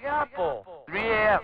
Apple, 3 a.m.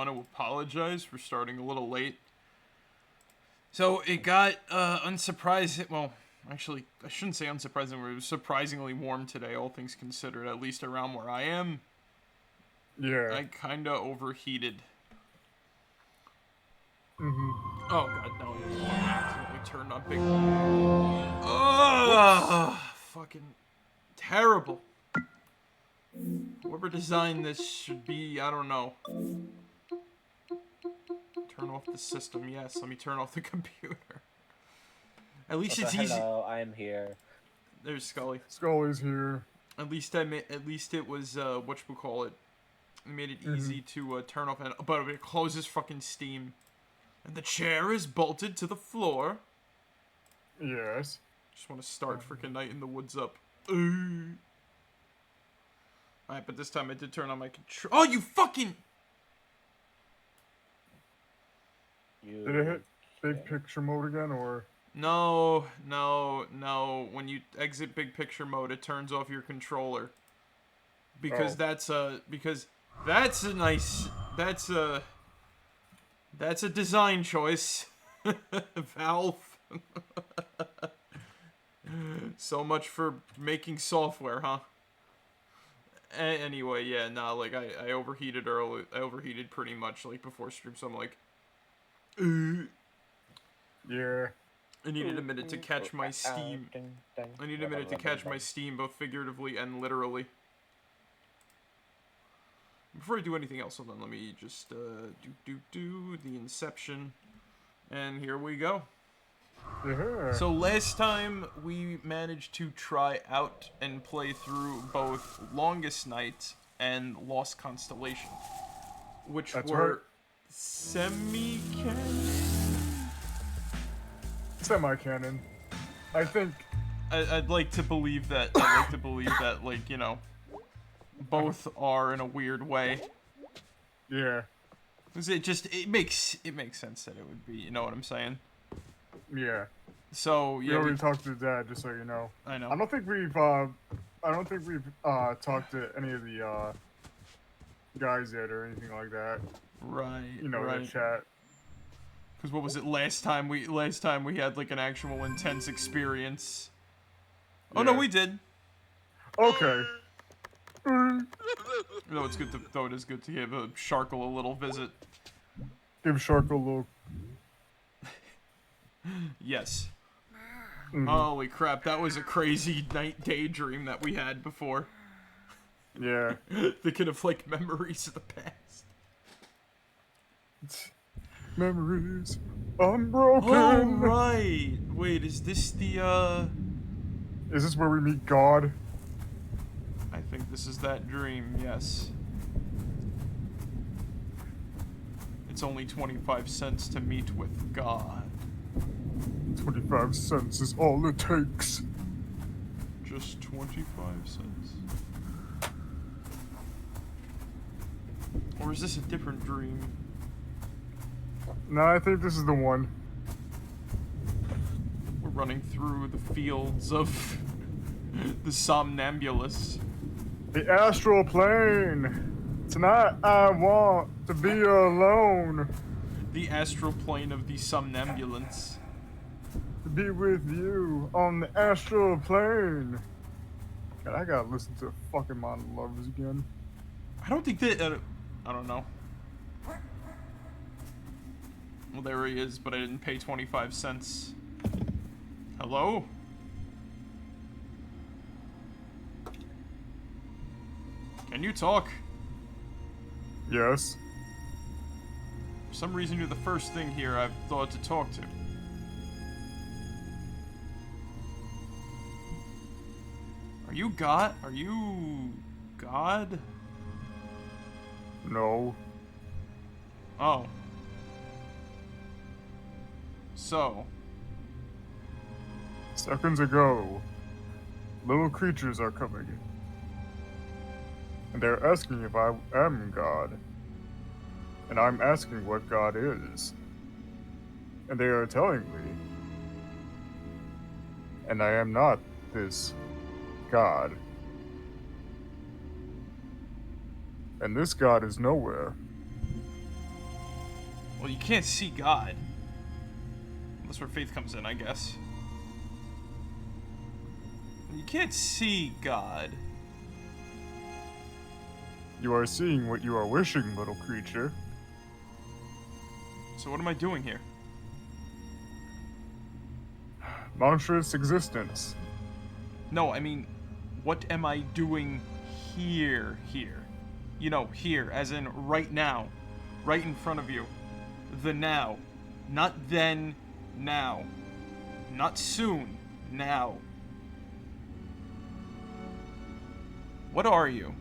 want to apologize for starting a little late. So it got unsurprising. Well, actually, I shouldn't say unsurprising. It was surprisingly warm today, all things considered. At least around where I am. Yeah. I kind of overheated. Mm-hmm. Oh god, no! I accidentally turned on big. Oh, fucking terrible. Whoever designed this should be, I don't know. Turn off the system. Yes, let me turn off the computer. At least Okay, it's easy. hello, I am here. There's Scully. Scully's here. At least it was whatchamacallit. It made it easy to turn off, but it closes fucking Steam. And the chair is bolted to the floor. Yes. Just want to start freaking Night in the Woods up. Alright, but this time I did turn on my control. Oh, you fucking... Did it hit big picture mode again, or? No. When you exit big picture mode, it turns off your controller. Because that's a nice... That's a design choice. Valve. So much for making software, huh? Anyway, yeah, nah, like, I overheated early. I overheated pretty much, like, before stream, so I'm like... Yeah. I needed a minute to catch my steam. I needed a minute to catch my steam, both figuratively and literally. Before I do anything else, hold on, let me just, do the Inception. And here we go. Yeah. So last time, we managed to try out and play through both Longest Night and Lost Constellation. Which were semi-canon? Semi-canon. I think... I'd like to believe that, like, you know... Both are in a weird way. Yeah. It makes sense that it would be, you know what I'm saying? Yeah. So, yeah. We already talked to Dad, just so you know. I know. I don't think we've talked to any of the, guys yet or anything like that. Right, You know, right. the chat. Because what was it, last time we had, like, an actual intense experience. Oh, no, we did. Okay. No, it is good to give Sharkle a little visit. Give Sharkle a little... Yes. Holy crap, that was a crazy night daydream that we had before. Yeah. Thinking of, like, memories of the past. Memories unbroken. Oh, right. Wait, is this the, Is this where we meet God? I think this is that dream, yes. It's only 25 cents to meet with God. 25 cents is all it takes. Just 25 cents? Or is this a different dream? No, I think this is the one. We're running through the fields of the somnambulous. The astral plane. Tonight I want to be alone. The astral plane of the somnambulance. To be with you on the astral plane. God, I gotta listen to fucking monologues again. I don't think that... I don't know. Well, there he is, but I didn't pay 25 cents. Hello? Can you talk? Yes. For some reason, you're the first thing here I've thought to talk to. Are you God? Are you... God? No. Oh. So. Seconds ago, little creatures are coming. And they're asking if I am God. And I'm asking what God is. And they are telling me. And I am not this God. And this God is nowhere. Well, you can't see God. That's where faith comes in, I guess. You can't see God. You are seeing what you are wishing, little creature. So what am I doing here? Monstrous existence. No, I mean, what am I doing here? You know, here, as in right now. Right in front of you. The now. Not then, now. Not soon, now. What are you?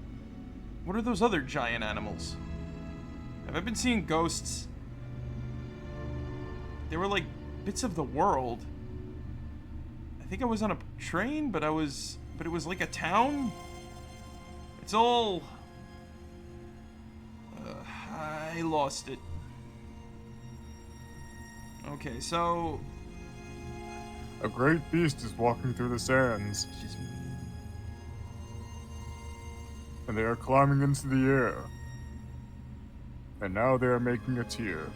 What are those other giant animals? Have I been seeing ghosts? They were like bits of the world. I think I was on a train, but it was like a town. It's all... I lost it. Okay, so... A great beast is walking through the sands, It's just me. and they are climbing into the air. And now they are making a tear.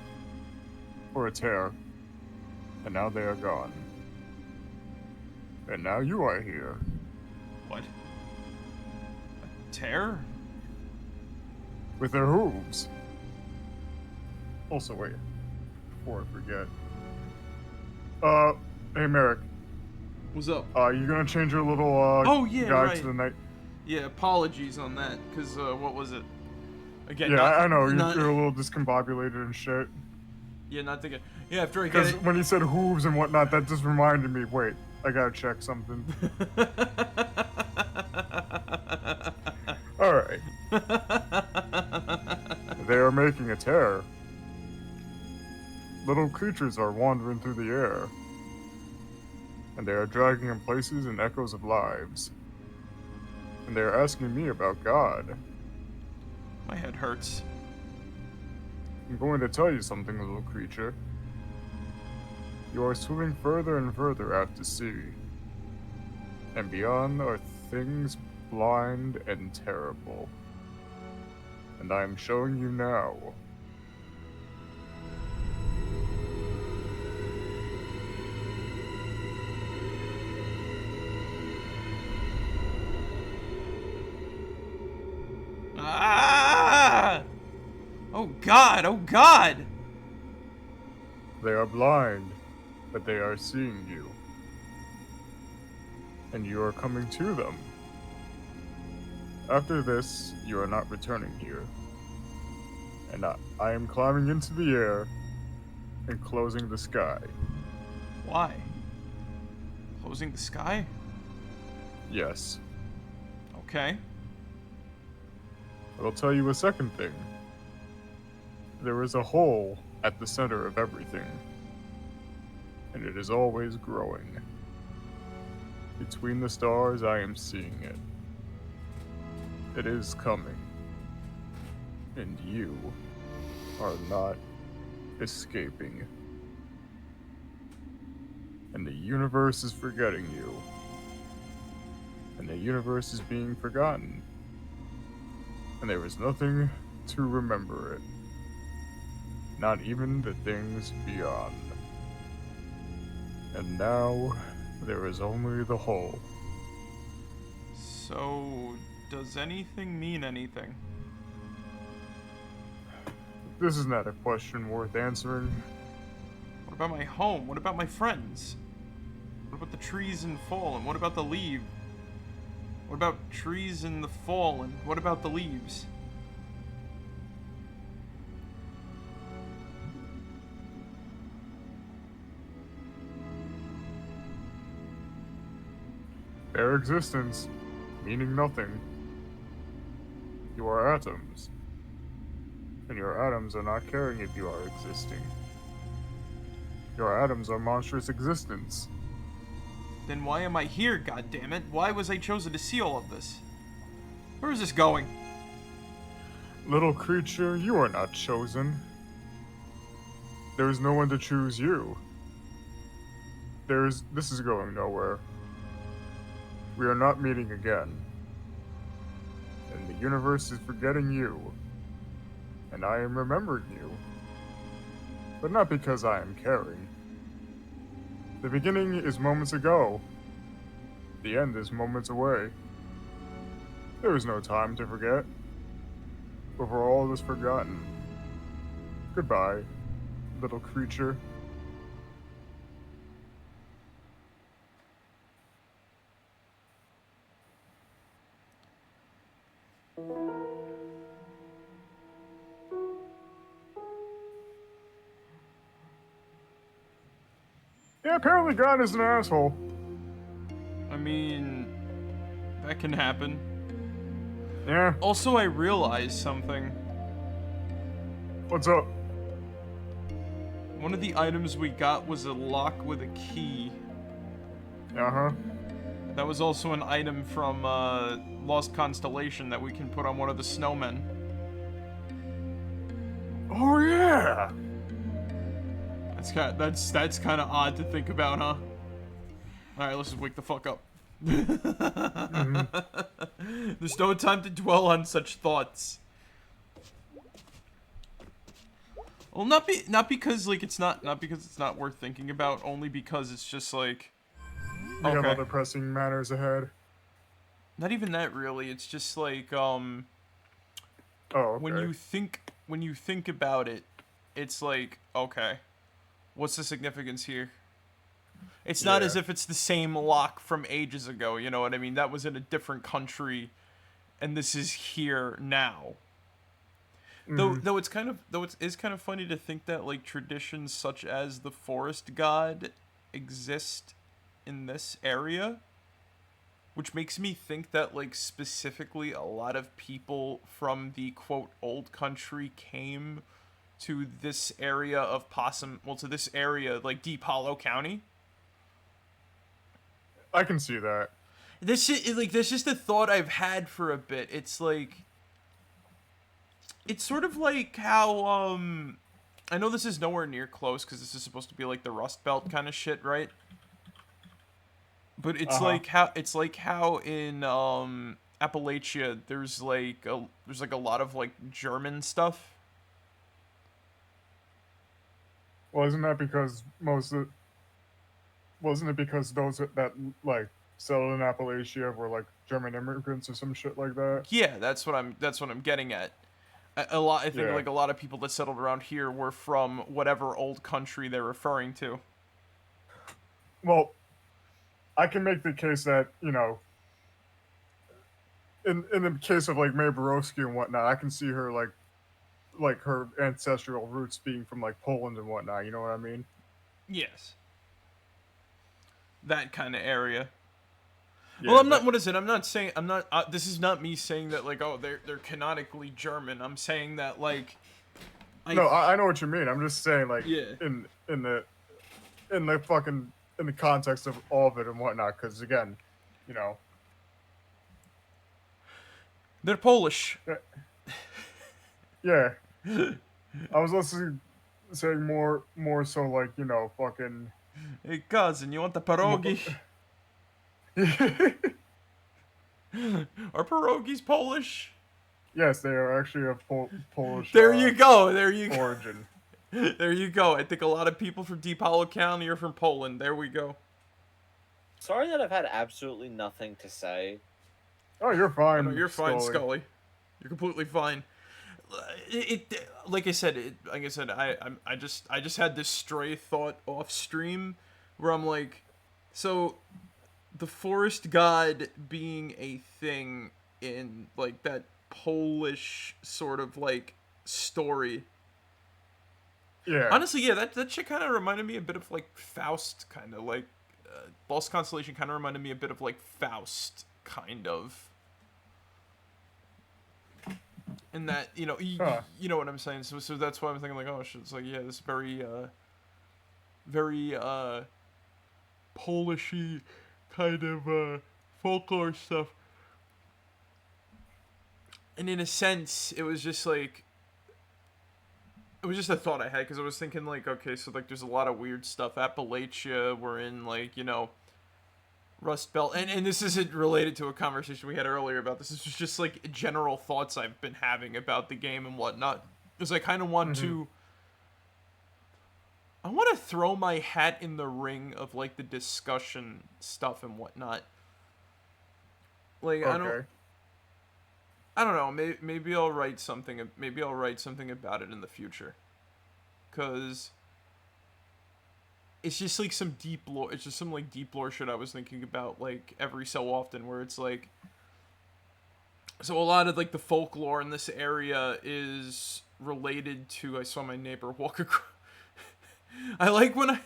Or a tear. And now they are gone. And now you are here. What? A tear? With their hooves. Also, wait. Before I forget. Hey Marek. What's up? You gonna change your little, Oh, yeah, guide right. to the night? Yeah, apologies on that, because, what was it? Again, Yeah, not, I know, you're not, a little discombobulated and shit. Yeah, not thinking. Yeah, after I get Because it. when you said hooves and whatnot, that just reminded me, wait, I gotta check something. Alright. They are making a tear. Little creatures are wandering through the air. And they are dragging in places and echoes of lives. And they are asking me about God. My head hurts. I'm going to tell you something, little creature. You are swimming further and further out to sea. And beyond are things blind and terrible. And I am showing you now. Ah! Oh God! Oh God! They are blind, but they are seeing you. And you are coming to them. After this, you are not returning here. And I am climbing into the air and closing the sky. Why? Closing the sky? Yes. Okay. I will tell you a second thing. There is a hole at the center of everything. And it is always growing. Between the stars, I am seeing it. It is coming. And you are not escaping. And the universe is forgetting you. And the universe is being forgotten. And there is nothing to remember it. Not even the things beyond. And now, there is only the hole. So, does anything mean anything? This is not a question worth answering. What about my home? What about my friends? What about the trees in fall? And what about the leaves? What about trees in the fall? And what about the leaves? Bare existence, meaning nothing. You are atoms. And your atoms are not caring if you are existing. Your atoms are monstrous existence. Then why am I here, goddammit? Why was I chosen to see all of this? Where is this going? Little creature, you are not chosen. There is no one to choose you. This is going nowhere. We are not meeting again. And the universe is forgetting you. And I am remembering you. but not because I am caring. The beginning is moments ago. The end is moments away. There is no time to forget. Before all is forgotten. Goodbye, little creature. Yeah, apparently God is an asshole. I mean, that can happen. Yeah. Also, I realized something. What's up? One of the items we got was a lock with a key. Uh-huh. That was also an item from Lost Constellation that we can put on one of the snowmen. Oh yeah. That's kind of odd to think about, huh? All right, let's just wake the fuck up. There's no time to dwell on such thoughts. Well, not because like it's not because it's not worth thinking about, only because it's just like We have other pressing matters ahead. Not even that really. It's just like Oh, okay. when you think about it, it's like, okay, what's the significance here? It's not as if it's the same lock from ages ago, you know what I mean? That was in a different country and this is here now. Though it is kind of funny to think that like traditions such as the forest god exist in this area, which makes me think that like specifically a lot of people from the quote old country came to this area of to this area like Deep Hollow County. I can see that. This is just a thought I've had for a bit. It's like, it's sort of like how I know this is nowhere near close because this is supposed to be like the Rust Belt kind of shit, right? But it's like how in Appalachia there's like a lot of like German stuff. Well, isn't that because wasn't it because those that like settled in Appalachia were like German immigrants or some shit like that? Yeah, that's what I'm getting at. I think like a lot of people that settled around here were from whatever old country they're referring to. Well, I can make the case that, you know, in the case of like Mae Borowski and whatnot, I can see her like her ancestral roots being from like Poland and whatnot. You know what I mean? Yes. That kind of area. Yeah, well, I'm not. What is it? I'm not saying. I'm not. This is not me saying that. Like, oh, they're canonically German. I'm saying that like. No, I know what you mean. I'm just saying like Yeah. in the fucking in the context of all of it and whatnot. Because again, you know, They're Polish. Yeah. I was listening, saying more so like, you know, fucking. Hey cousin, you want the pierogi? Are pierogies Polish? Yes, they are actually of Polish. There you go. There you go. Origin. There you go. I think a lot of people from Deep Hollow County are from Poland. There we go. Sorry that I've had absolutely nothing to say. Oh, you're fine. No, you're fine, Scully. You're completely fine. Like I said, I just had this stray thought off stream where I'm like, so the forest god being a thing in like that Polish sort of like story. Yeah. Honestly, yeah, that shit kind of reminded me a bit of like Faust, kind of like Lost Constellation kind of reminded me a bit of like Faust, kind of. And that, you know, you know what I'm saying. So that's why I'm thinking like, oh shit, it's like, yeah, this very Polishy kind of folklore stuff. And in a sense, it was just like, it was just a thought I had because I was thinking like, okay, so like there's a lot of weird stuff. Appalachia, we're in like, you know, Rust Belt, and this isn't related to a conversation we had earlier about this. This is just like general thoughts I've been having about the game and whatnot. Because I kind of want to I want to throw my hat in the ring of, like, the discussion stuff and whatnot. Like, Okay. I don't know. Maybe I'll write something. Maybe I'll write something about it in the future. Cause it's just like some deep lore. It's just some like deep lore shit I was thinking about like every so often, where it's like, so a lot of like the folklore in this area is related to. I saw my neighbor walk across. I like when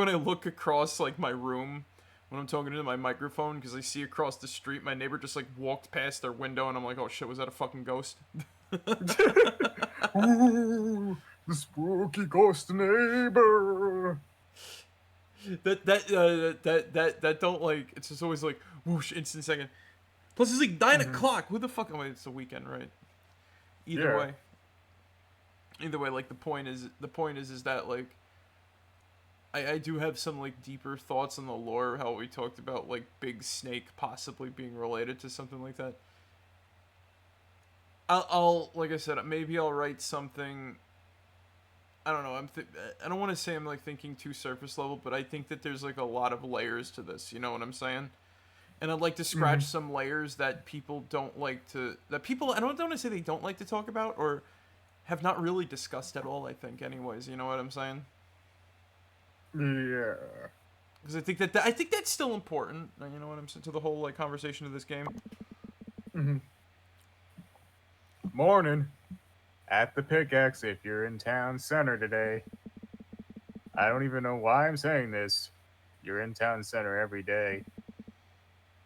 I look across like my room when I'm talking to my microphone, because I see across the street my neighbor just like walked past their window and I'm like, oh shit, was that a fucking ghost? Ooh, the spooky ghost neighbor. That don't like, it's just always like whoosh, instant second. Plus it's like 9 o'clock. Who the fuck? Oh wait, it's the weekend, right? Either way, like the point is that like I do have some like deeper thoughts on the lore, how we talked about like Big Snake possibly being related to something like that. I'll like I said, maybe I'll write something. I don't know. I don't want to say I'm like thinking too surface level, but I think that there's like a lot of layers to this. You know what I'm saying? And I'd like to scratch some layers that people don't like to. That people, I don't want to say they don't like to talk about or have not really discussed at all. I think, anyways. You know what I'm saying? Yeah. Because I think that's still important. You know what I'm saying, to the whole like conversation of this game. Morning. At the pickaxe if you're in town center today. I don't even know why I'm saying this. You're in town center every day.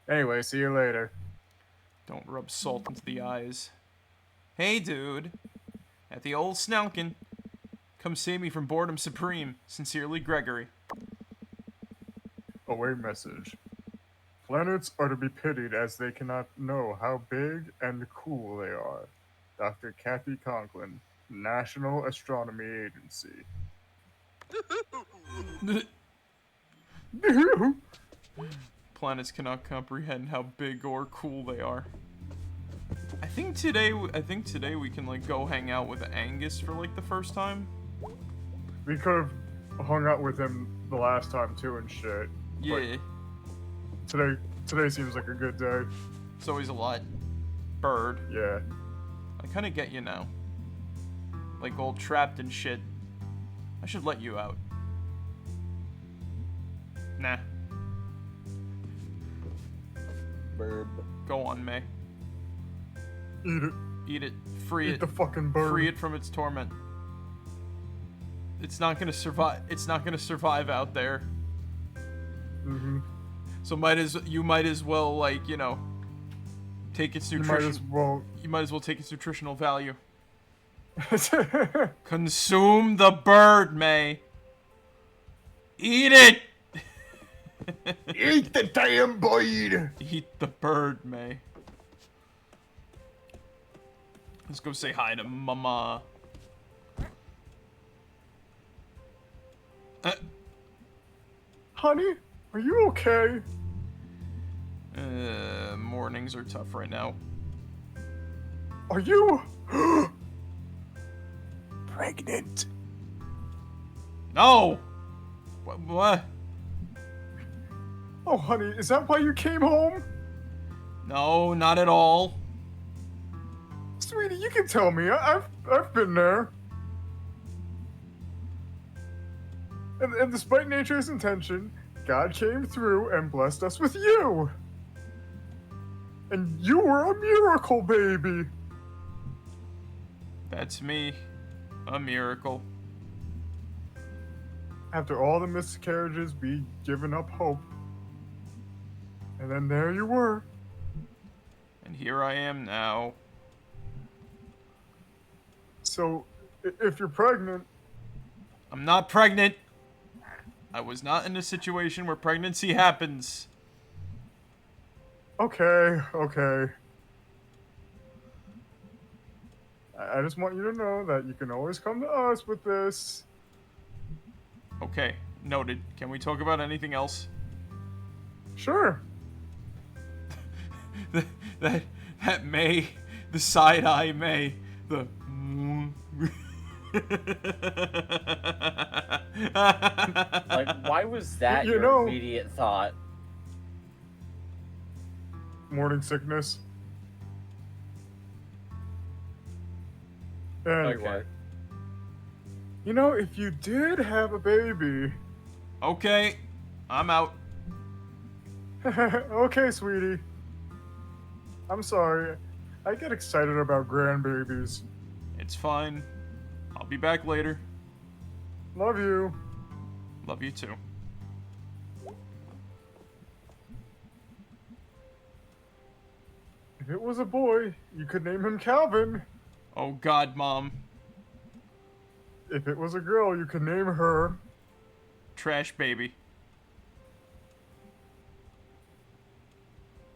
Anyway, see you later. Don't rub salt into the eyes. Hey, dude. At the old Snalkin. Come save me from boredom supreme. Sincerely, Gregory. Away message. Planets are to be pitied as they cannot know how big and cool they are. Dr. Kathy Conklin, National Astronomy Agency. Planets cannot comprehend how big or cool they are. I think today we can like go hang out with Angus for like the first time. We could have hung out with him the last time too and shit. Yeah. Today seems like a good day. It's always a lot. Bird. Yeah. I kind of get you now. Like all trapped and shit. I should let you out. Nah. Burb. Go on, May. Eat it. Eat it. Free Eat it. the fucking bird. Free it from its torment. It's not gonna survive. It's not gonna survive out there. So you might as well like, you know, take its nutrition. You might as well take its nutritional value. Consume the bird, May. Eat it. Eat the damn bird. Eat the bird, May. Let's go say hi to Mama. Honey, are you okay? Mornings are tough right now. Are you pregnant? No. What? Oh, honey, is that why you came home? No, not at all. Sweetie, you can tell me. I've been there. And despite nature's intention, God came through and blessed us with you. And you were a miracle, baby. That's me. A miracle. After all the miscarriages, we given up hope. And then there you were. And here I am now. So, if you're pregnant... I'm not pregnant. I was not in a situation where pregnancy happens. Okay. I just want you to know that you can always come to us with this. Okay, noted. Can we talk about anything else? Sure. that May, the side eye May, the Like, why was that You your know- immediate thought? Morning sickness. Anyway. Okay. You know, if you did have a baby... Okay, I'm out. Okay, sweetie. I'm sorry. I get excited about grandbabies. It's fine. I'll be back later. Love you. Love you too. If it was a boy, you could name him Calvin. Oh God, Mom. If it was a girl, you could name her... Trash baby.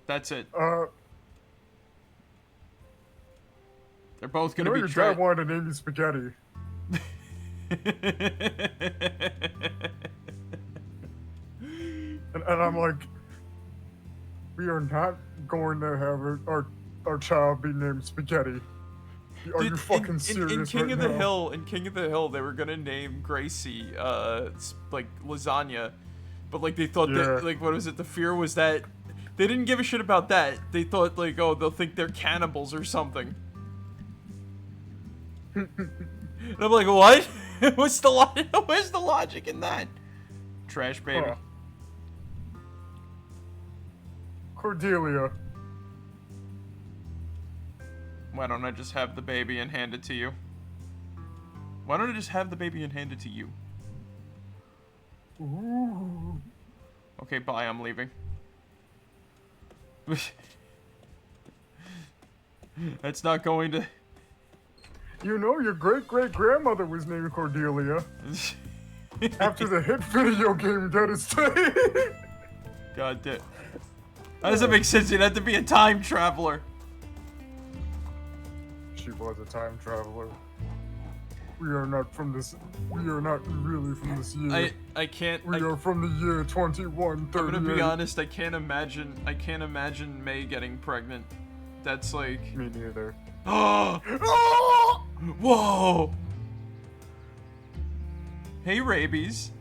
That's it. They're both You gonna know be your trash. dad wanted to name you Spaghetti. And I'm like, we are not going to have our child be named Spaghetti. Are you fucking serious in King right of the now? Hill, in King of the Hill, they were gonna name Gracie, like lasagna, but like they thought Yeah. that, like, what was it? The fear was that they didn't give a shit about that. They thought like, oh, they'll think they're cannibals or something. And I'm like, what? What's the where's the logic in that? Trash baby. Huh. Cordelia. Why don't I just have the baby and hand it to you? Why don't I just have the baby and hand it to you? Ooh. Okay, bye, I'm leaving. That's not going to... You know your great-great-grandmother was named Cordelia. After the hit video game Dead Estate. God damn. That doesn't make sense. You'd have to be a time traveler. She was a time traveler. We are not from this. We are not really from this year. I can't. We are from the year 2138. I'm gonna be honest. I can't imagine May getting pregnant. That's like. Me neither. Oh! Whoa! Hey, Rabies.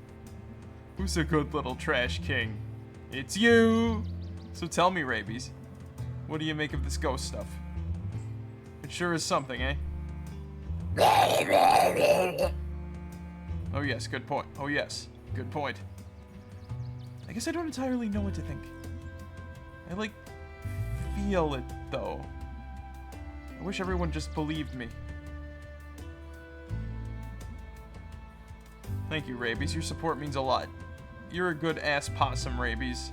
Who's a good little trash king? It's you! So tell me, Rabies, what do you make of this ghost stuff? It sure is something, eh? Oh yes, good point. Oh yes, good point. I guess I don't entirely know what to think. I, like, feel it, though. I wish everyone just believed me. Thank you, Rabies. Your support means a lot. You're a good ass possum, Rabies.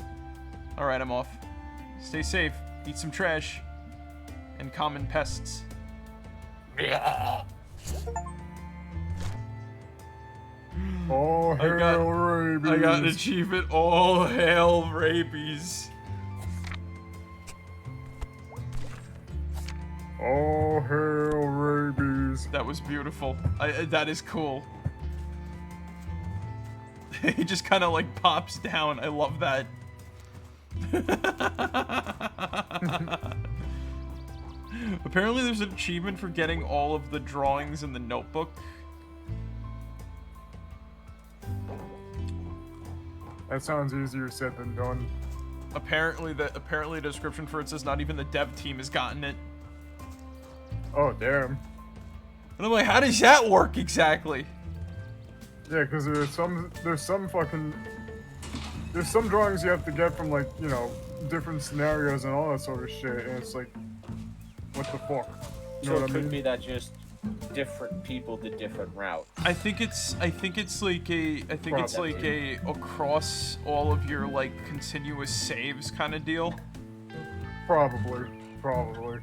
Alright, I'm off. Stay safe, eat some trash, and common pests. All hail Rabies. I got an achievement. All hail Rabies. All hail Rabies. That was beautiful. That is cool. He just kind of like pops down. I love that. Apparently there's an achievement for getting all of the drawings in the notebook. That sounds easier said than done. Apparently the description for it says not even the dev team has gotten it. Oh damn. And I'm like, how does that work exactly? Yeah, because there's some drawings you have to get from, like, you know, different scenarios and all that sort of shit, and it's like, what the fuck? You So know it what I could mean? be that just different people did different routes. I think it's like a across all of your like continuous saves kind of deal. Probably.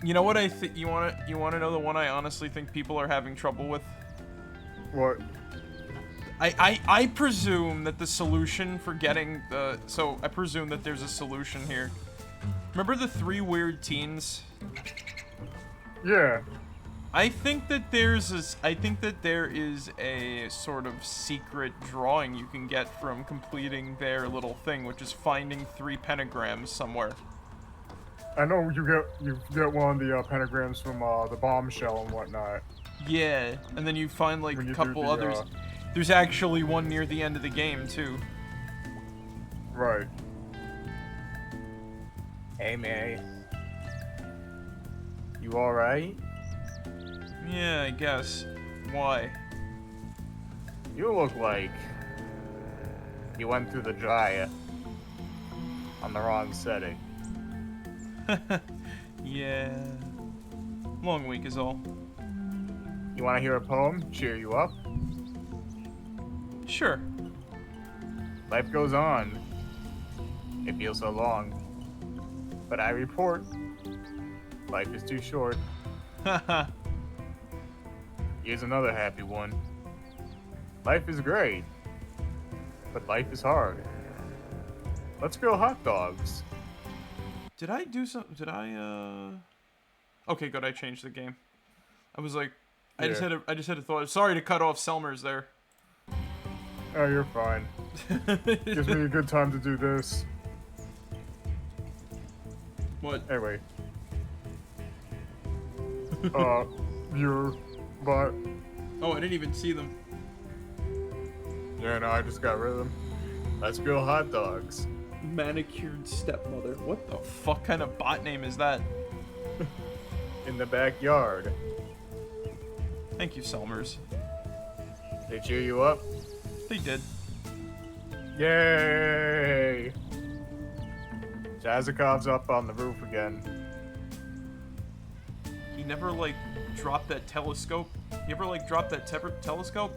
You know what I think? You wanna know the one I honestly think people are having trouble with? What? I presume that the solution for getting the... So, I presume that there's a solution here. Remember the 3 weird teens? Yeah. I think that there is a sort of secret drawing you can get from completing their little thing, which is finding 3 pentagrams somewhere. I know you get one of the pentagrams from the bombshell and whatnot. Yeah, and then you find like When a you do couple the, others. There's actually one near the end of the game too. Right. Hey, Mary. You alright? Yeah, I guess. Why? You look like you went through the dryer on the wrong setting. Yeah. Long week is all. You want to hear a poem? Cheer you up? Sure. Life goes on. It feels so long. But I report, life is too short. Haha. Here's another happy one. Life is great, but life is hard. Let's grill hot dogs. Did I do some? Did I? Okay, good. I changed the game. I was like, I just Yeah. had a thought. Sorry to cut off Selmers there. Oh, you're fine. Gives me a good time to do this. What? Anyway. Viewer, but Oh, I didn't even see them. yeah, no, I just got rid of them. Let's grill hot dogs. Manicured stepmother. What the fuck kind of bot name is that? In the backyard. Thank you, Selmers. They cheer you up? They did. Yay! Jazakov's up on the roof again. He never like dropped that telescope. You ever like drop that telescope?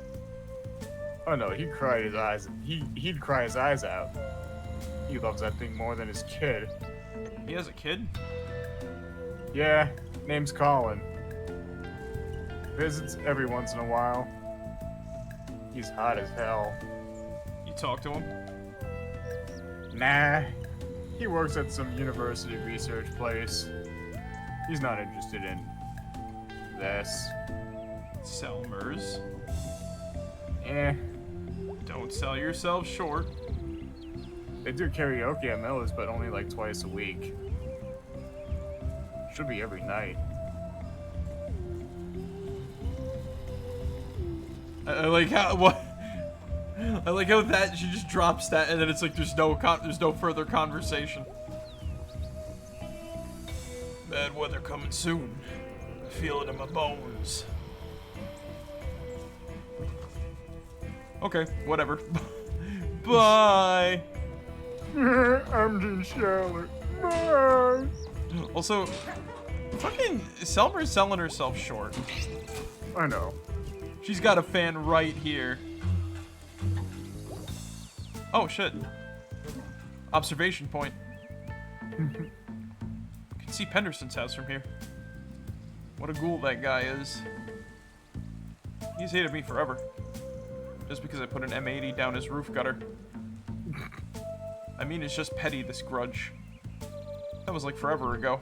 Oh no, he'd cry his eyes. He'd cry his eyes out. He loves that thing more than his kid. He has a kid? Yeah, name's Colin. Visits every once in a while. He's hot as hell. You talk to him? Nah, he works at some university research place. He's not interested in this. Selmers. Eh, Don't sell yourself short. they do karaoke at Miller's, but only like twice a week. Should be every night. I like how what. I like how that she just drops that, and then it's like there's no further conversation. Bad weather coming soon. I feel it in my bones. Okay, whatever. Bye. I'm Gene Shaler. Bye. Also, fucking Selmer's selling herself short. I know. She's got a fan right here. Oh shit. Observation point. You can see Penderson's house from here. What a ghoul that guy is. He's hated me forever. Just because I put an M80 down his roof gutter. I mean, it's just petty, this grudge. That was like forever ago.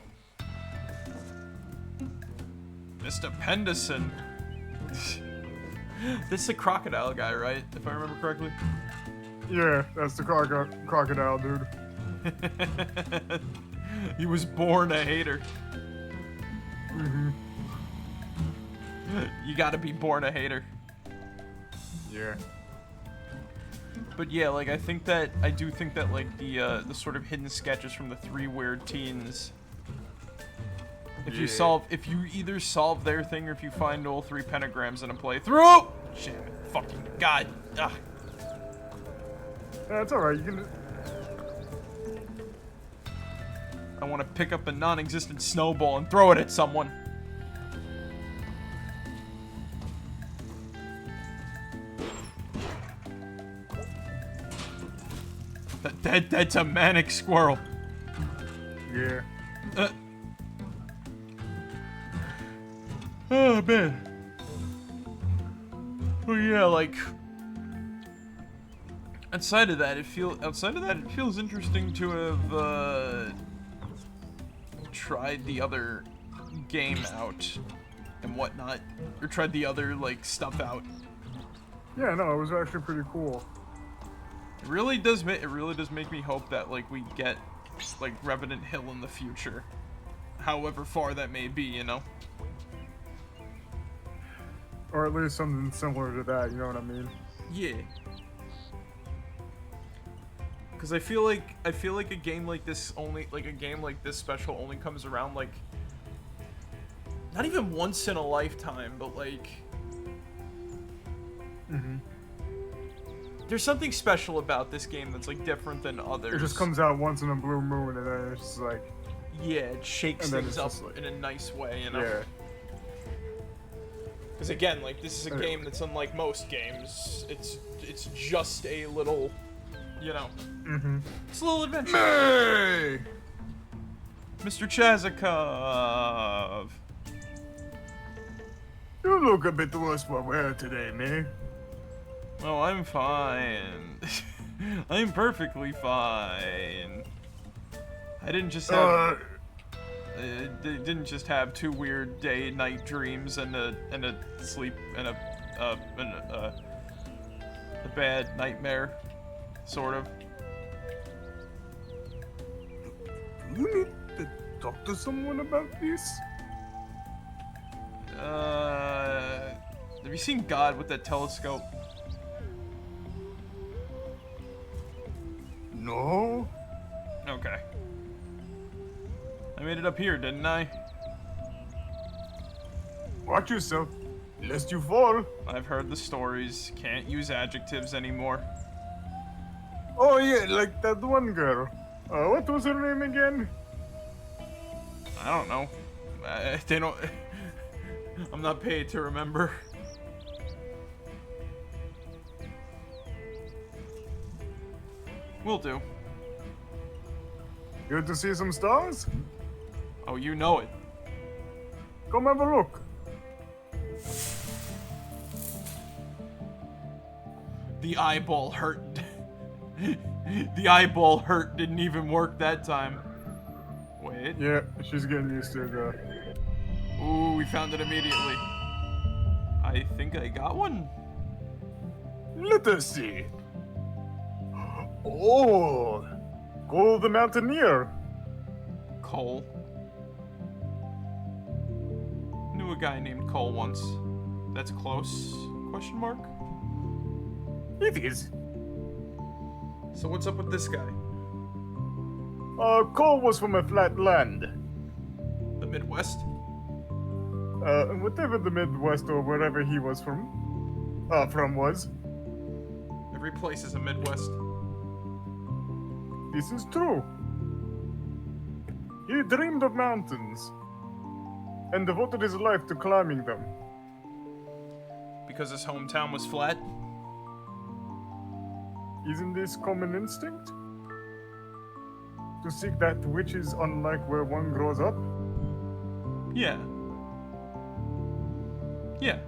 Mr. Penderson. This is a crocodile guy, right? If I remember correctly. Yeah, that's the crocodile dude. He was born a hater. Mm-hmm. You gotta be born a hater. Yeah. But yeah, like I do think that like the sort of hidden sketches from the Three Weird Teens. If you either solve their thing or if you find all 3 pentagrams in a playthrough. Shit, fucking god. Ugh. That's alright, you can. I want to pick up a non-existent snowball and throw it at someone. That's a manic squirrel. Yeah. Oh man. Well, yeah, like outside of that, it feels interesting to have tried the other game out and whatnot, or tried the other like stuff out. Yeah, no, it was actually pretty cool. It really does make me hope that like we get like Revenant Hill in the future. however far that may be, you know? Or at least something similar to that, you know what I mean? Yeah. Because I feel like a game like this special only comes around like not even once in a lifetime, but like there's something special about this game that's like different than others. It just comes out once in a blue moon, and then it's just like, yeah, it shakes things up like, in a nice way, you know. yeah. Because again, like this is a game that's unlike most games. It's just a little, you know, it's a little adventure. Hey! Mr. Chazikov. You look a bit worse for wear today, man. Oh, I'm fine. I'm perfectly fine. I didn't just have. Didn't just have 2 weird day-night dreams and a sleep and a bad nightmare, sort of. Do you need to talk to someone about this? Have you seen God with that telescope? No. Okay. I made it up here, didn't I? Watch yourself, lest you fall. I've heard the stories. Can't use adjectives anymore. Oh yeah, like that one girl. What was her name again? I don't know. They don't. I'm not paid to remember. Will do. Good to see some stars? Oh, you know it. Come have a look. The eyeball hurt. The eyeball hurt didn't even work that time. Wait. Yeah, she's getting used to it. Ooh, we found it immediately. I think I got one. Let us see. Oh, Cole the Mountaineer. Cole. Knew a guy named Cole once. That's close? Question mark? It is. So what's up with this guy? Cole was from a flat land. The Midwest? Whatever the Midwest or wherever he was from was. Every place is a Midwest. This is true. He dreamed of mountains and devoted his life to climbing them. Because his hometown was flat? Isn't this common instinct? To seek that which is unlike where one grows up? Yeah. Yeah.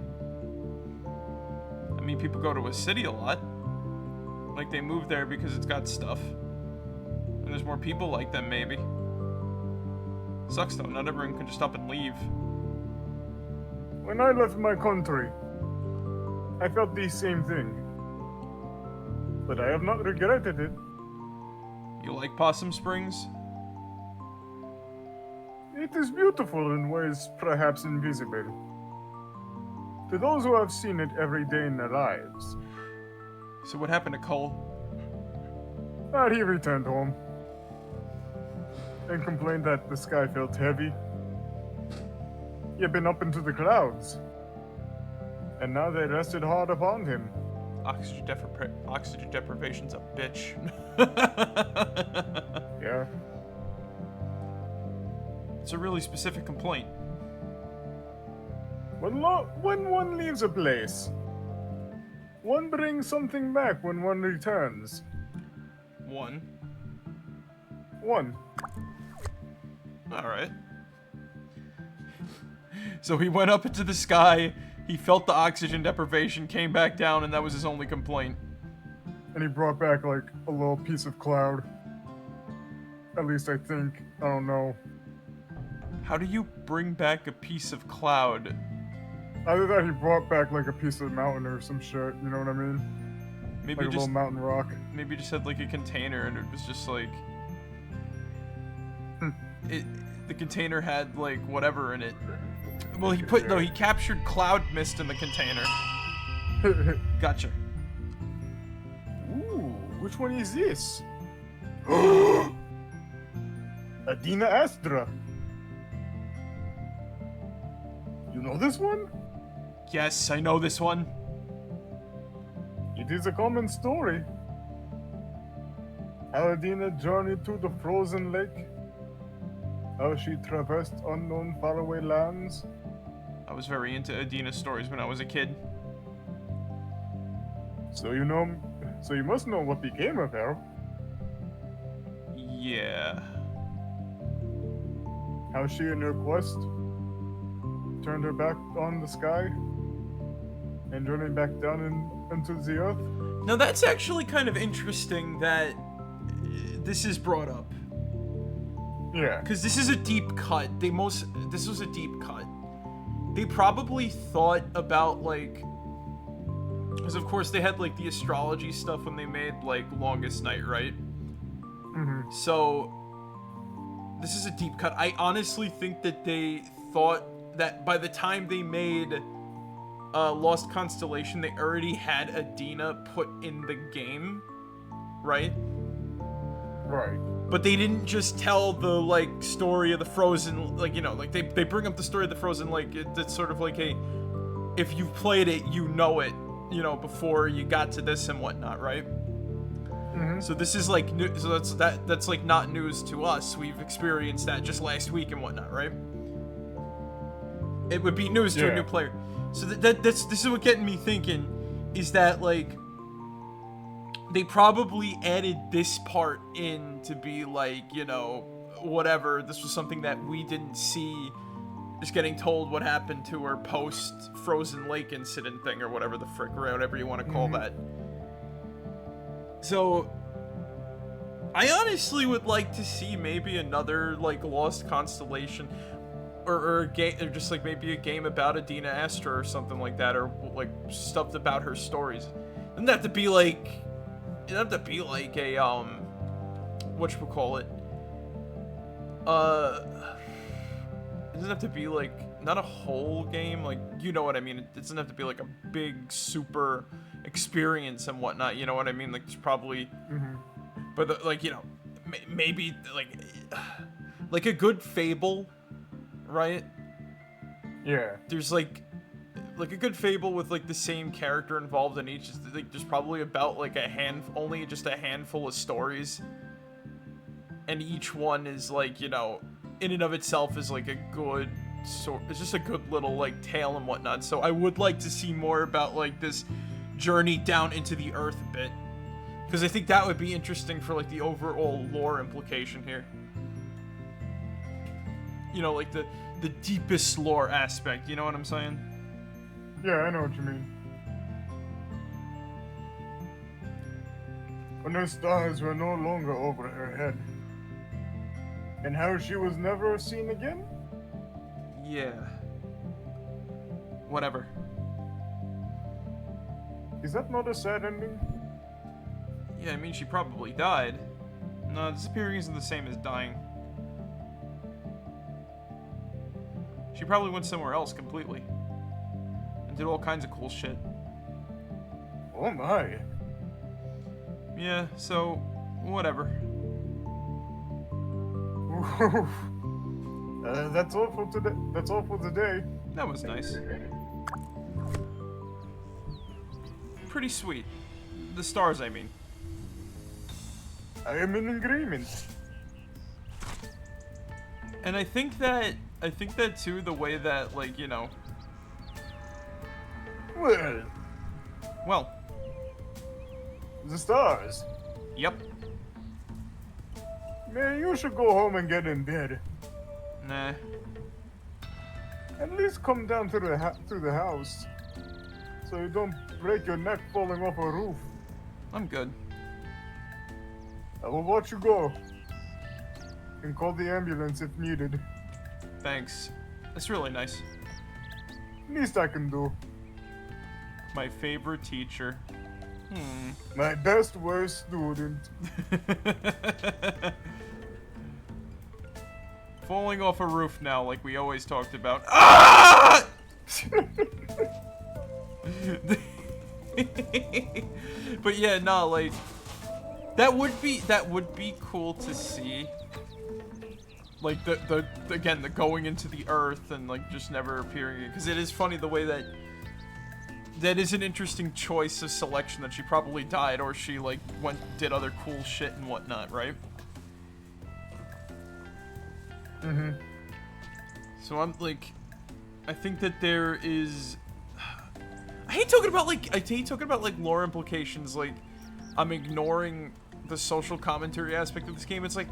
I mean, people go to a city a lot. Like, they move there because it's got stuff. And there's more people like them, maybe. Sucks, though. Not everyone can just up and leave. When I left my country, I felt the same thing. But I have not regretted it. You like Possum Springs? It is beautiful in ways perhaps invisible. To those who have seen it every day in their lives. So what happened to Cole? He returned home. And complained that the sky felt heavy. He had been up into the clouds. And now they rested hard upon him. Oxygen deprivation's a bitch. Yeah. It's a really specific complaint. When one leaves a place, one brings something back when one returns. One. Alright. So he went up into the sky, he felt the oxygen deprivation, came back down, and that was his only complaint. And he brought back, like, a little piece of cloud. At least I think. I don't know. How do you bring back a piece of cloud? Either that he brought back, like, a piece of mountain or some shit, you know what I mean? Maybe Like a just little mountain rock. maybe just had like a container and it was just like the container had, like, whatever in it. Well, he captured cloud mist in the container. Gotcha. Ooh, which one is this? Adina Astra. You know this one? Yes, I know this one. It is a common story. How Adina journeyed to the frozen lake. How she traversed unknown faraway lands. I was very into Adina stories when I was a kid. So you must know what became of her. Yeah. How she and her quest turned her back on the sky and journeyed back down into the earth. Now that's actually kind of interesting that this is brought up. Yeah. Because this is a deep cut. This was a deep cut. They probably thought about, like... Because, of course, they had, like, the astrology stuff when they made, like, Longest Night, right? Mm-hmm. So, this is a deep cut. I honestly think that they thought that by the time they made Lost Constellation, they already had Adina put in the game, right? Right. But they didn't just tell the, like, story of the Frozen, like, you know, like, they bring up the story of the Frozen, like, it's sort of like a, if you've played it, you know it, you know, before you got to this and whatnot, right? Mm-hmm. So this is, like, new, so that's, like, not news to us. We've experienced that just last week and whatnot, right? It would be news to a new player. So this is what getting me thinking, is that, like, they probably added this part in to be like, you know, whatever. This was something that we didn't see. Just getting told what happened to her post Frozen Lake incident thing or whatever the frick, or whatever you want to call that. So, I honestly would like to see maybe another, like, Lost Constellation, or a game, or just like maybe a game about Adina Astra or something like that, or like stuff about her stories. It doesn't have to be like. It doesn't have to be like a, whatchamacallit, it doesn't have to be like, not a whole game, like, you know what I mean, it doesn't have to be like a big, super experience and whatnot, you know what I mean, like, there's probably, but, like, you know, maybe, like a good Fable, right? Yeah. There's, like a good Fable with, like, the same character involved in each, like, there's probably about, like, only just a handful of stories, and each one is, like, you know, in and of itself is, like, a good it's just a good little, like, tale and whatnot. So I would like to see more about, like, this journey down into the earth a bit, because I think that would be interesting for, like, the overall lore implication here. You know, like, the deepest lore aspect, you know what I'm saying? Yeah, I know what you mean. When her stars were no longer over her head. And how she was never seen again? Yeah. Whatever. Is that not a sad ending? Yeah, I mean, she probably died. No, disappearing isn't the same as dying. She probably went somewhere else completely. And did all kinds of cool shit. Oh my. Yeah, so, whatever. That's all for today. That's all for today. That was nice. Pretty sweet. The stars, I mean. I am in agreement. And I think that too, the way that, like, you know... Well. The stars. Yep. Man, you should go home and get in bed. Nah. At least come down to the house, so you don't break your neck falling off a roof. I'm good. I will watch you go, and call the ambulance if needed. Thanks. That's really nice. Least I can do. My favorite teacher. My best worst student. falling off a roof now, like we always talked about. Ah! But yeah, no, like that would be cool to see. Like the again, the going into the earth and like just never appearing, because it is funny the way that is an interesting choice of selection, that she probably died or she like did other cool shit and whatnot, right? Mm-hmm. So I'm like, I think that there is. I hate talking about like lore implications. Like, I'm ignoring the social commentary aspect of this game. It's like,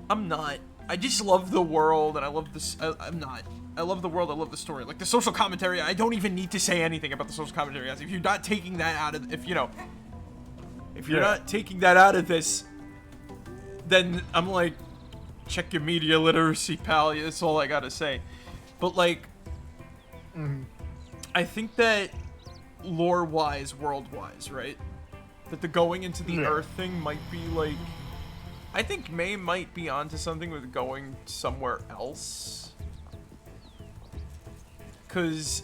I'm not. I just love the world, and I love this. I'm not. I love the world. I love the story. Like the social commentary, I don't even need to say anything about the social commentary. If you're not taking that out of, if you're not taking that out of this, then I'm like, check your media literacy, pal. That's all I gotta say. But like, I think that lore-wise, world-wise, right? That the going into the Earth thing might be like, I think May might be onto something with going somewhere else. Cause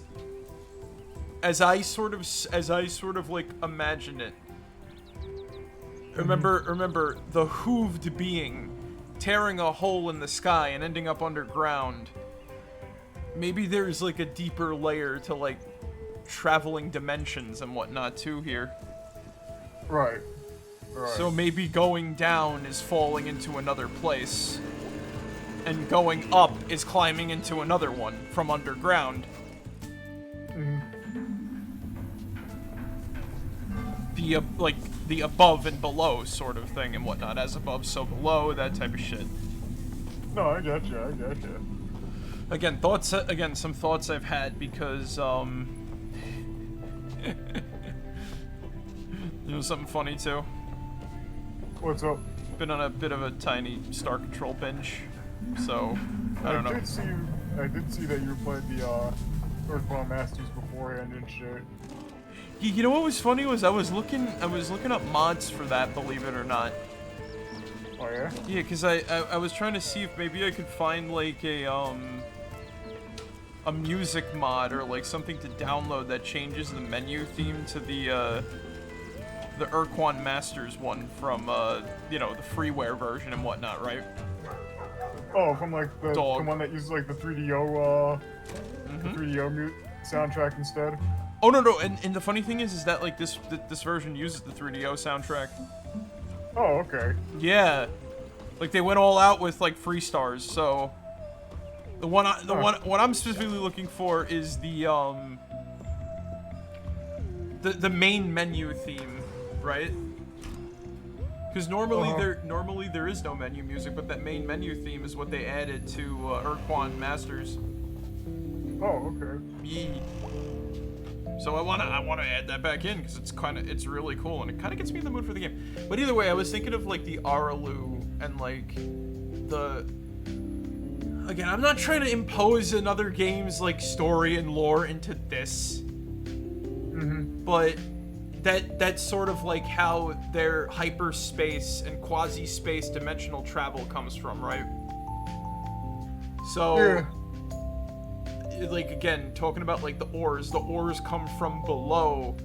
as I sort of like imagine it, remember the hooved being tearing a hole in the sky and ending up underground. Maybe there's like a deeper layer to like traveling dimensions and whatnot too here. Right. So maybe going down is falling into another place, and going up is climbing into another one from underground. The above and below sort of thing and whatnot. As above, so below, that type of shit. No, I gotcha. Again, some thoughts I've had because, you know something funny too? What's up? Been on a bit of a tiny Star Control binge, so I don't know. I did see that you played the Earthbound Masters beforehand and shit. You know what was funny was I was looking up mods for that, believe it or not. Oh yeah? Yeah, because I was trying to see if maybe I could find like a music mod or like something to download that changes the menu theme to the Urquan Masters one from you know, the freeware version and whatnot, right? Oh, from like the one that uses like the 3DO the 3DO soundtrack instead. Oh no, and the funny thing is that like this version uses the 3DO soundtrack. Oh, okay. Yeah, like they went all out with like free stars. So the one what I'm specifically looking for is the main menu theme, right? Because normally there is no menu music, but that main menu theme is what they added to Urquan Masters. Oh, okay. Yeah. So I wanna add that back in because it's really cool and it kind of gets me in the mood for the game. But either way, I was thinking of like the Araloo and like the. Again, I'm not trying to impose another game's like story and lore into this, but that's sort of like how their hyperspace and quasi-space dimensional travel comes from, right? So. Yeah. Like, again, talking about, like, the ores come from below,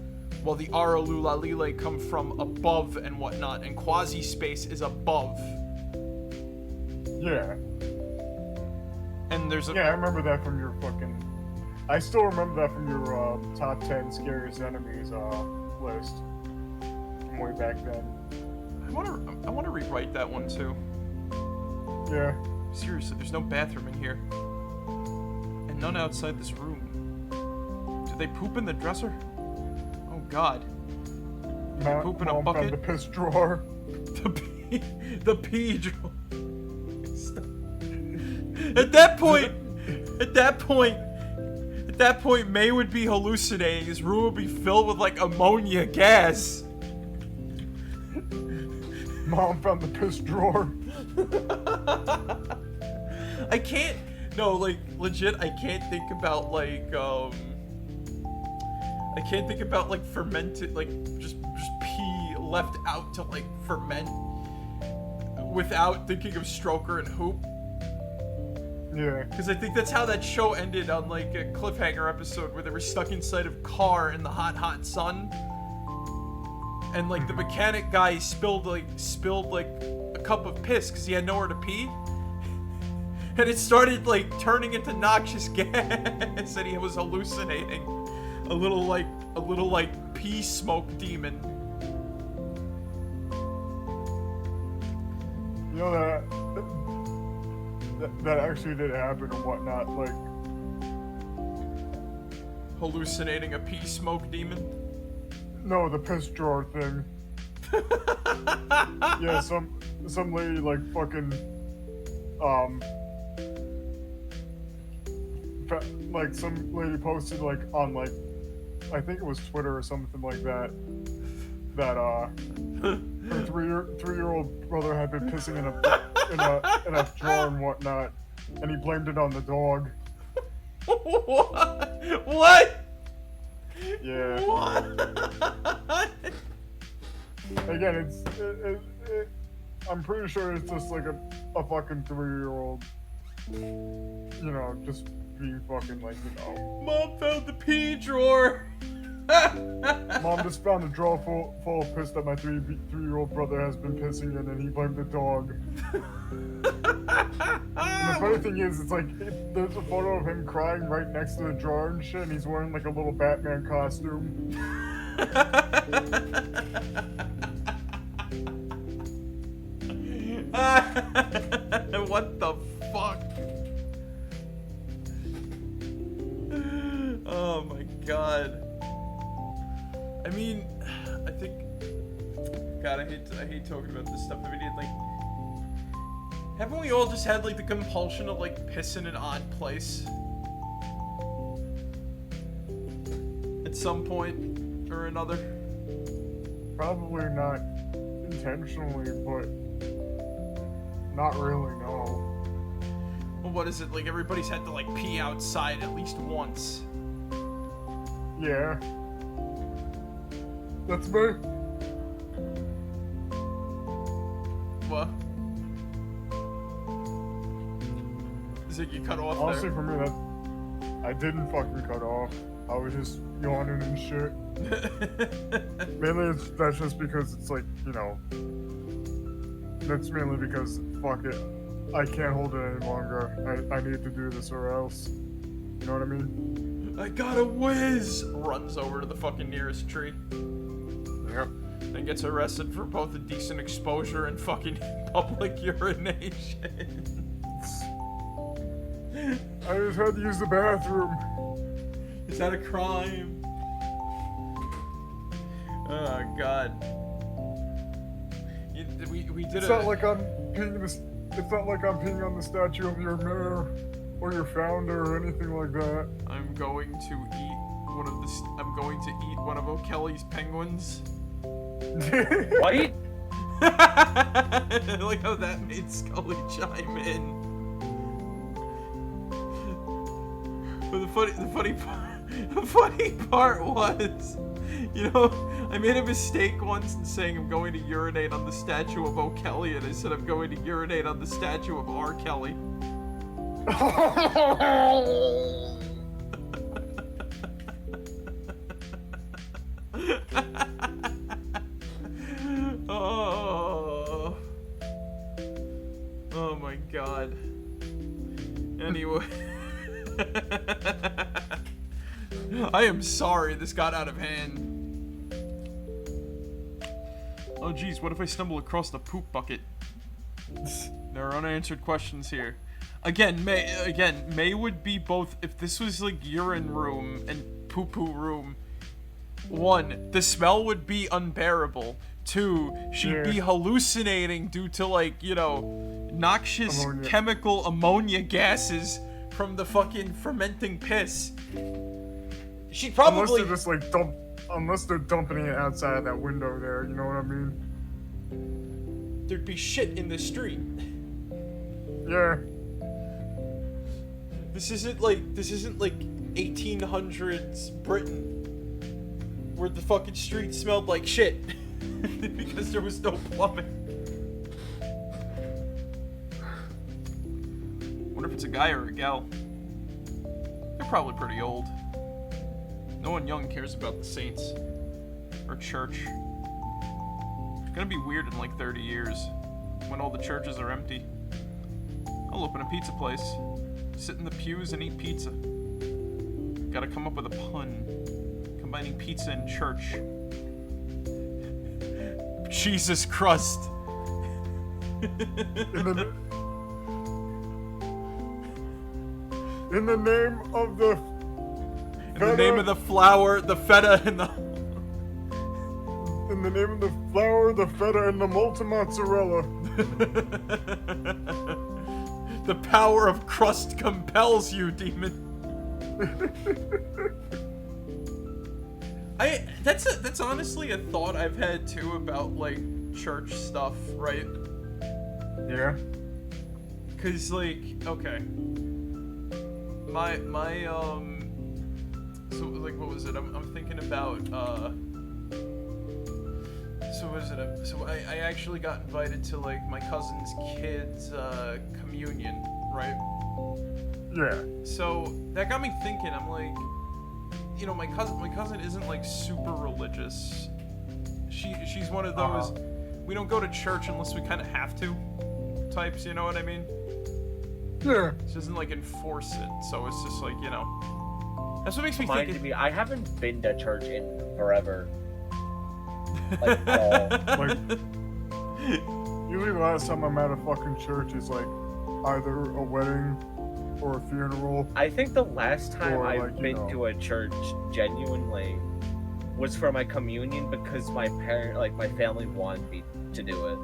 while the Araloo Lalile come from above and whatnot, and quasi-space is above. Yeah. And there's a... Yeah, I remember that from your fucking... I still remember that from your top 10 scariest enemies list from way back then. I wanna rewrite that one, too. Yeah. Seriously, there's no bathroom in here. None outside this room. Did they poop in the dresser? Oh God. Poop in a bucket? The piss drawer. The pee drawer. At that point, May would be hallucinating. His room would be filled with like ammonia gas. Mom found the piss drawer. I can't. No, like, legit, I can't think about, like, fermented, like, just pee left out to, like, ferment without thinking of Stroker and Hoop. Yeah. Because I think that's how that show ended on like a cliffhanger episode where they were stuck inside of a car in the hot, hot sun. And like the mechanic guy spilled like a cup of piss because he had nowhere to pee. And it started like turning into noxious gas and he was hallucinating. A little like pee smoke demon. You know that actually did happen and whatnot, like Hallucinating a pee smoke demon? no, the piss drawer thing. Yeah, some lady like fucking like some lady posted like on like I think it was Twitter or something like that her three-year-old brother had been pissing in a drawer and whatnot, and he blamed it on the dog. What? Yeah. What? Again, I'm pretty sure it's just like a fucking 3-year-old, you know, just being fucking like, you know. Mom found the pee drawer. Mom just found a drawer full of piss that my three-year-old brother has been pissing in, and he blamed the dog. And the funny thing is, it's like, there's a photo of him crying right next to the drawer and shit, and he's wearing like a little Batman costume. What the fuck? Oh my god. I mean, I think, God, I hate talking about this stuff. I mean, like, haven't we all just had like the compulsion to like piss in an odd place at some point or another? Probably not intentionally, but not really, no. Well, what is it? Like everybody's had to like pee outside at least once. Yeah. That's me. What? Is it you cut off Honestly, there? for me, that I didn't fucking cut off. I was just yawning and shit. Mainly, that's just because it's like, you know. That's mainly because, fuck it, I can't hold it any longer. I need to do this or else. You know what I mean? I got a whiz! Runs over to the fucking nearest tree. Yep. And gets arrested for both indecent exposure and fucking public urination. I just had to use the bathroom. Is that a crime? Oh god. We did It's not like I'm peeing this. It's not like I'm peeing on the statue of your mayor or your founder or anything like that. I'm going to eat I'm going to eat one of O'Kelly's penguins. What? I like how that made Scully chime in. But the funny part was, you know, I made a mistake once in saying I'm going to urinate on the statue of O'Kelly, and I said I'm going to urinate on the statue of R. Kelly. Oh my god. Anyway. I am sorry this got out of hand. Oh geez, what if I stumble across the poop bucket? There are unanswered questions here. Again, May would be both, if this was like urine room and poo-poo room. 1, the smell would be unbearable. 2, she'd be hallucinating due to like, you know, noxious chemical ammonia gases from the fucking fermenting piss. She'd probably... Unless they're just like unless they're dumping it outside of that window there, you know what I mean? There'd be shit in the street. Yeah. This isn't like 1800s Britain where the fucking street smelled like shit because there was no plumbing. Wonder if it's a guy or a gal. They're probably pretty old. No one young cares about the saints. Or church. It's gonna be weird in like 30 years. When all the churches are empty. I'll open a pizza place. Sit in the pews and eat pizza. Gotta come up with a pun. Combining pizza and church. Jesus Christ. In the name of the In the name of the flour, the feta, and the... In the name of the flour, the feta, and the molten mozzarella. The power of crust compels you, demon. That's honestly a thought I've had too about like church stuff, right? Yeah. Cause like, okay. So like what was it? I'm thinking about so what is it? So I actually got invited to like my cousin's kid's communion, right? Yeah. So that got me thinking. I'm like, you know, my cousin isn't like super religious. She's one of those we don't go to church unless we kind of have to types, you know what I mean? Yeah. She doesn't like enforce it, so it's just like, you know. That's what makes me Mind think. me, I haven't been to church in forever. Like, at all. Like, usually the last time I'm at a fucking church is like either a wedding or a funeral. I think the last time Or, I've like, you been know. to a church genuinely was for my communion because my family wanted me to do it.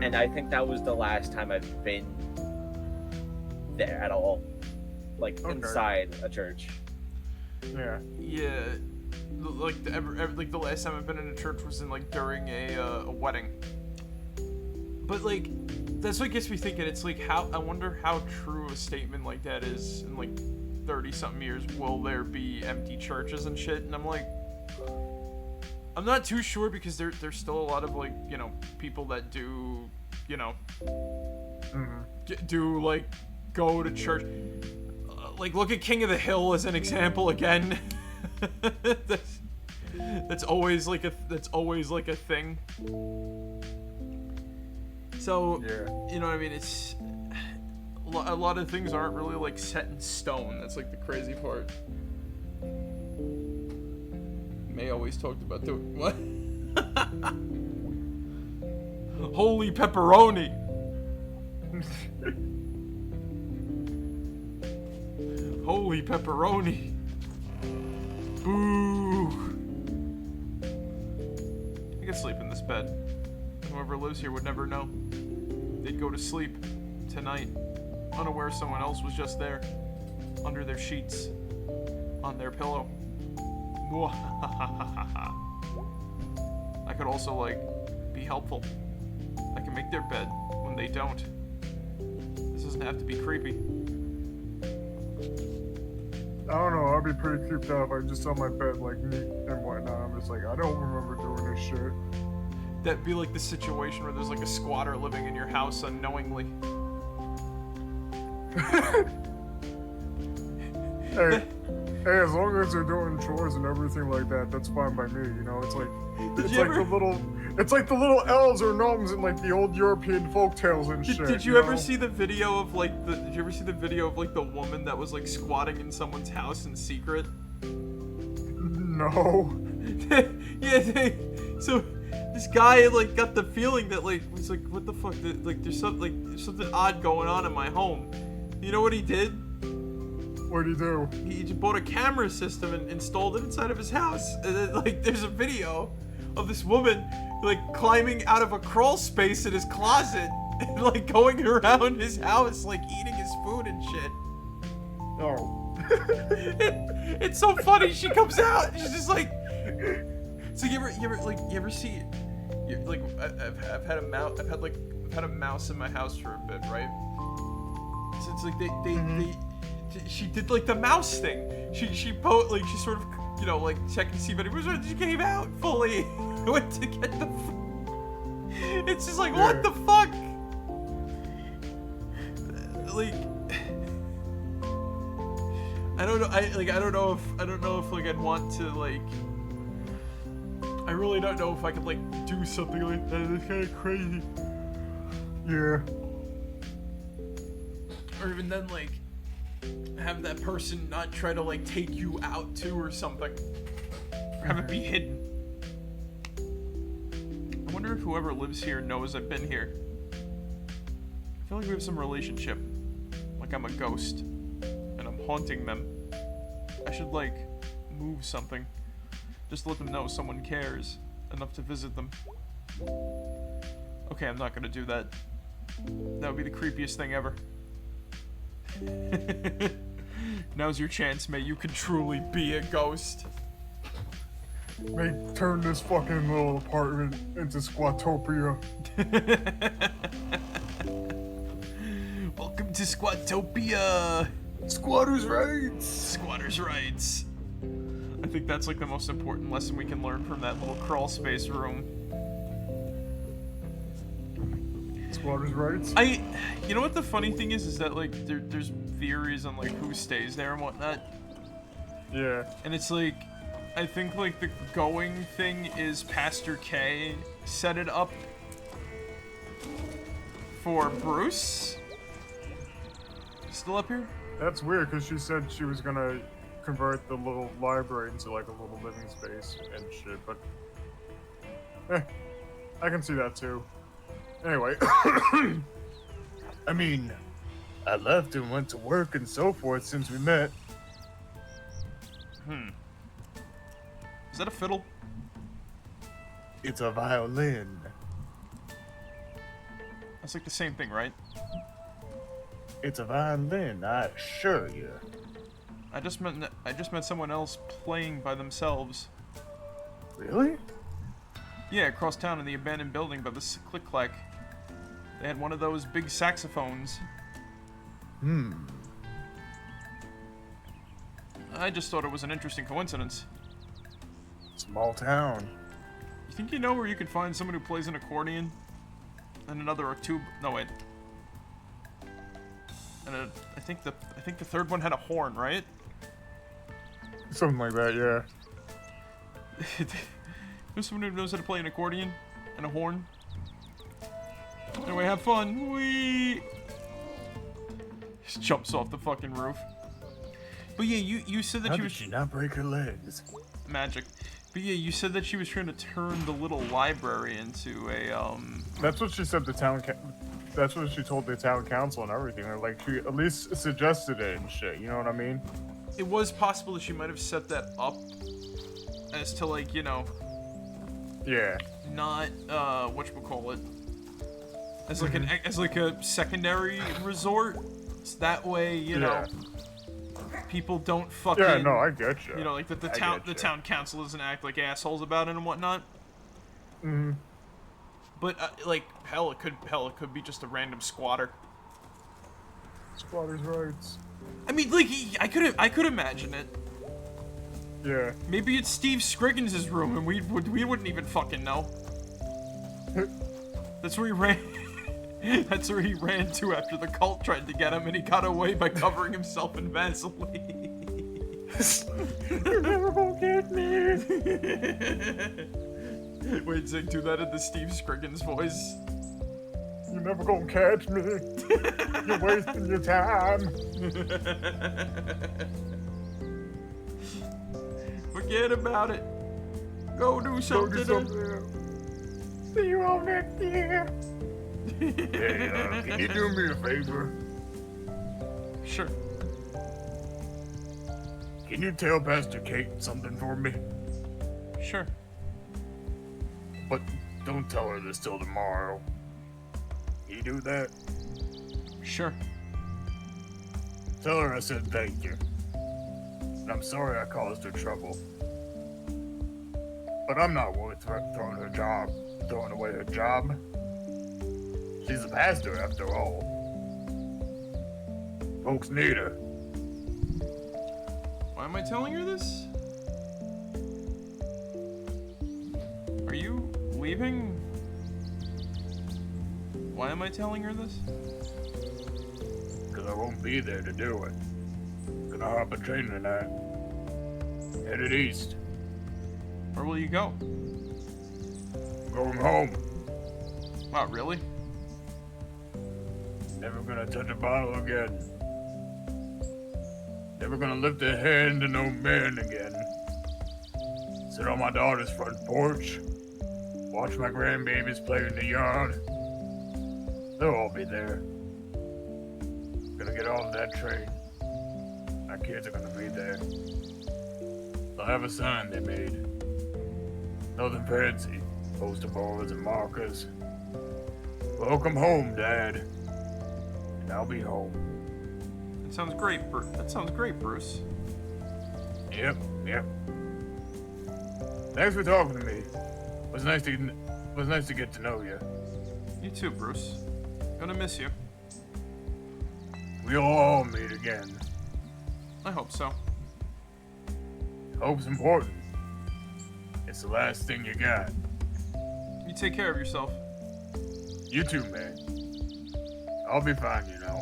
And I think that was the last time I've been there at all. Like, Okay. inside a church. Yeah. Yeah, like the last time I've been in a church was in like during a wedding. But like, that's what gets me thinking. It's like I wonder how true a statement like that is in like 30-something years. Will there be empty churches and shit? And I'm like, I'm not too sure because there's still a lot of like, you know, people that do, you know, do like go to church. Like, look at King of the Hill as an example again. that's always like a thing. So, Yeah. you know what I mean? It's a lot of things aren't really like set in stone. That's like the crazy part. May always talked about doing what? Holy pepperoni. Holy pepperoni. Boo. I could sleep in this bed. Whoever lives here would never know. They'd go to sleep tonight, unaware someone else was just there, under their sheets, on their pillow. I could also, like, be helpful. I can make their bed when they don't. This doesn't have to be creepy. I don't know, I'd be pretty creeped out if I just saw my bed like neat and whatnot. I'm just like, I don't remember doing this shit. That'd be like the situation where there's like a squatter living in your house unknowingly. Hey, as long as they're doing chores and everything like that, that's fine by me, you know? It's like the little elves or gnomes in like the old European folktales and shit. Did you ever see the video of like did you ever see the video of like the woman that was like squatting in someone's house in secret? No. Yeah, so this guy like got the feeling that like was like, what the fuck? Like there's something odd going on in my home. You know what he did? What'd he do? He just bought a camera system and installed it inside of his house. And then, like, there's a video of this woman, like, climbing out of a crawl space in his closet and, like, going around his house, like, eating his food and shit. Oh. It's so funny. She comes out. She's just like. So you ever see? Like, I've had a mouse. I've had a mouse in my house for a bit, right? So it's like she did like the mouse thing. She sort of, you know, like checked to see if anyone she came out fully. Went to get the. It's just like, what the fuck? Like, I don't know. I don't know if like I'd want to like. I really don't know if I could like do something like that. It's kind of crazy. Yeah. Or even then like have that person not try to like take you out too or something. Or have it be hidden. I wonder if whoever lives here knows I've been here. I feel like we have some relationship. Like I'm a ghost. And I'm haunting them. I should like move something. Just let them know someone cares enough to visit them. Okay, I'm not gonna do that. That would be the creepiest thing ever. Now's your chance, May. You can truly be a ghost. May turn this fucking little apartment into Squatopia. Welcome to Squatopia! Squatters' rights! Squatters' rights. I think that's like the most important lesson we can learn from that little crawl space room. Squatters' rights? You know what the funny thing is that like there's theories on like who stays there and whatnot. Yeah. And it's like, I think like the going thing is Pastor K set it up for Bruce. Still up here? That's weird, because she said she was gonna convert the little library into like a little living space and shit, but I can see that too. Anyway, I mean, I left and went to work and so forth since we met. Is that a fiddle? It's a violin. That's like the same thing, right? It's a violin, I assure you. I just met someone else playing by themselves. Really? Yeah, across town in the abandoned building by the Click-Clack. They had one of those big saxophones. I just thought it was an interesting coincidence. Small town. You think you know where you could find someone who plays an accordion? And another tube? No, wait. And I think the third one had a horn, right? Something like that, yeah. There's someone who knows how to play an accordion and a horn. Anyway, have fun. Whee! Just jumps off the fucking roof. But yeah, you said that How she did was she not break her legs? magic. But yeah, you said that she was trying to turn the little library into a That's what she said. That's what she told the town council and everything. Or like she at least suggested it and shit. You know what I mean? It was possible that she might have set that up as to like, you know, Yeah. not whatchamacallit, as like as like a secondary resort. So that way, you know, people don't fucking. Yeah, no, I get you. You know, like the town council doesn't act like assholes about it and whatnot. But like hell, it could be just a random squatter. Squatters' rights. I mean, like I could imagine it. Yeah. Maybe it's Steve Scriggins' room, and we wouldn't even fucking know. That's where he ran. That's where he ran to after the cult tried to get him, and he got away by covering himself in Vaseline. You're never gonna get me. Wait, Zig, do that in the Steve Scriggins voice. You're never gonna catch me. You're wasting your time. Forget about it. Go do something. Go do something. See you all next year. Hey, can you do me a favor? Sure. Can you tell Pastor Kate something for me? Sure. But don't tell her this till tomorrow. Can you do that? Sure. Tell her I said thank you. And I'm sorry I caused her trouble. But I'm not worth throwing away her job. She's a pastor after all. Folks need her. Why am I telling her this? Are you leaving? Why am I telling her this? Because I won't be there to do it. Because gonna hop a train tonight. Headed east. Where will you go? Going home. Wow, really? Never gonna touch a bottle again. Never gonna lift a hand to no man again. Sit on my daughter's front porch. Watch my grandbabies play in the yard. They'll all be there. Gonna get off that train. My kids are gonna be there. They'll have a sign they made. Nothing fancy. Poster boards and markers. Welcome home, Dad. And I'll be home. That sounds great, That sounds great, Bruce. Yep. Thanks for talking to me. It was nice to get to know you. You too, Bruce. Gonna miss you. We'll all meet again. I hope so. Hope's important. It's the last thing you got. You take care of yourself. You too, man. I'll be fine, you know.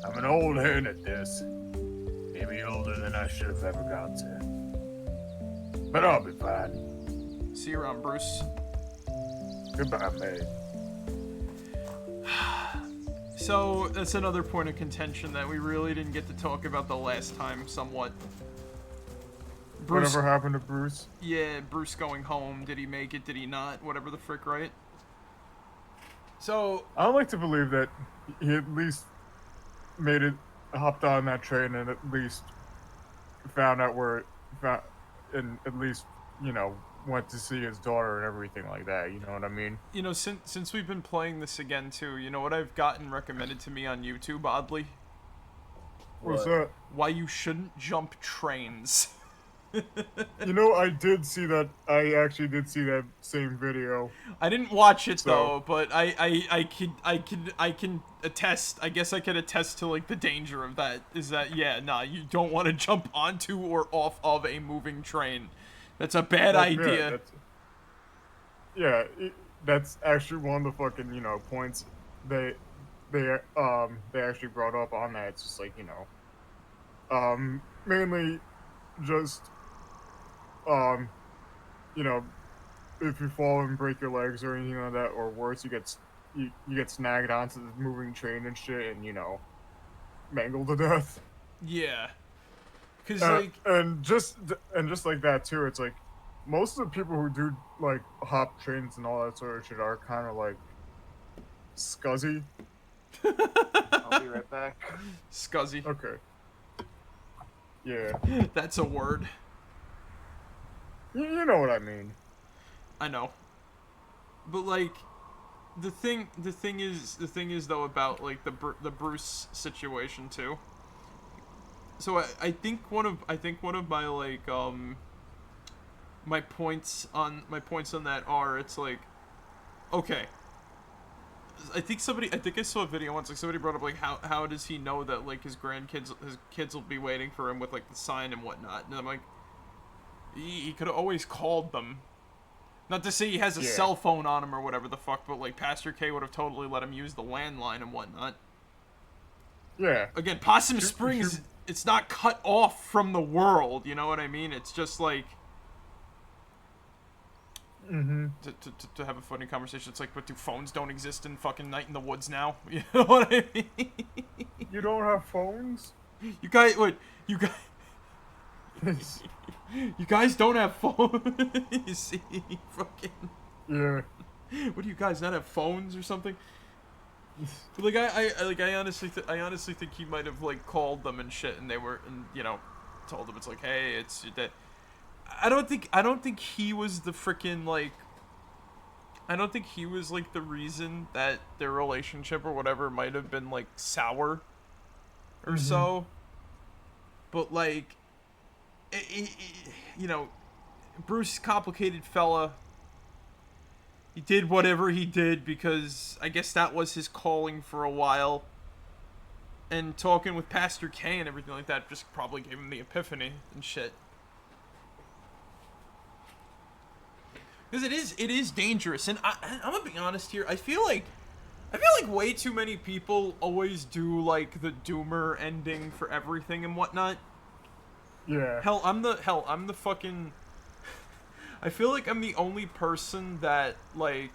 I'm an old hand at this. Maybe older than I should have ever got to. But I'll be fine. See you around, Bruce. Goodbye, man. So, that's another point of contention that we really didn't get to talk about the last time, somewhat. Whatever happened to Bruce? Yeah, Bruce going home. Did he make it? Did he not? Whatever the frick, right? So... I would like to believe that he at least made it, hopped on that train and at least found out and at least, you know, went to see his daughter and everything like that, you know what I mean? You know, since we've been playing this again, too, you know what I've gotten recommended to me on YouTube, oddly? What's that? Why you shouldn't jump trains. You know, I did see that. I actually did see that same video. I didn't watch it though, but I can attest. I guess I can attest to like the danger of that. Is that you don't want to jump onto or off of a moving train. That's a bad idea. That's actually one of the fucking points they actually brought up on that. It's just like mainly just if you fall and break your legs or anything like that, or worse, you get snagged onto the moving train and shit, and mangled to death. Yeah, because and just like that too. It's like most of the people who do like hop trains and all that sort of shit are kind of like scuzzy. I'll be right back. Scuzzy. Okay. Yeah. That's a word. You know what I mean. I know. But like, the thing is though about like the Bruce situation too. So I think one of my like my points on that are, it's like, okay, I think I saw a video once, like somebody brought up like how does he know that like his kids will be waiting for him with like the sign and whatnot, and I'm like, he could have always called them. Not to say he has a cell phone on him or whatever the fuck, but like Pastor K would have totally let him use the landline and whatnot. Yeah. Again, Possum Springs, it's not cut off from the world, you know what I mean? It's just like, to have a funny conversation, it's like, but do phones don't exist in fucking Night in the Woods now? You know what I mean? You don't have phones? You guys you guys don't have phones? You see, fucking... Yeah. What do you guys not have phones or something? But like I honestly think he might have like called them and shit, and they were, and told them, it's like, hey, it's that. I don't think he was the freaking like. I don't think he was like the reason that their relationship or whatever might have been like sour, or so. But like, Bruce, complicated fella. He did whatever he did because I guess that was his calling for a while. And talking with Pastor K and everything like that just probably gave him the epiphany and shit. Because it is dangerous. And I'm gonna be honest here. I feel like I feel like way too many people always do, like, the doomer ending for everything and whatnot. Yeah. Hell, I'm the fucking... I feel like I'm the only person that, like...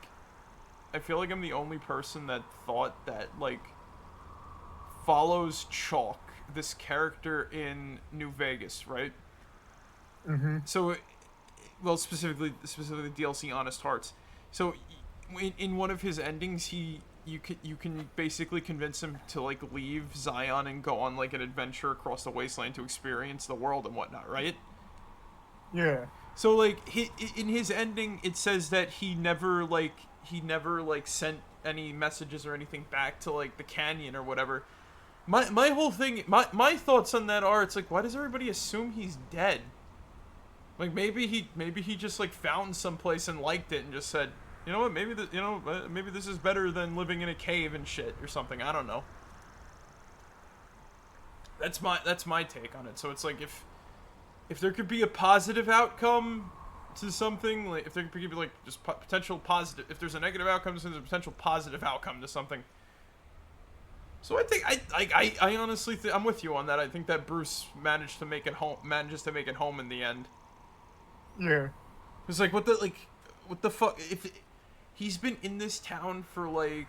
I feel like I'm the only person that thought that, like... follows Chalk, this character in New Vegas, right? Mm-hmm. So, well, specifically DLC Honest Hearts. So, in one of his endings, you can basically convince him to, like, leave Zion and go on, like, an adventure across the wasteland to experience the world and whatnot, right? Yeah. So, like, in his ending, it says that he never sent any messages or anything back to, like, the canyon or whatever. My whole thing, my thoughts on that are, it's like, why does everybody assume he's dead? Like, maybe he just, like, found someplace and liked it and just said, you know what, maybe this is better than living in a cave and shit or something. I don't know. That's my take on it. So it's like, if there could be a positive outcome to something, like, if there could be, like, just potential positive, if there's a negative outcome, there's a potential positive outcome to something. So I think I honestly I'm with you on that. I think that Bruce manages to make it home in the end. Yeah. It's like, what the fuck, if he's been in this town for, like,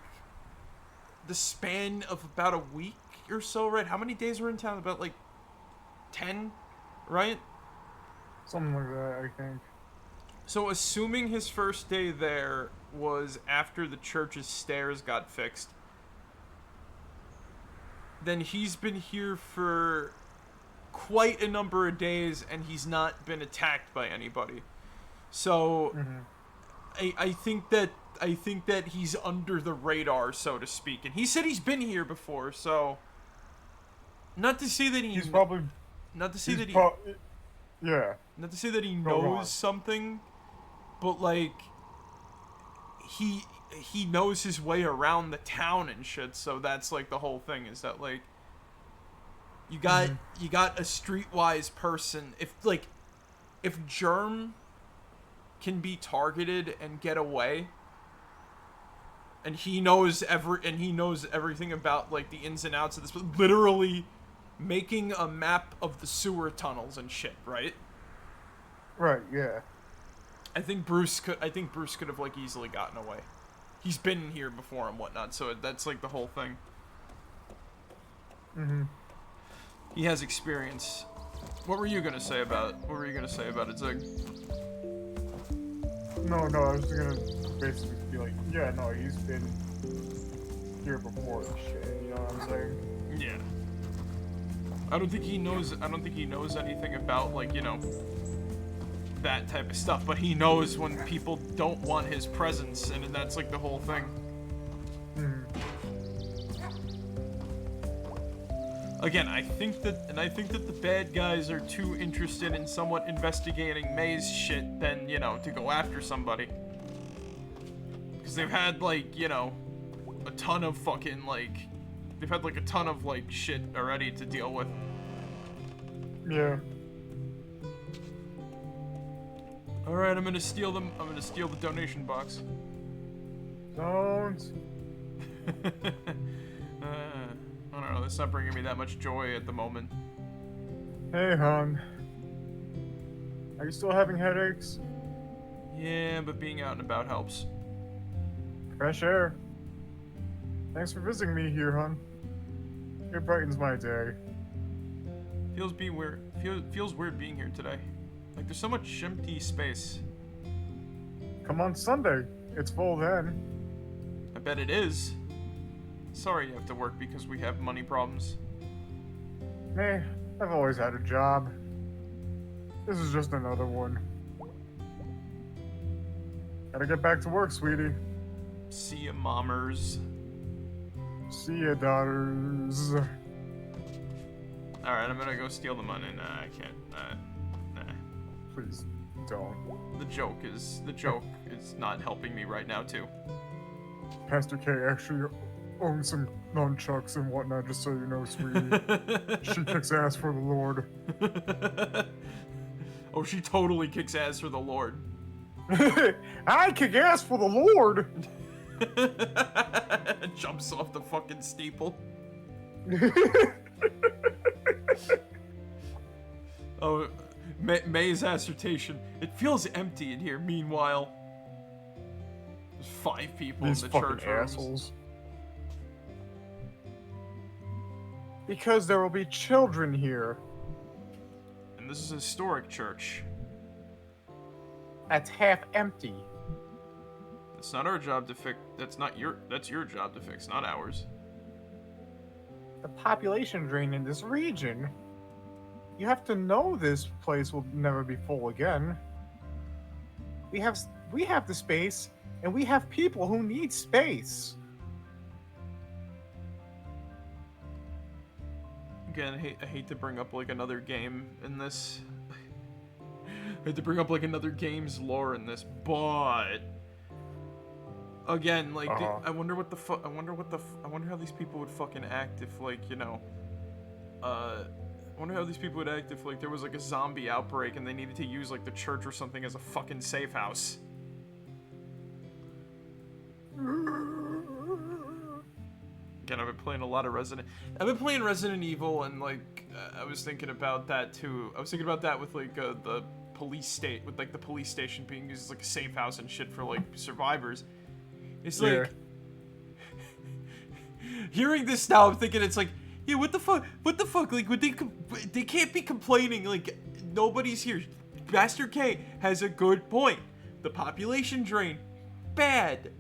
the span of about a week or so, right? How many days were in town? About, like, 10, right? Something like that, I think. So assuming his first day there was after the church's stairs got fixed, then he's been here for quite a number of days and he's not been attacked by anybody. So I think that he's under the radar, so to speak. And he said he's been here before, so not to say that he's probably not to say that he yeah. Not to say that he knows something, but, like, he knows his way around the town and shit, so that's, like, the whole thing, is that, like, you got a streetwise person. If Germ can be targeted and get away, and he knows everything about, like, the ins and outs of this, literally making a map of the sewer tunnels and shit, right? Right, yeah. I think Bruce could have, like, easily gotten away. He's been here before and whatnot, so that's, like, the whole thing. He has experience. What were you gonna say about it, Zig? No, I was just gonna basically be like, yeah, no, he's been here before and shit, you know what I'm saying? Yeah. I don't think he knows anything about, like, you know, that type of stuff, but he knows when people don't want his presence, and that's, like, the whole thing. Again, I think that the bad guys are too interested in somewhat investigating May's shit than, you know, to go after somebody. Because they've had, like, you know, a ton of fucking, like, they've had, like, a ton of, like, shit already to deal with. Yeah. Alright, I'm gonna steal the donation box. Don't. I don't know, that's not bringing me that much joy at the moment. Hey, hon. Are you still having headaches? Yeah, but being out and about helps. Fresh air. Thanks for visiting me here, hon. It brightens my day. Feels weird being here today. Like, there's so much empty space. Come on Sunday. It's full then. I bet it is. Sorry you have to work because we have money problems. Hey, I've always had a job. This is just another one. Gotta get back to work, sweetie. See ya, mommers. See ya, daughters. Alright, I'm gonna go steal the money. Nah, I can't. Nah. Please, don't. The joke is not helping me right now, too. Pastor K actually owns some nunchucks and whatnot, just so you know, sweetie. She kicks ass for the Lord. Oh, she totally kicks ass for the Lord. I kick ass for the Lord! Jumps off the fucking steeple. Oh, May's assertion. It feels empty in here. Meanwhile, there's 5 people These in the fucking church rooms. assholes. Because there will be children here. And this is a historic church. That's half empty. It's not our job to fix. That's your job to fix, not ours. The population drain in this region. You have to know this place will never be full again. We have the space, and we have people who need space. Again, I hate to bring up like another game in this. I hate to bring up like another game's lore in this, but again, like I wonder what the fuck. I wonder how these people would fucking act if, like, you know. I wonder how these people would act if, like, there was like a zombie outbreak and they needed to use like the church or something as a fucking safe house. Again, I've been playing a lot of I've been playing Resident Evil, and like I was thinking about that too. I was thinking about that with like the police station being used as like a safe house and shit for like survivors. It's like hearing this now, I'm thinking it's like, yeah, what the fuck? Like, they can't be complaining. Like, nobody's here. Master K has a good point. The population drain, bad.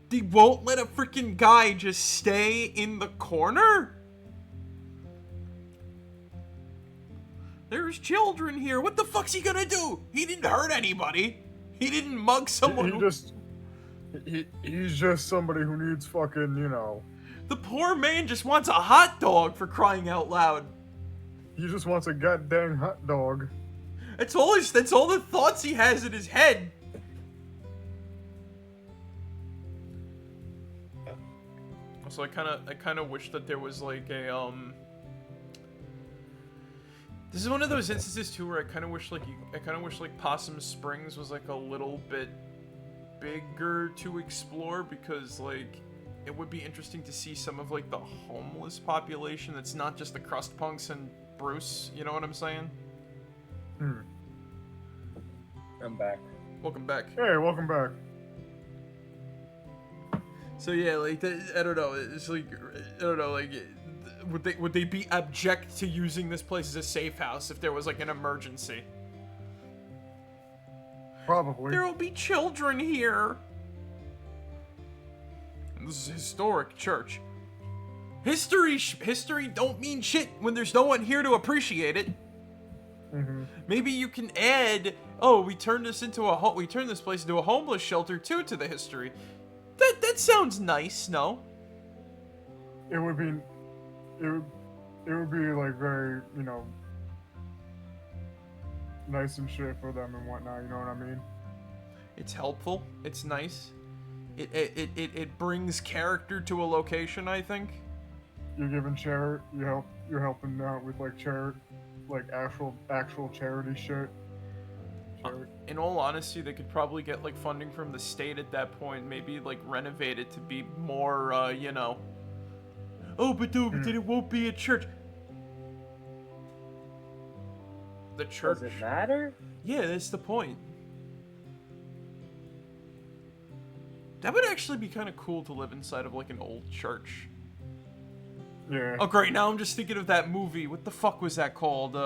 They won't let a freaking guy just stay in the corner? There's children here. What the fuck's he gonna do? He didn't hurt anybody. He didn't mug someone. He's just somebody who needs fucking, you know. The poor man just wants a hot dog, for crying out loud. He just wants a goddamn hot dog. That's all the thoughts he has in his head. So I kind of wish that there was like a This is one of those instances too where I kind of wish like Possum Springs was like a little bit bigger to explore, because like it would be interesting to see some of like the homeless population that's not just the crust punks and Bruce, you know what I'm saying? I'm back. Welcome back. Hey, welcome back. So yeah, like I don't know. It's like I don't know. Like, would they be object to using this place as a safe house if there was like an emergency? Probably. There will be children here. And this is a historic church. History don't mean shit when there's no one here to appreciate it. Maybe you can add, oh, we turned this place into a homeless shelter too to the history. That sounds nice, no? It would be like very, you know, nice and shit for them and whatnot, you know what I mean? It's helpful. It's nice. It brings character to a location, I think. You're giving charity, you're helping out with like actual charity shit. In all honesty, they could probably get like funding from the state at that point, maybe like renovate it to be more, you know. Oh, but then it won't be a church. The church. Does it matter? Yeah, that's the point. That would actually be kind of cool to live inside of like an old church. Yeah. Oh great, now I'm just thinking of that movie. What the fuck was that called?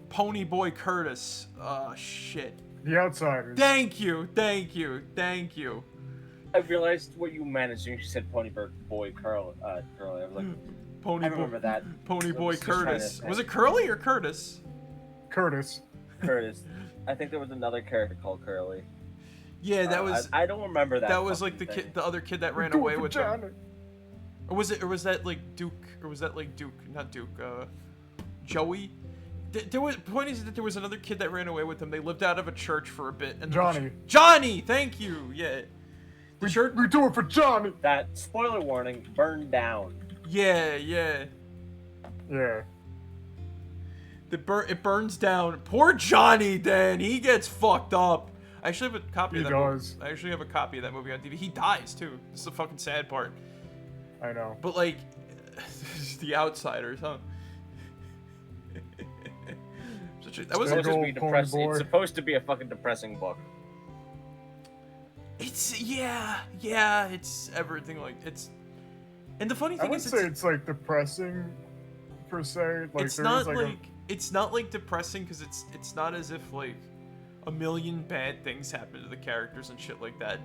Pony Boy Curtis. Shit. The Outsiders. Thank you. I realized what you meant as soon as you said Pony Boy Curly. I was like, I remember that. Pony Boy Curtis. Was it Curly or Curtis? Curtis. Curtis. I think there was another character called Curly. Yeah, that was. I don't remember that. That was like the thing. the other kid that ran away with him. Or was that like Duke? Or was that like Duke? Not Duke. Joey. Point is that there was another kid that ran away with him. They lived out of a church for a bit. And Johnny. Johnny, thank you. Yeah. The church. We do it for Johnny. That, spoiler warning, burned down. Yeah. It burns down. Poor Johnny, then. He gets fucked up. I actually have a copy of He that does. movie. I actually have a copy of that movie on DVD. He dies too. This is the fucking sad part. I know. But like, The Outsiders, huh? That was It's supposed to old be pony depressing. boy. It's supposed to be a fucking depressing book. It's it's everything like it's. And the funny I thing would is, say it's like depressing, per se. Like it's there not is like like it's not like depressing because it's not as if like a million bad things happen to the characters and shit like that.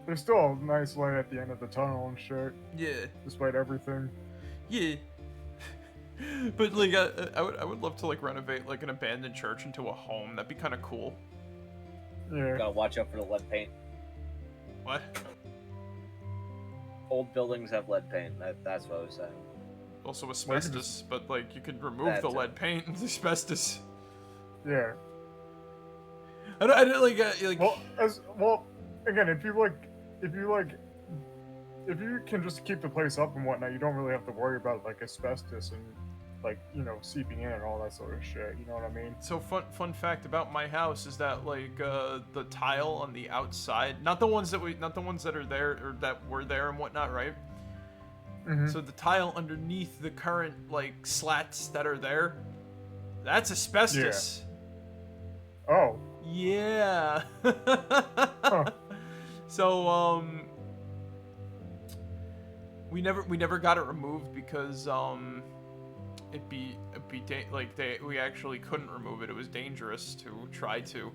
there's still a nice light at the end of the tunnel and shit, Yeah, despite everything. yeah. But like, I would love to like renovate like an abandoned church into a home. That'd be kind of cool. Yeah. Gotta watch out for the lead paint. What? Old buildings have lead paint. That's what I was saying. Also asbestos, but like you could remove That the too. lead paint and the asbestos. Yeah. I don't like Well, again, if you can just keep the place up and whatnot, you don't really have to worry about like asbestos and like seeping in and all that sort of shit. You know what I mean? So fun fact about my house is that like the tile on the outside, not the ones that are there or that were there and whatnot, right? Mhm. So the tile underneath the current like slats that are there, that's asbestos. Oh. Yeah. Huh. So we never got it removed because we actually couldn't remove it. It was dangerous to try to.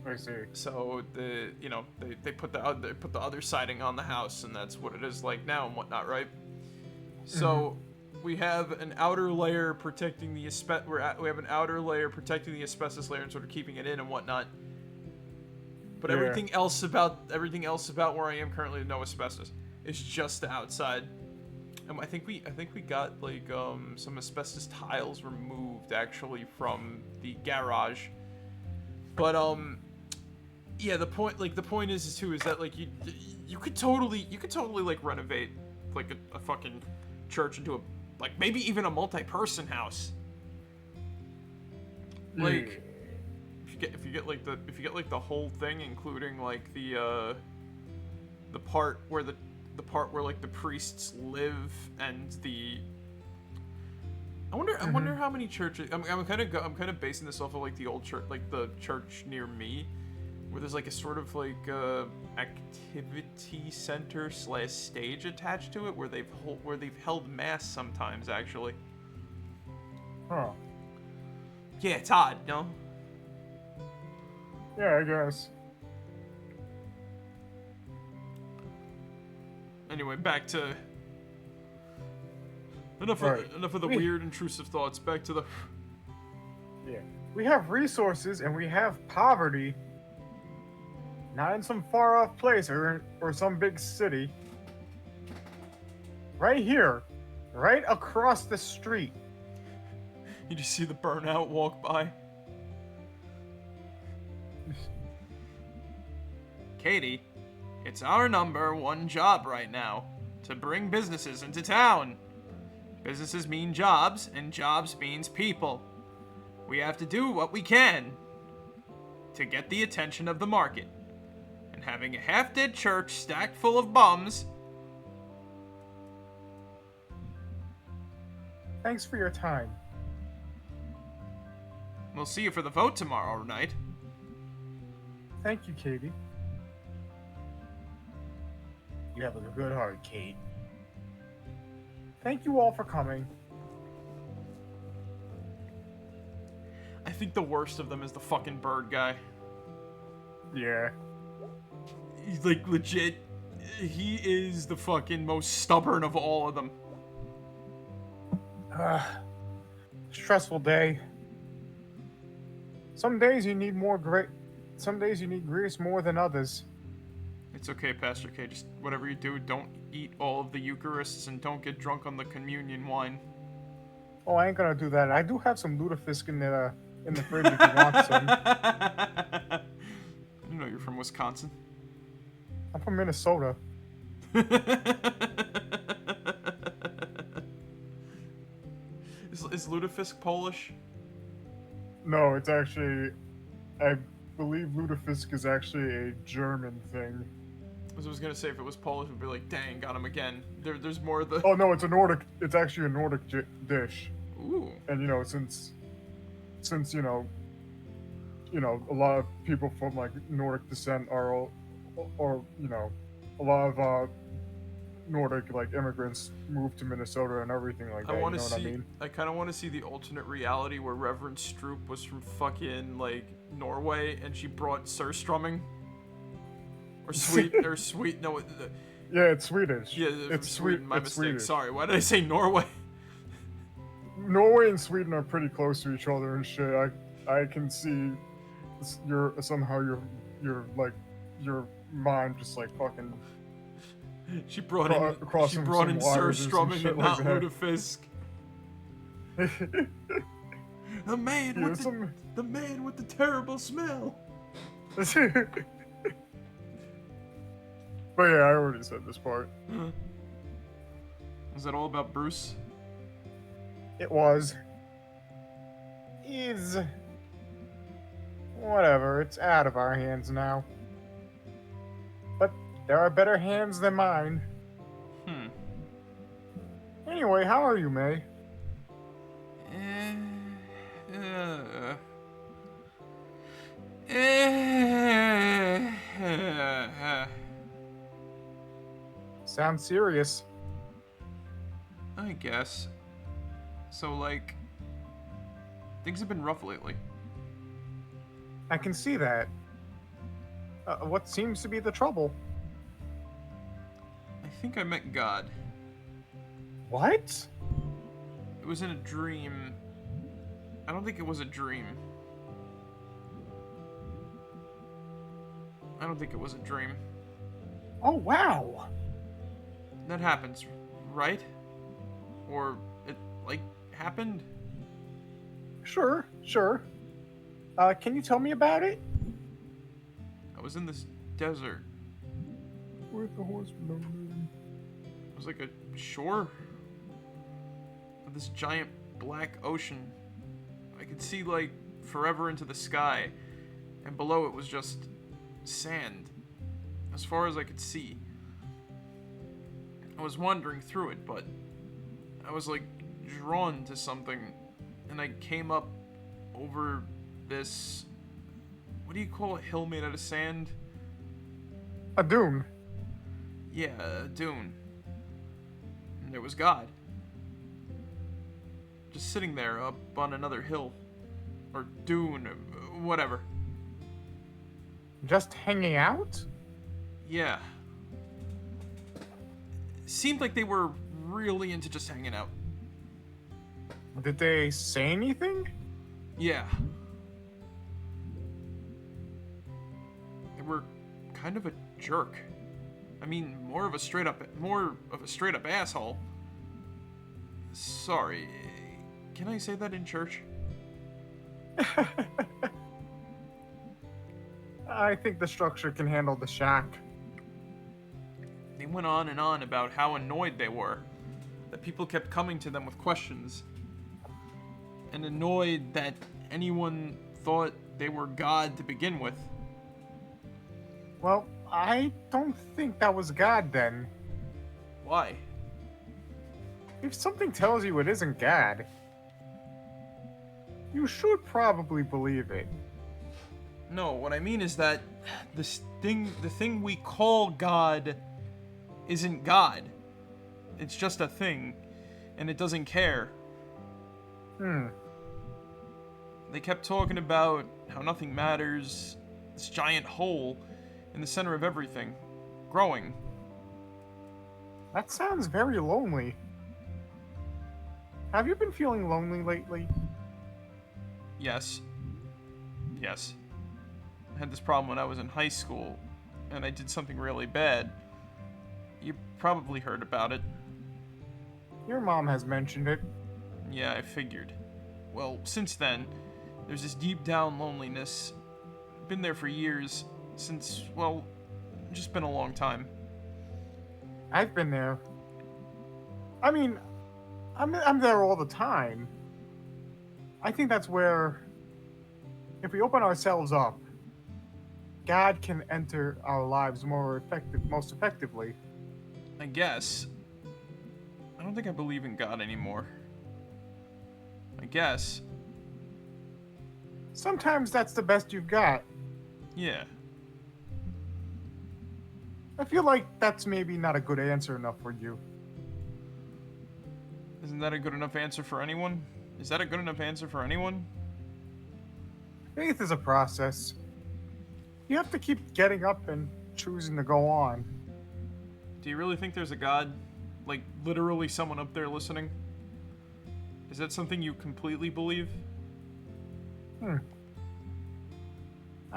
I see. So they put the other siding on the house, and that's what it is like now and whatnot, right? So we have an outer layer protecting the we have an outer layer protecting the asbestos layer and sort of keeping it in and whatnot. But Yeah. everything else about where I am currently, no asbestos. It's just the outside. I think we got like some asbestos tiles removed actually from the garage. But yeah, the point is that like you could totally like renovate like a fucking church into a like maybe even a multi-person house. Like if you get like the whole thing, including like the part where like the priests live and the I wonder how many churches. I'm kind of basing this off of like the old church, like the church near me, where there's like a sort of like activity center / stage attached to it, where they've held mass sometimes actually. Huh. Yeah, it's odd, no? Yeah, I guess. Anyway, back to enough of the weird intrusive thoughts. Back to the Yeah. We have resources and we have poverty. Not in some far off place or some big city. Right here. Right across the street. You just see the burnout walk by. Katie, it's our number one job right now, to bring businesses into town. Businesses mean jobs, and jobs means people. We have to do what we can to get the attention of the market. And having a half-dead church stacked full of bums... Thanks for your time. We'll see you for the vote tomorrow night. Thank you, Katie. You have a good heart, Kate. Thank you all for coming. I think the worst of them is the fucking bird guy. Yeah. He's like legit. He is the fucking most stubborn of all of them. Stressful day. Some days you need grease more than others. It's okay, Pastor K. Just whatever you do, don't eat all of the Eucharists and don't get drunk on the communion wine. Oh, I ain't gonna do that. I do have some lutefisk in the fridge if you want some. I didn't know you're from Wisconsin. I'm from Minnesota. Is lutefisk Polish? No, it's actually, I believe lutefisk is actually a German thing. As I was gonna say, if it was Polish, we'd be like, dang, got him again. There's more of the. Oh no, it's a Nordic. It's actually a Nordic dish. Ooh. And since a lot of people from like Nordic descent are all, or a lot of Nordic like immigrants moved to Minnesota and everything like that. I want to what see. I mean? I kind of want to see the alternate reality where Reverend Stroop was from fucking like Norway and she brought surstrumming. Or sweet. No. Yeah, it's Swedish. Yeah, it's Sweden. My it's mistake. Swedish. Sorry. Why did I say Norway? Norway and Sweden are pretty close to each other and shit. I can see your mind just like fucking. She brought in surstrumming and not lutefisk. The man with the terrible smell. But yeah, I already said this part. Was that all about Bruce? It was. Whatever, it's out of our hands now. But there are better hands than mine. Anyway, how are you, May? Sounds serious. I guess. So, like, things have been rough lately. I can see that. What seems to be the trouble? I think I met God. What? It was in a dream. I don't think it was a dream. I don't think it was a dream. Oh, wow. That happens, right? Or it, like, happened? Sure. Can you tell me about it? I was in this desert. Where's the horse? It was like a shore of this giant black ocean. I could see, like, forever into the sky, and below it was just sand, as far as I could see. I was wandering through it, but I was, like, drawn to something, and I came up over this... What do you call a hill made out of sand? A dune. Yeah, a dune. And there was God. Just sitting there up on another hill. Or dune, whatever. Just hanging out? Yeah. Seemed like they were really into just hanging out. Did they say anything? Yeah. They were kind of a jerk. I mean, more of a straight up asshole. Sorry. Can I say that in church? I think the structure can handle the shack. They went on and on about how annoyed they were that people kept coming to them with questions, and annoyed that anyone thought they were God to begin with. Well, I don't think that was God then. Why? If something tells you it isn't God, you should probably believe it. No, what I mean is that the thing we call God isn't God. It's just a thing, and it doesn't care. They kept talking about how nothing matters, this giant hole in the center of everything, growing. That sounds very lonely. Have you been feeling lonely lately? Yes. I had this problem when I was in high school, and I did something really bad. You probably heard about it. Your mom has mentioned it. Yeah, I figured. Well, since then, there's this deep down loneliness. Been there for years, since, well, just been a long time. I've been there. I mean, I'm there all the time. I think that's where, if we open ourselves up God can enter our lives most effectively. I guess. I don't think I believe in God anymore. I guess. Sometimes that's the best you've got. Yeah. I feel like that's maybe not a good answer enough for you. Isn't that a good enough answer for anyone? Is that a good enough answer for anyone? Faith is a process. You have to keep getting up and choosing to go on. Do you really think there's a God? Like, literally someone up there listening? Is that something you completely believe? I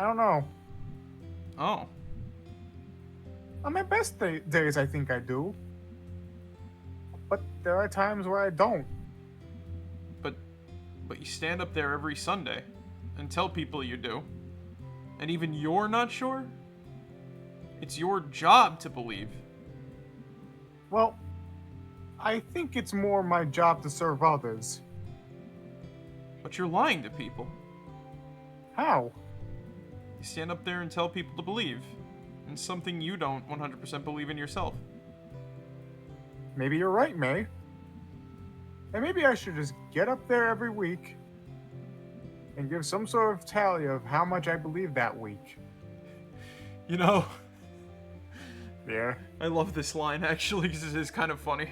don't know. Oh. On my best days, I think I do. But there are times where I don't. But you stand up there every Sunday and tell people you do. And even you're not sure? It's your job to believe. Well, I think it's more my job to serve others. But you're lying to people. How? You stand up there and tell people to believe in something you don't 100% believe in yourself. Maybe you're right, May. And maybe I should just get up there every week and give some sort of tally of how much I believe that week. You know, Yeah. I love this line actually because it is kind of funny.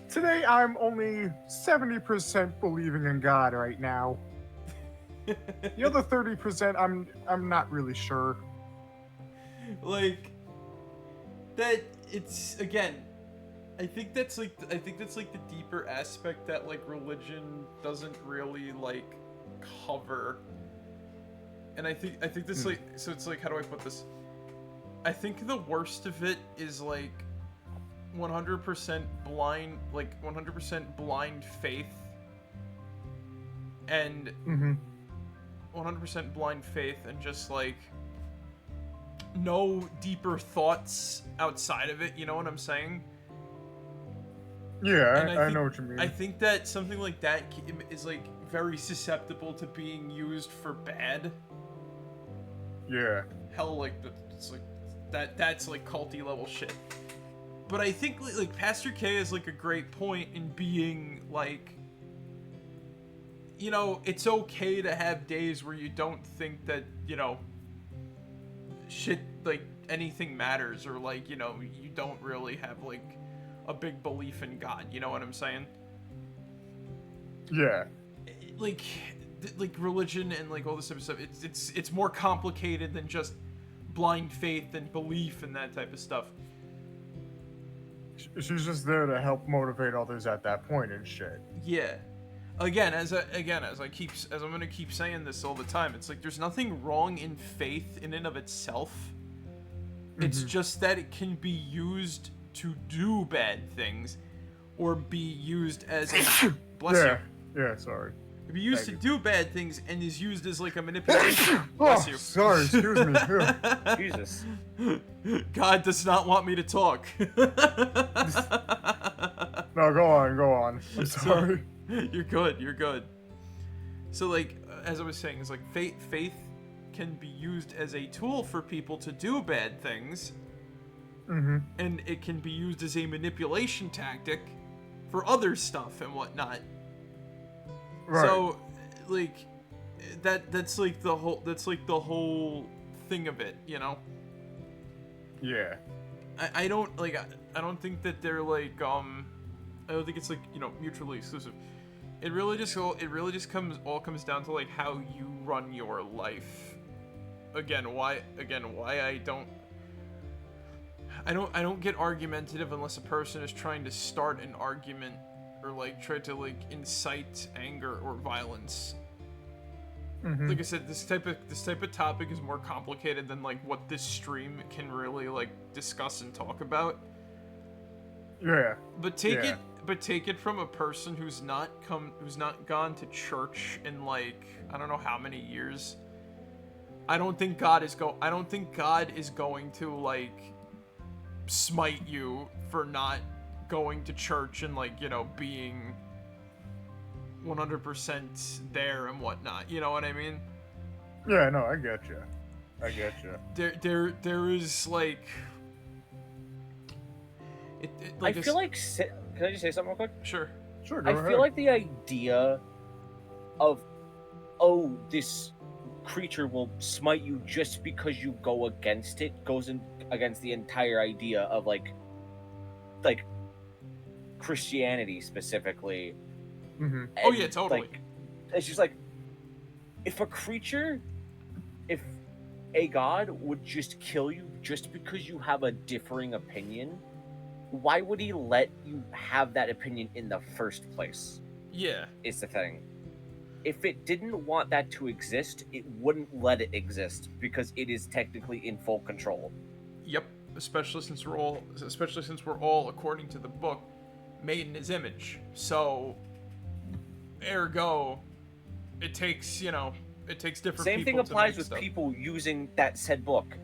Today I'm only 70% believing in God right now. The other 30% I'm not really sure. Like that it's again I think that's like the deeper aspect that like religion doesn't really like cover. And I think this like, so it's like, how do I put this? I think the worst of it is like 100% blind, like 100% blind faith and 100% blind faith and just like no deeper thoughts outside of it, you know what I'm saying? Yeah, And I think- know what you mean. I think that something like that is like very susceptible to being used for bad. Yeah. Hell, like it's like that's like culty level shit. But I think like Pastor K is like a great point in being like, you know, it's okay to have days where you don't think that, you know, shit like anything matters, or like, you know, you don't really have like a big belief in God, you know what I'm saying? Yeah. Like religion and like all this type of stuff, it's more complicated than just blind faith and belief and that type of stuff. She's just there to help motivate others at that point and shit. Yeah. Again, as I'm gonna keep saying this all the time, it's like there's nothing wrong in faith in and of itself. It's just that it can be used to do bad things, or be used as a bless you. Yeah, sorry. It be used Thank to do bad things and is used as like a manipulation. Bless you. Sorry, excuse me. Jesus. God does not want me to talk. No, go on. I'm sorry. You're good. So like, as I was saying, it's like faith can be used as a tool for people to do bad things. And it can be used as a manipulation tactic for other stuff and whatnot. Right. So, like, that's like the whole thing of it, you know? Yeah. I don't think that they're like I don't think it's like, you know, mutually exclusive. It really just comes down to like how you run your life. Again, why I don't get argumentative unless a person is trying to start an argument or like try to like incite anger or violence. Like I said, this type of topic is more complicated than like what this stream can really like discuss and talk about. Yeah. But take it from a person who's not gone to church in like I don't know how many years. I don't think God is going to like smite you for not going to church and like, you know, being 100% there and whatnot. You know what I mean? Yeah, no, I get you. I get you. There is like. I feel like. Can I just say something real quick? Sure. Sure, go I ahead. feel like the idea of, oh, this creature will smite you just because you go against it goes in against the entire idea of like Christianity specifically. Mm-hmm. Oh yeah, totally. Like, it's just like if a god would just kill you just because you have a differing opinion, why would he let you have that opinion in the first place? Yeah. Is the thing. If it didn't want that to exist, it wouldn't let it exist because it is technically in full control. Yep. Especially since we're all, according to the book, made in his image. So, ergo, it takes different Same people thing to applies make with stuff. people using that said book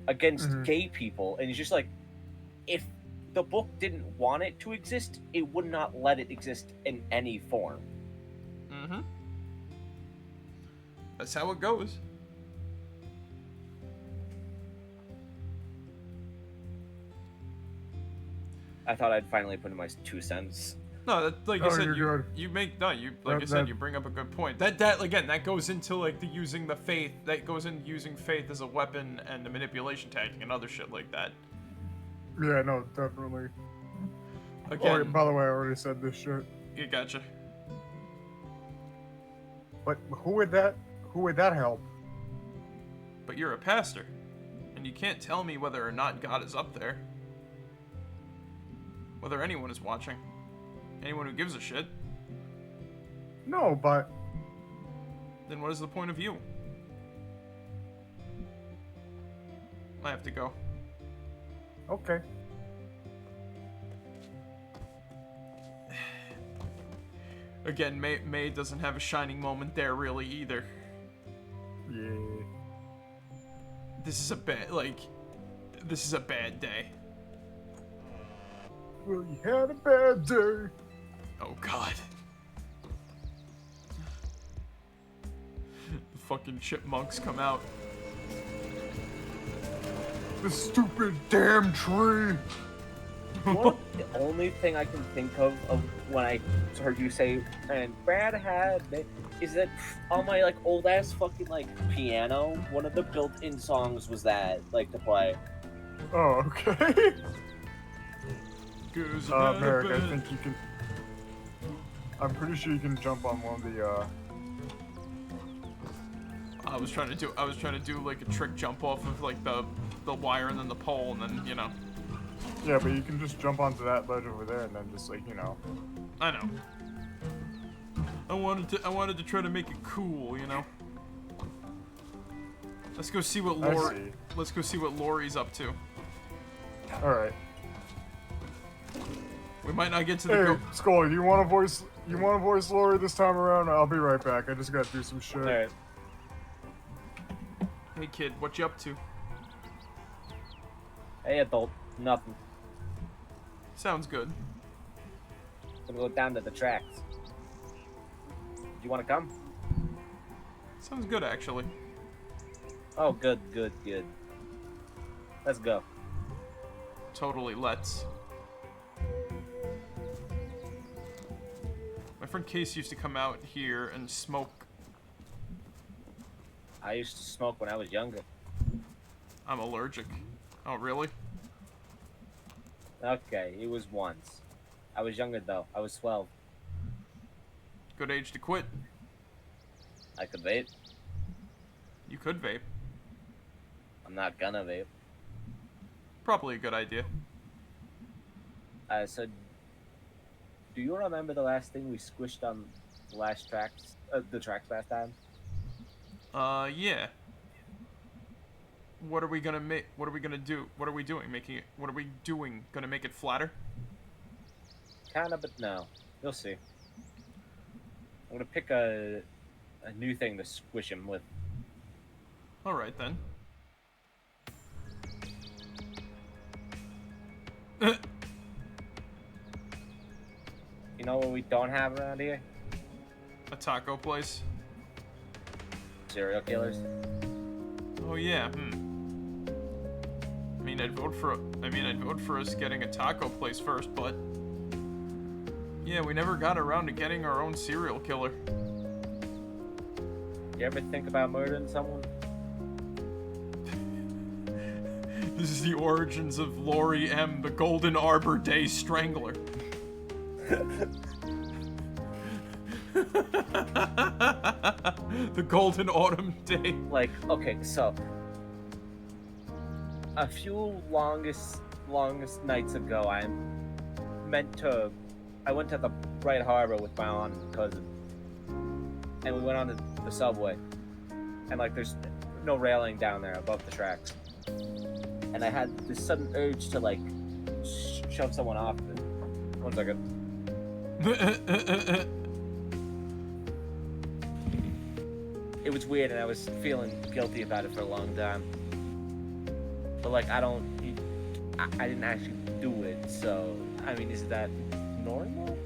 against gay people, and it's just like, if the book didn't want it to exist, it would not let it exist in any form. Mm-hmm. That's how it goes. I thought I'd finally put in my 2 cents. No, like I said, you're good. you bring up a good point. That again, that goes into like the using the faith. That goes into using faith as a weapon and the manipulation tactic and other shit like that. Yeah, no, definitely. Again, Oh, by the way, I already said this shit. you gotcha. But who would that help? But you're a pastor, and you can't tell me whether or not God is up there. Whether anyone is watching. Anyone who gives a shit. No, but Then what is the point of view? I have to go. okay. Again, May doesn't have a shining moment there really either. Yeah. This is a bad day. Well, you had a bad day. Oh god. The fucking chipmunks come out. The stupid damn tree. The only thing I can think of when I heard you say, and Brad had, is that on my like old ass fucking like piano, one of the built-in songs was that like to play. Oh, okay. Goes Marek, I think you can. I'm pretty sure you can jump on one of the. I was trying to do like a trick jump off of like the wire and then the pole and then Yeah, but you can just jump onto that ledge over there and then just like I know. I wanted to try to make it cool, Let's go see what Lori's up to. All right. We might not get to the Hey, go. Skull, you want to voice Lori this time around? I'll be right back. I just gotta do some shit. Alright. Hey kid, what you up to? Hey adult, nothing. Sounds good. Gonna go down to the tracks. Do you wanna come? Sounds good actually. Oh, good. Let's go. Totally, let's. My friend Case used to come out here and smoke. I used to smoke when I was younger. I'm allergic. Oh, really? Okay, it was once. I was younger though. I was 12. Good age to quit. I could vape. You could vape. I'm not gonna vape. Probably a good idea. I said, do you remember the last thing we squished on the last tracks? The tracks last time? Yeah. What are we gonna make? What are we gonna do? What are we doing? What are we doing? Gonna make it flatter? Kinda, but no. You'll see. I'm gonna pick a new thing to squish him with. All right then. You know what we don't have around here? A taco place. Serial killers. Oh yeah, I mean, I'd vote for us getting a taco place first, but yeah, we never got around to getting our own serial killer. You ever think about murdering someone? This is the origins of Lori M, the Golden Arbor Day Strangler. The Golden Autumn Day. Like, okay, so a few longest nights ago, I went to the Bright Harbor with my aunt and cousin, and we went on the subway, and like there's no railing down there above the tracks, and I had this sudden urge to like shove someone off it. 1 second. It was weird, and I was feeling guilty about it for a long time. But like, I didn't actually do it, so I mean, is that normal?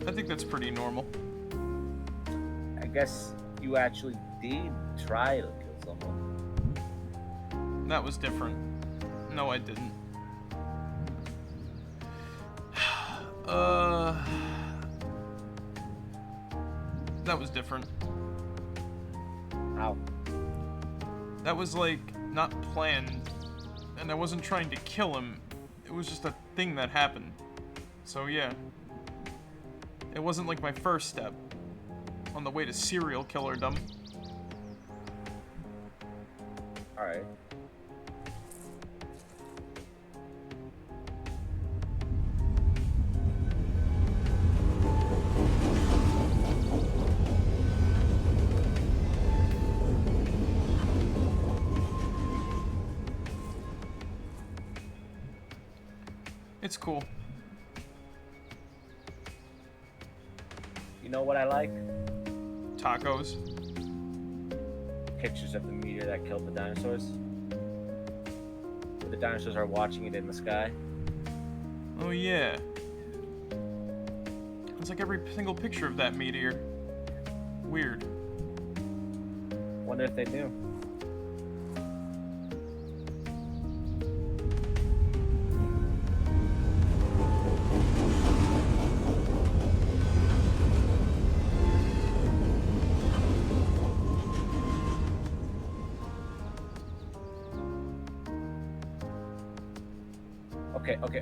I think that's pretty normal. I guess you actually did try to kill someone. That was different. No, I didn't. That was different. How? That was like not planned, and I wasn't trying to kill him. It was just a thing that happened. So yeah. It wasn't like my first step on the way to serial killerdom. Alright. It's cool. You know what I like? Tacos. Pictures of the meteor that killed the dinosaurs. The dinosaurs are watching it in the sky. Oh yeah. It's like every single picture of that meteor. Weird. Wonder if they knew.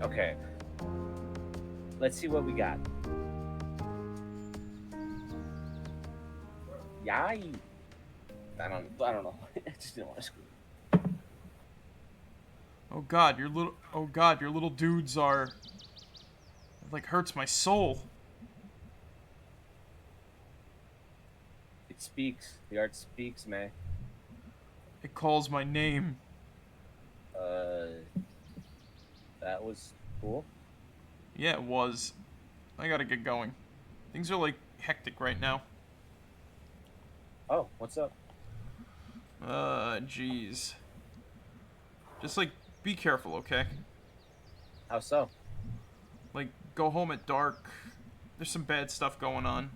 Okay. Let's see what we got. Yay! I don't know. I just didn't want to screw. Oh god, your little dudes are... It like hurts my soul. It speaks. The art speaks, man. It calls my name. That was cool. Yeah, it was. I gotta get going. Things are like hectic right now. Oh, what's up? Jeez. Just like, be careful, okay? How so? Like, go home at dark. There's some bad stuff going on.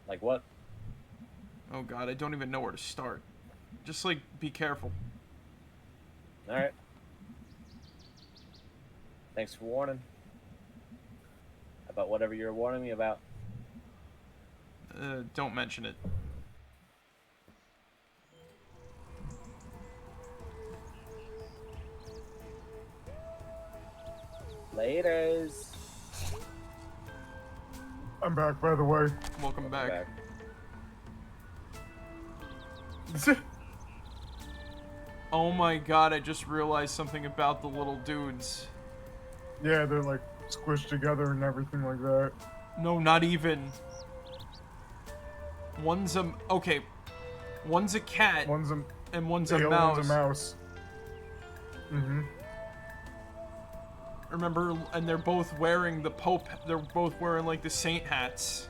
Like what? Oh god, I don't even know where to start. Just like, be careful. Alright. Thanks for warning. About whatever you're warning me about. Don't mention it. Laters. I'm back, by the way. Welcome back. Oh my god, I just realized something about the little dudes. Yeah, they're like squished together and everything like that. No, not even. One's a... Okay. One's a cat. And one's a mouse. One's a mouse. Mm-hmm. Remember, and they're both wearing the Pope... They're both wearing, like, the saint hats.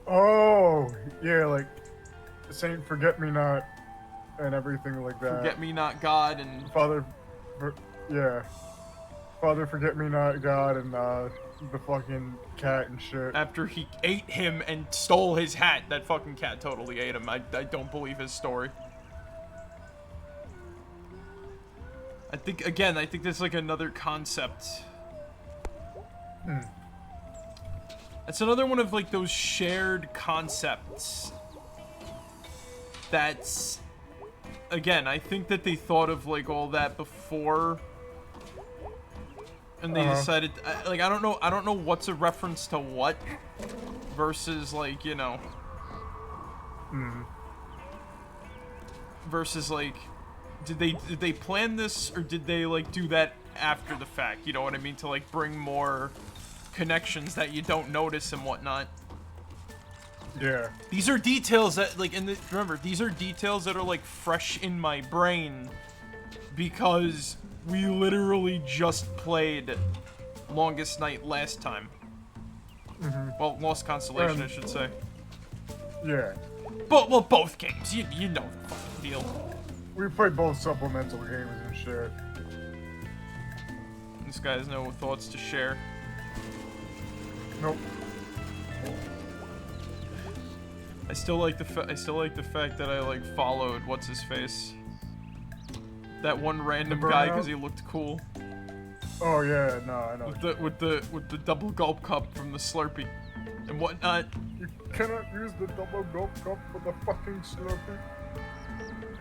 Oh, yeah, like Saint Forget-Me-Not and everything like that. Forget-Me-Not God and... Father Forget-Me-Not God and the fucking cat and shit. After he ate him and stole his hat. That fucking cat totally ate him. I don't believe his story. I think there's like another concept. It's another one of like those shared concepts. That's, again, I think that they thought of like all that before, and they decided, like, I don't know what's a reference to what, versus like, you know, versus like, did they plan this, or did they like do that after the fact? You know what I mean? To like bring more connections that you don't notice and whatnot. Yeah. These are details that, like, remember, these are details that are, like, fresh in my brain because we literally just played Longest Night last time. Well, Lost Constellation, I should say. Yeah. Well, both games. You know the fucking deal. We played both supplemental games and shit. This guy has no thoughts to share. Nope. I still like the fact that I like followed what's his face, that one random guy because he looked cool. Oh yeah, no, I know. With the double gulp cup from the Slurpee and whatnot. You cannot use the double gulp cup for the fucking Slurpee.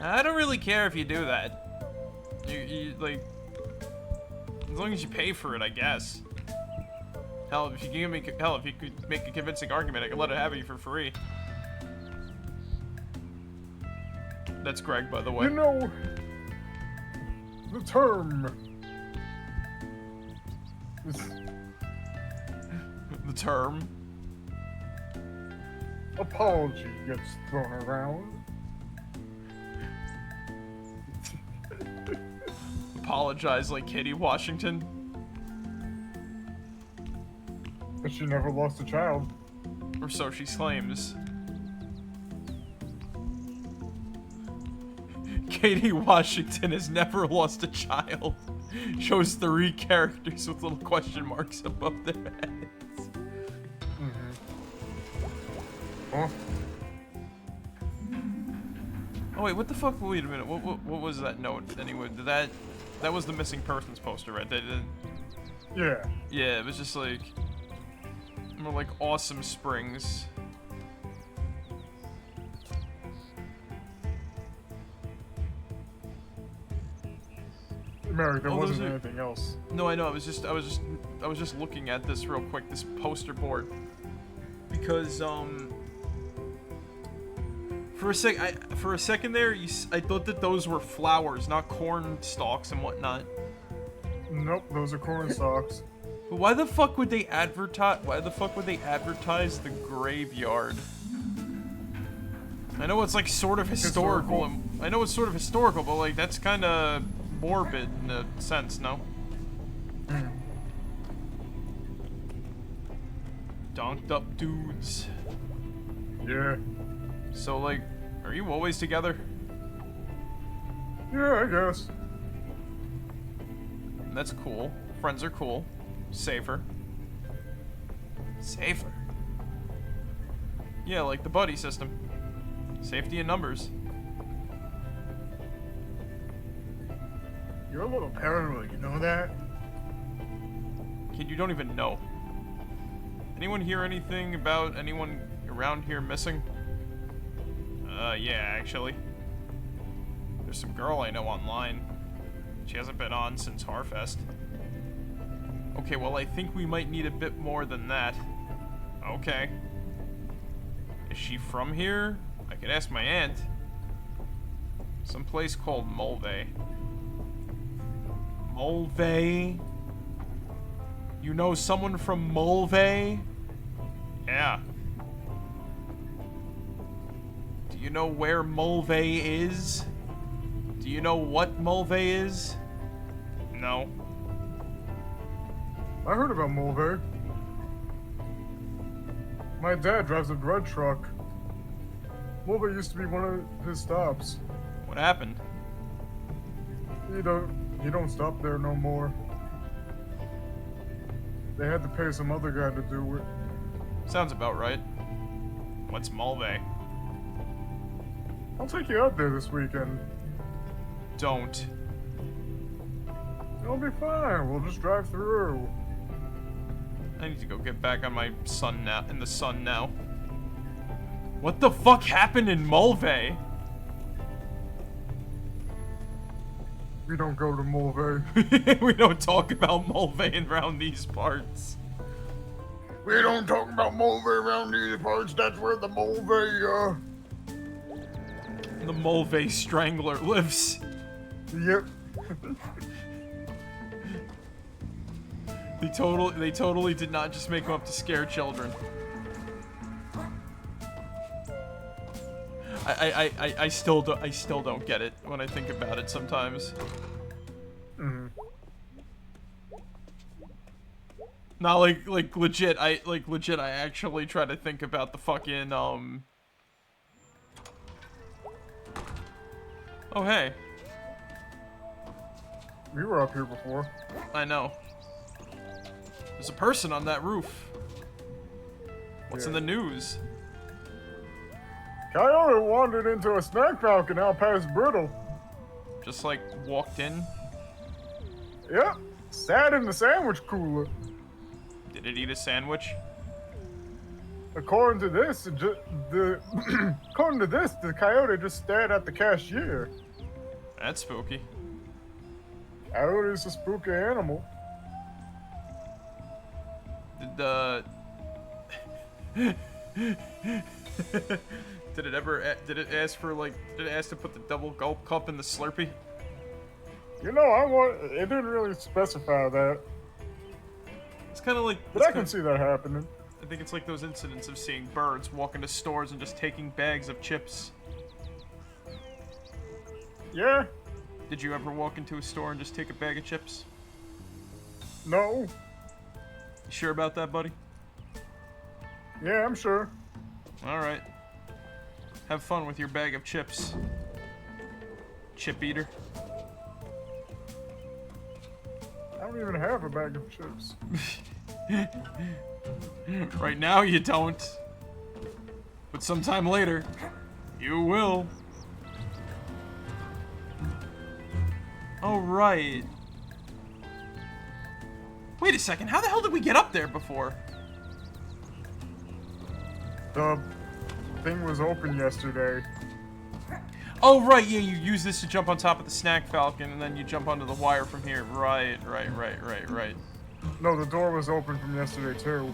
I don't really care if you do that. You like, as long as you pay for it, I guess. Hell, if you could make a convincing argument, I could let it have you for free. That's Greg, by the way. You know, the term. The term. Apology gets thrown around. Apologize like Katie Washington. But she never lost a child. Or so she claims. Katie Washington has never lost a child. Shows 3 characters with little question marks above their heads. Huh? Oh wait, what the fuck? Wait a minute. What was that note anyway? That was the missing persons poster, right? Yeah. Yeah, it was just like more like Awesome Springs. Marek, there wasn't anything else. No, I know. I was just looking at this real quick, this poster board, because for a second there, I thought that those were flowers, not corn stalks and whatnot. Nope, those are corn stalks. But why the fuck would they advertise? Why the fuck would they advertise the graveyard? I know it's like sort of historical. I know it's sort of historical, but like that's kind of morbid in a sense, no? Donked up dudes. Yeah. So like, are you always together? Yeah, I guess. That's cool. Friends are cool. Safer. Safer? Yeah, like the buddy system. Safety in numbers. You're a little paranoid, you know that? Kid, you don't even know. Anyone hear anything about anyone around here missing? Yeah, actually. There's some girl I know online. She hasn't been on since Harfest. Okay, well, I think we might need a bit more than that. Okay. Is she from here? I could ask my aunt. Some place called Mulvey. Mulvey? You know someone from Mulvey? Yeah. Do you know where Mulvey is? Do you know what Mulvey is? No. I heard about Mulvey. My dad drives a bread truck. Mulvey used to be one of his stops. What happened? He don't stop there no more. They had to pay some other guy to do it. Sounds about right. What's Mulvey? I'll take you out there this weekend. Don't. It'll be fine. We'll just drive through. I need to go get back on my sun now. In the sun now. What the fuck happened in Mulvey? We don't go to Mulvey. We don't talk about Mulvey around these parts. We don't talk about Mulvey around these parts. That's where the Mulvey, The Mulvey Strangler lives. Yep. They totally did not just make him up to scare children. I still don't get it when I think about it sometimes. Mm-hmm. Not like legit. I actually try to think about the fucking Oh hey. We were up here before. I know. There's a person on that roof. What's in the news? Coyote wandered into a snack falcon out past Brittle. Just like walked in. Yep. Sat in the sandwich cooler. Did it eat a sandwich? According to this, according to this, the coyote just stared at the cashier. That's spooky. Coyote's a spooky animal. Did it ask to put the double gulp cup in the Slurpee? You know, it didn't really specify that. It's kind of like. But I can see that happening. I think it's like those incidents of seeing birds walk into stores and just taking bags of chips. Yeah. Did you ever walk into a store and just take a bag of chips? No. You sure about that, buddy? Yeah, I'm sure. Alright. Have fun with your bag of chips. Chip eater. I don't even have a bag of chips. Right now you don't. But sometime later, you will. Oh, right. Wait a second, how the hell did we get up there before? The thing was open yesterday. Oh, right, yeah, you use this to jump on top of the snack falcon, and then you jump onto the wire from here. Right. No, the door was open from yesterday, too.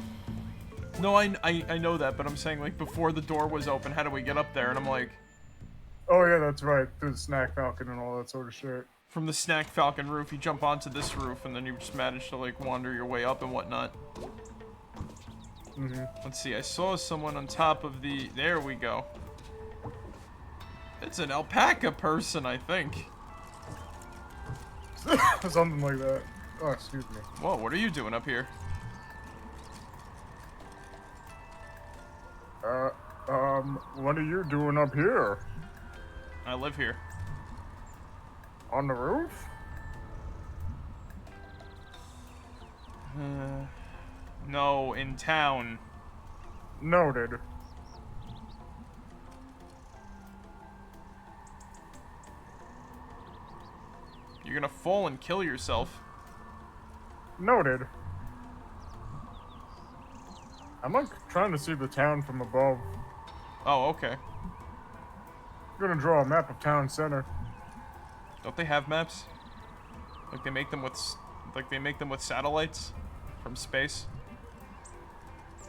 No, I know that, but I'm saying, like, before the door was open, how do we get up there? And I'm like... Oh, yeah, that's right. Through the snack falcon and all that sort of shit. From the snack falcon roof, you jump onto this roof, and then you just manage to, like, wander your way up and whatnot. Mm-hmm. Let's see, I saw someone on top of the... There we go. It's an alpaca person, I think. Something like that. Oh, excuse me. Whoa, what are you doing up here? What are you doing up here? I live here. On the roof? No, in town. Noted. You're gonna fall and kill yourself. Noted. I'm like trying to see the town from above. Oh, okay. I'm gonna draw a map of town center. Don't they have maps? Like they make them with satellites from space?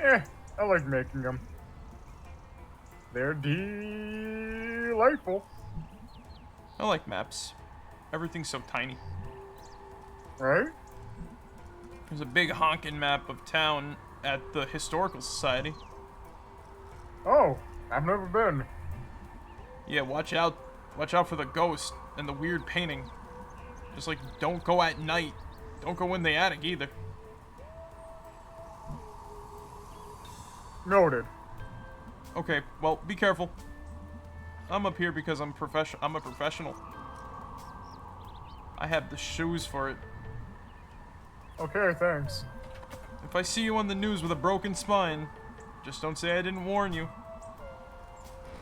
I like making them. They're delightful. I like maps. Everything's so tiny. Right? There's a big honkin' map of town at the Historical Society. Oh, I've never been. Yeah, watch out for the ghost and the weird painting. Just like, don't go at night. Don't go in the attic either. Noted. Okay, well, be careful. I'm up here because I'm a professional. I have the shoes for it. Okay, thanks. If I see you on the news with a broken spine, just don't say I didn't warn you.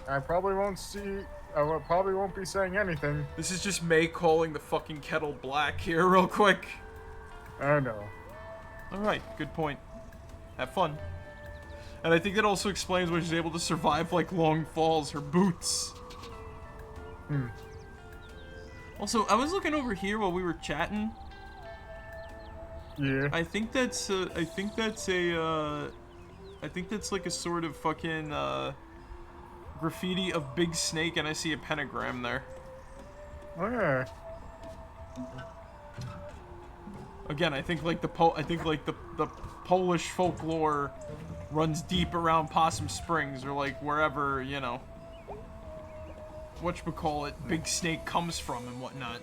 I probably won't see probably won't be saying anything. This is just May calling the fucking kettle black here real quick. I know. Alright, good point. Have fun. And I think that also explains why she's able to survive, like, long falls. Her boots. Also, I was looking over here while we were chatting. Yeah. I think that's like a sort of fucking, graffiti of Big Snake, and I see a pentagram there. Oh, yeah. Again, I think like the Polish folklore runs deep around Possum Springs, or like wherever, you know, whatchamacallit, Big Snake comes from and whatnot.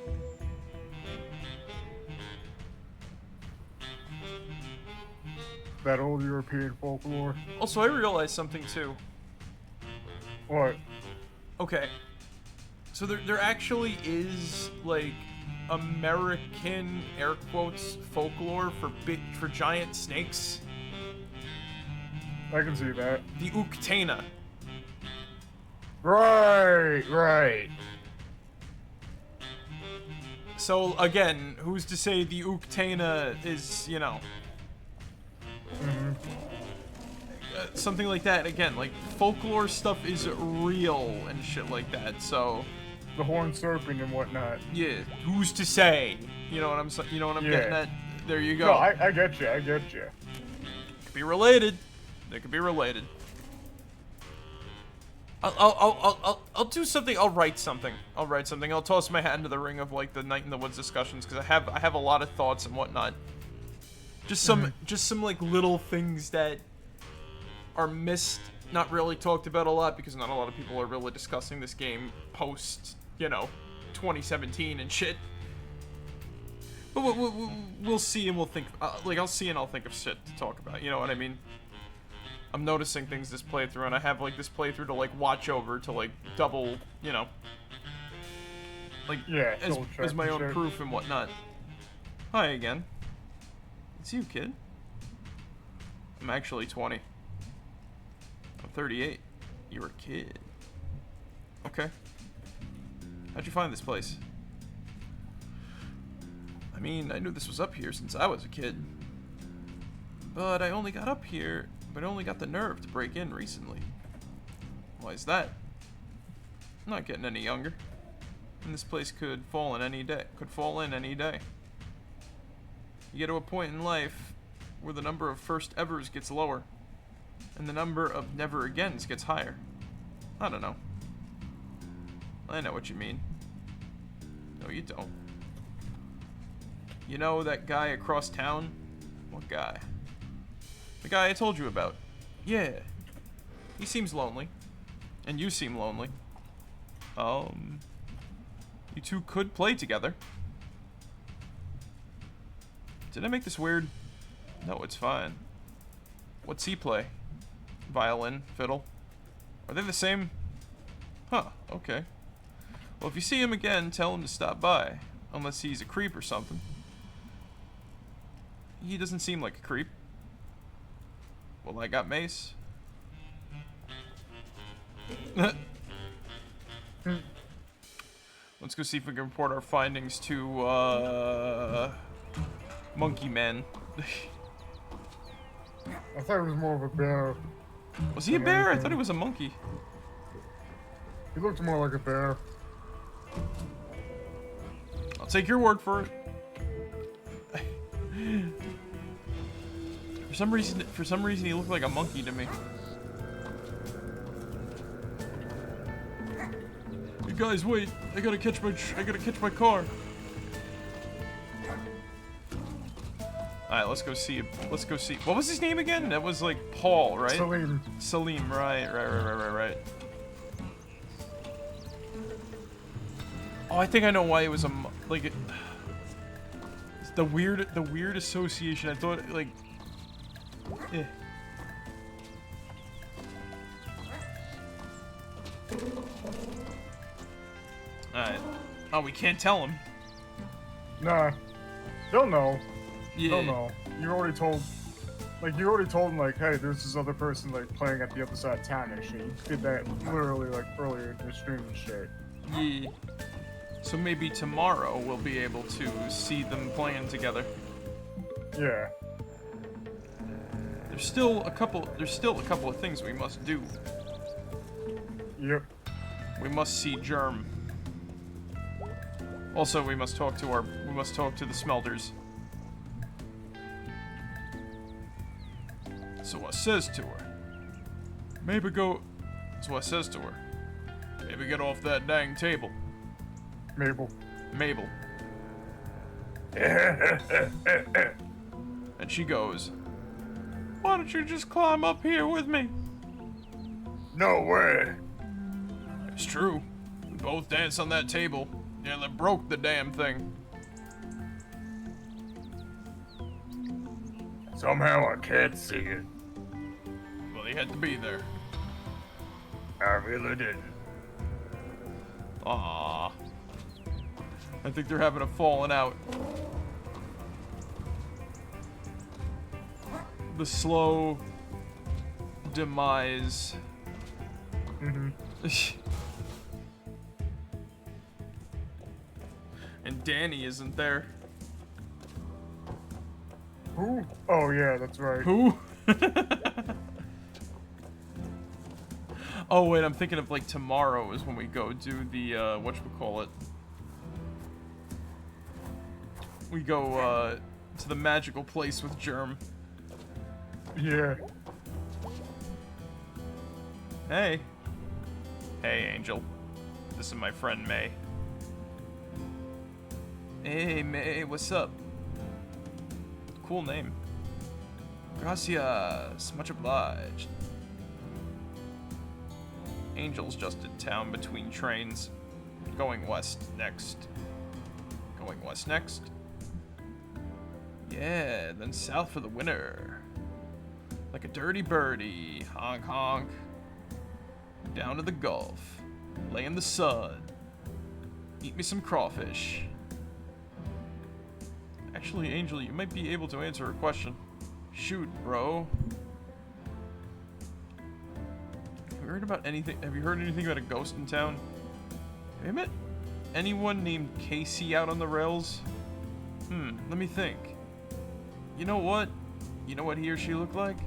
That old European folklore. Also, I realized something too. What? Okay. So there actually is, like, American, air quotes, folklore for giant snakes. I can see that. The Uktana. Right. So, again, who's to say the Uktana is, you know... something like that. Again, like, folklore stuff is real and shit like that, so... The horned serpent and whatnot. Yeah, who's to say? You know what I'm getting at? There you go. No, I get you. Could be related. They could be related. I'll do something. I'll write something. I'll toss my hat into the ring of, like, the Night in the Woods discussions, because I have a lot of thoughts and whatnot. Just some like little things that are missed, not really talked about a lot, because not a lot of people are really discussing this game post, you know, 2017 and shit. But we'll see and we'll think, like, I'll see and I'll think of shit to talk about, you know what I mean? I'm noticing things this playthrough, and I have, like, this playthrough to, like, watch over to, like, double, you know, like, Yeah, as my own proof and whatnot. Hi again. It's you, kid. I'm actually 20. I'm 38. You're a kid. Okay. How'd you find this place? I mean, I knew this was up here since I was a kid. But I only got the nerve to break in recently. Why is that? I'm not getting any younger. And this place could fall in any day. You get to a point in life where the number of first evers gets lower, and the number of never agains gets higher. I don't know. I know what you mean. No, you don't. You know that guy across town? What guy? The guy I told you about. Yeah. He seems lonely. And you seem lonely. You two could play together. Did I make this weird? No, it's fine. What's he play? Violin, fiddle? Are they the same? Huh, okay. Well, if you see him again, tell him to stop by. Unless he's a creep or something. He doesn't seem like a creep. Well, I got mace. Let's go see if we can report our findings to, Monkey Man. I thought it was more of a bear. Was he a bear? I thought he was a monkey. He looked more like a bear. I'll take your word for it. For some reason he looked like a monkey to me. You guys, wait! I gotta catch my car. Alright, let's go see. What was his name again? That was like Paul, right? Salim, right. Oh, I think I know why it was the weird association. I thought, like, Alright. Oh, we can't tell him. Nah. They'll know. Yeah. They'll know. You already told Like, you already told him, like, hey, there's this other person, like, playing at the other side of town and shit. You did that literally, like, earlier in your stream and shit. Yeah. So maybe tomorrow we'll be able to see them playing together. Yeah. There's still a couple of things we must do. Yep. We must see Germ. Also, we must talk to the smelters. So I says to her, maybe go. So I says to her, maybe get off that dang table. Mabel. And she goes, why don't you just climb up here with me? No way. It's true. We both danced on that table. Nearly broke the damn thing. Somehow I can't see it. Well, he had to be there. I really didn't. Aww. I think they're having a falling out. The slow demise. Mm-hmm. And Danny isn't there. Who? Oh, yeah, that's right. Who? Oh, wait, I'm thinking of, like, tomorrow is when we go do the, whatchamacallit. We go, to the magical place with Germ. Yeah. Hey. Hey, Angel. This is my friend, May. Hey, May, what's up? Cool name. Gracias. Much obliged. Angel's just in town between trains. Going west next. Going west next. Yeah, then south for the winter. Like a dirty birdie. Honk honk. Down to the Gulf. Lay in the sun. Eat me some crawfish. Actually, Angel, you might be able to answer a question. Shoot, bro. Have you heard about anything? Have you heard anything about a ghost in town? Have you met anyone named Casey out on the rails? Let me think. You know what? You know what he or she looked like?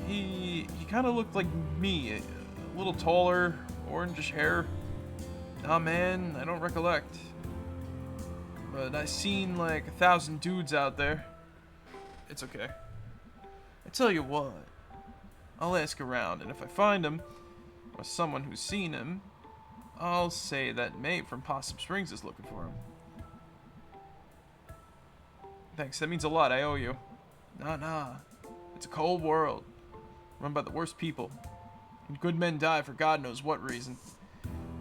He kind of looked like me, a little taller, orangish hair. Nah, man, I don't recollect. But I seen like 1,000 dudes out there. It's okay. I tell you what, I'll ask around, and if I find him, or someone who's seen him, I'll say that May from Possum Springs is looking for him. Thanks, that means a lot, I owe you. Nah. It's a cold world, run by the worst people. And good men die for God knows what reason.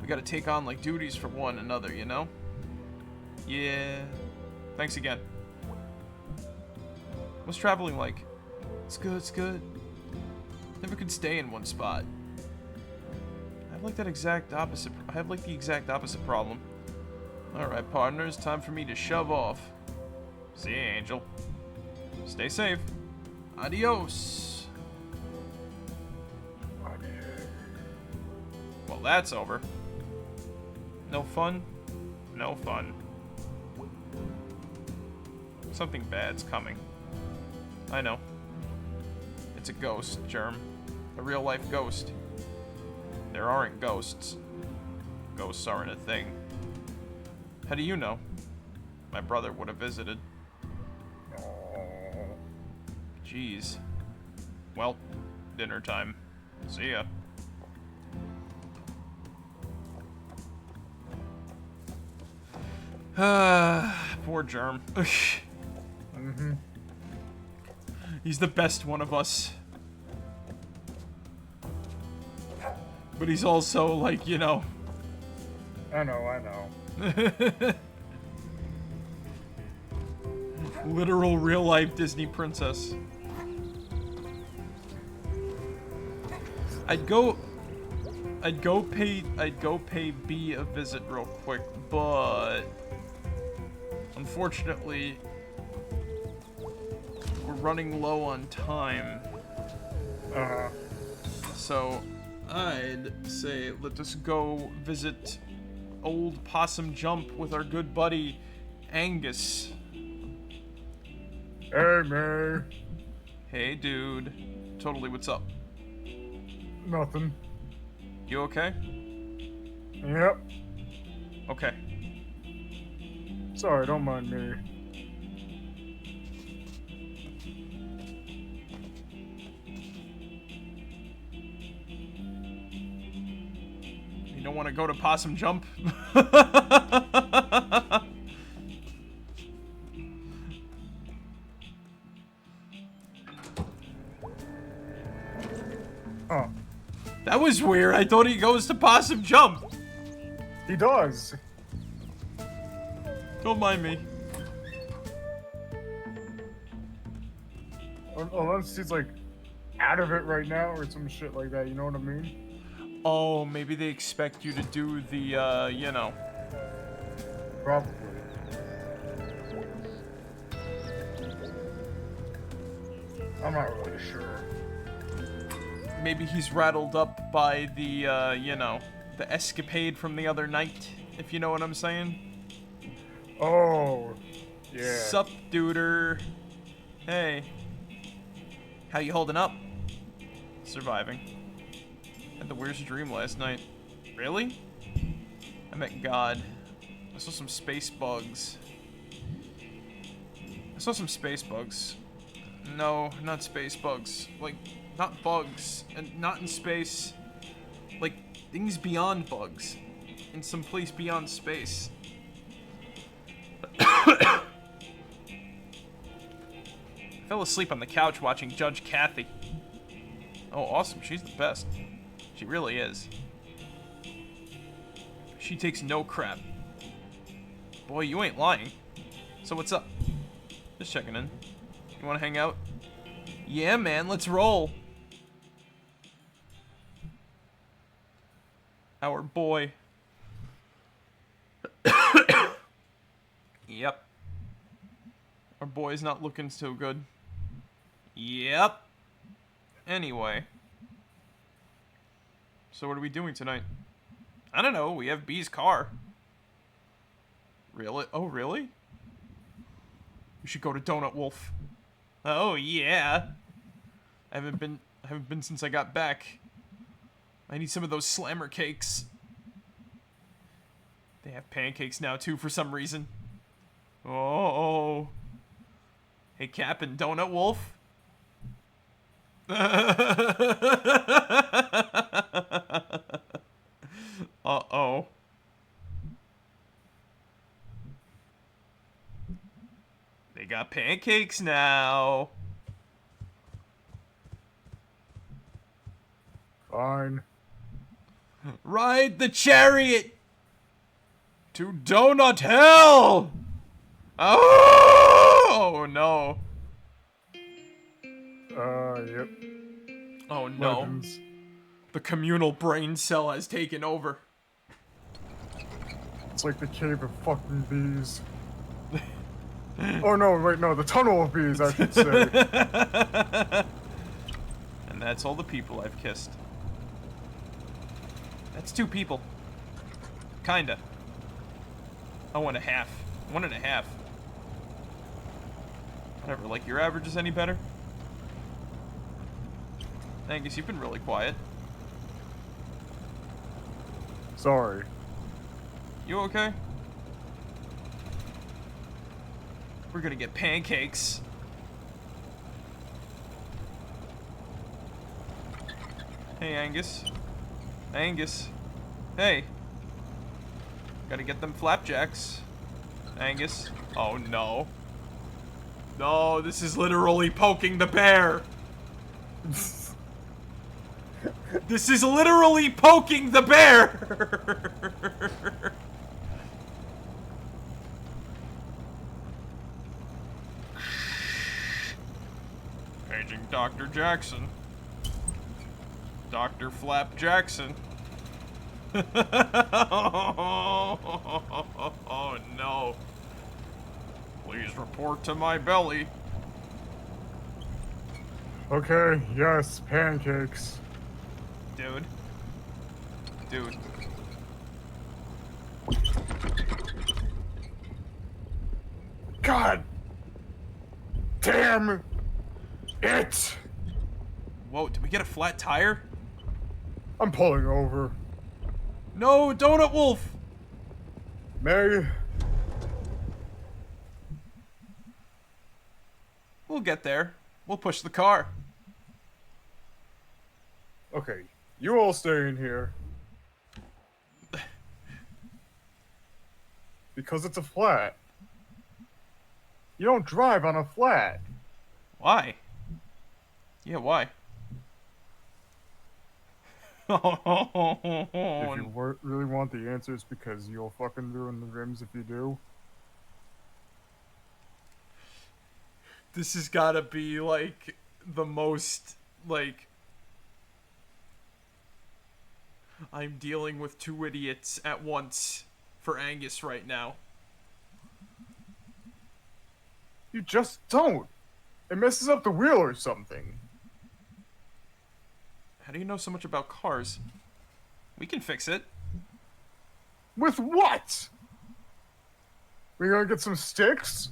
We gotta take on like duties for one another, you know? Yeah. Thanks again. What's traveling like? It's good. Never could stay in one spot. I have like the exact opposite problem. Alright, partners, time for me to shove off. See you, Angel. Stay safe. Adios. Well, that's over. No fun? No fun. Something bad's coming. I know. It's a ghost, Germ. A real-life ghost. There aren't ghosts. Ghosts aren't a thing. How do you know? My brother would have visited. Jeez. Well, dinner time. See ya. Poor Germ. He's the best one of us. But he's also, like, you know. I know. Literal real-life Disney princess. I'd go pay B a visit real quick, but unfortunately we're running low on time. So, I'd say let us go visit Old Possum Jump with our good buddy, Angus. Hey, May. Hey, dude. Totally, what's up? Nothing. You okay? Yep. Okay. Sorry, don't mind me. You don't want to go to Possum Jump? Oh. That was weird. I thought he goes to Possum Jump. He does. Don't mind me. Unless he's like out of it right now or some shit like that, you know what I mean? Oh, maybe they expect you to do the, you know. Probably. I'm not really sure. Maybe he's rattled up by the, you know, the escapade from the other night, if you know what I'm saying. Oh, yeah. Sup, duder. Hey. How you holding up? Surviving. Had the weirdest dream last night. Really? I met God. I saw some space bugs. No, not space bugs. Like, not bugs. And not in space. Like, things beyond bugs. In some place beyond space. I fell asleep on the couch watching Judge Kathy. Oh, awesome. She's the best. She really is. She takes no crap. Boy, you ain't lying. So what's up? Just checking in. You wanna hang out? Yeah, man, let's roll. Our boy. Yep. Our boy's not looking so good. Yep. Anyway. So what are we doing tonight? I don't know. We have B's car. Really? Oh, really? We should go to Donut Wolf. Oh, yeah. I haven't been since I got back. I need some of those slammer cakes. They have pancakes now, too, for some reason. Oh. Hey, Cap and Donut Wolf. Uh-oh. They got pancakes now. Fine. Ride the chariot to Donut Hell. Oh no. Yep. Oh no. Legends. The communal brain cell has taken over. It's like the cave of fucking bees. Oh no, wait, no, the tunnel of bees, I should say. And that's all the people I've kissed. That's 2 people. Kinda. Oh, 1.5. 1.5. Whatever, like your average is any better? Angus, you've been really quiet. Sorry. You okay? We're gonna get pancakes. Hey, Angus. Angus. Hey. Gotta get them flapjacks. Angus. Oh, no. No, this is literally poking the bear. This is literally poking the bear. Paging Dr. Jackson. Dr. Flap Jackson. Oh no. Please report to my belly. Okay, yes, pancakes. Dude. Dude. God damn it! Whoa, did we get a flat tire? I'm pulling over. No, Donut Wolf! May, We'll get there. We'll push the car. okay, you all stay in here. Because it's a flat. You don't drive on a flat. Why? Yeah, why? If you really want the answers, because you'll fucking ruin the rims if you do. This has gotta be, like, the most, like... I'm dealing with two idiots at once for Angus right now. You just don't. It messes up the wheel or something. How do you know so much about cars? We can fix it. With what? We gonna get some sticks?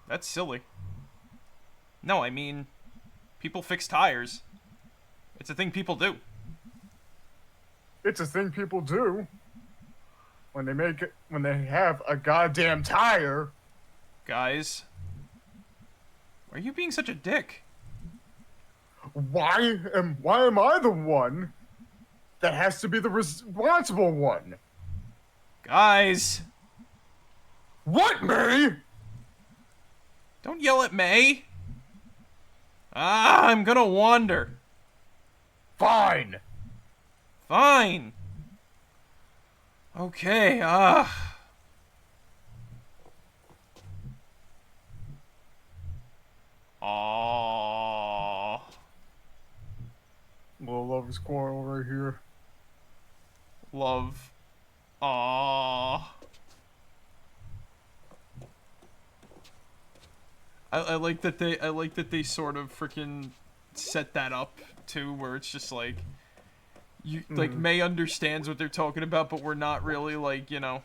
That's silly. No, I mean, people fix tires. It's a thing people do. It's a thing people do. When they have a goddamn tire. Guys, why are you being such a dick? Why am I the one that has to be the responsible one? Guys, What, May? don't yell at May. I'm gonna wander. Fine. Fine. Okay, Aww. Little lover's quarrel right here. Love. Aww. I like that they sort of freaking set that up too, where it's just like you like May understands what they're talking about, but we're not really like, you know.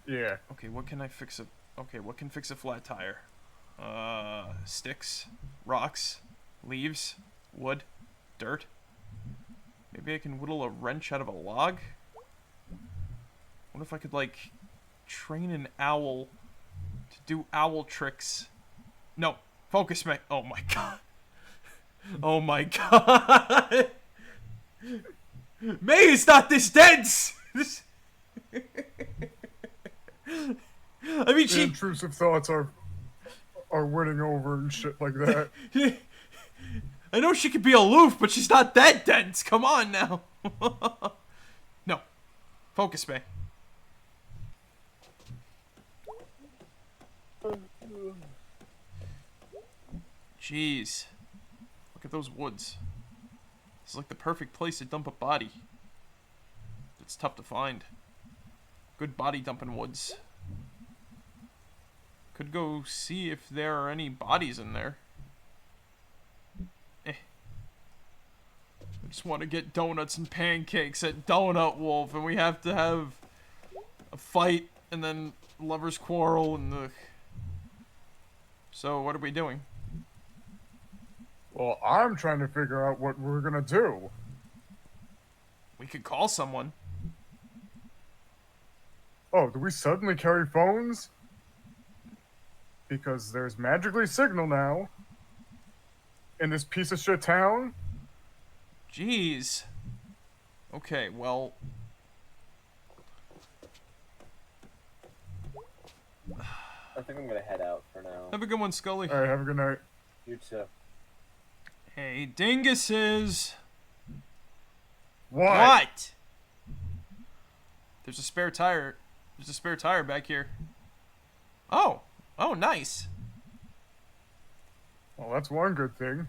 Yeah. Okay, what can fix a flat tire? Sticks, rocks, leaves, wood, dirt. Maybe I can whittle a wrench out of a log? What if I could, like, train an owl to do owl tricks? No, focus, May. Oh my god. Oh my god. May is not this dense! I mean, The intrusive thoughts are winning over and shit like that. I know she could be aloof, but she's not that dense. Come on now. No. Focus, May. Jeez. Look at those woods. It's like the perfect place to dump a body. It's tough to find. Good body dumping woods. Could go see if there are any bodies in there. I just want to get donuts and pancakes at Donut Wolf, and we have to have a fight and then lovers quarrel and the... So what are we doing? Well, I'm trying to figure out what we're gonna do. We could call someone. Oh, do we suddenly carry phones? Because there's magically signal now in this piece of shit town. Jeez. Okay, well... I think I'm gonna head out for now. Have a good one, Scully. Alright, have a good night. You too. Hey, dinguses. What? There's a spare tire. There's a spare tire back here. Oh. Oh, nice. Well, that's one good thing.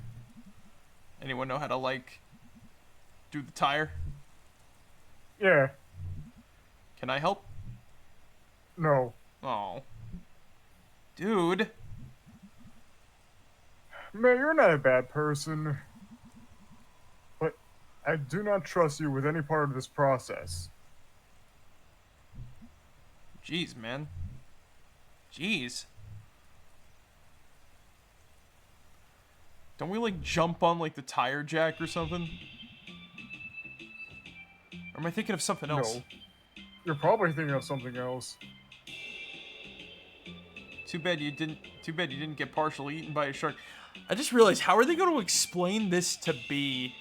Anyone know how to, like, do the tire? Yeah. Can I help? No. Oh. Dude. Man, you're not a bad person, but I do not trust you with any part of this process. Jeez, man. Jeez. Don't we, like, jump on, like, the tire jack or something? Or am I thinking of something else? No. You're probably thinking of something else. Too bad you didn't get partially eaten by a shark. I just realized, how are they going to explain this to be?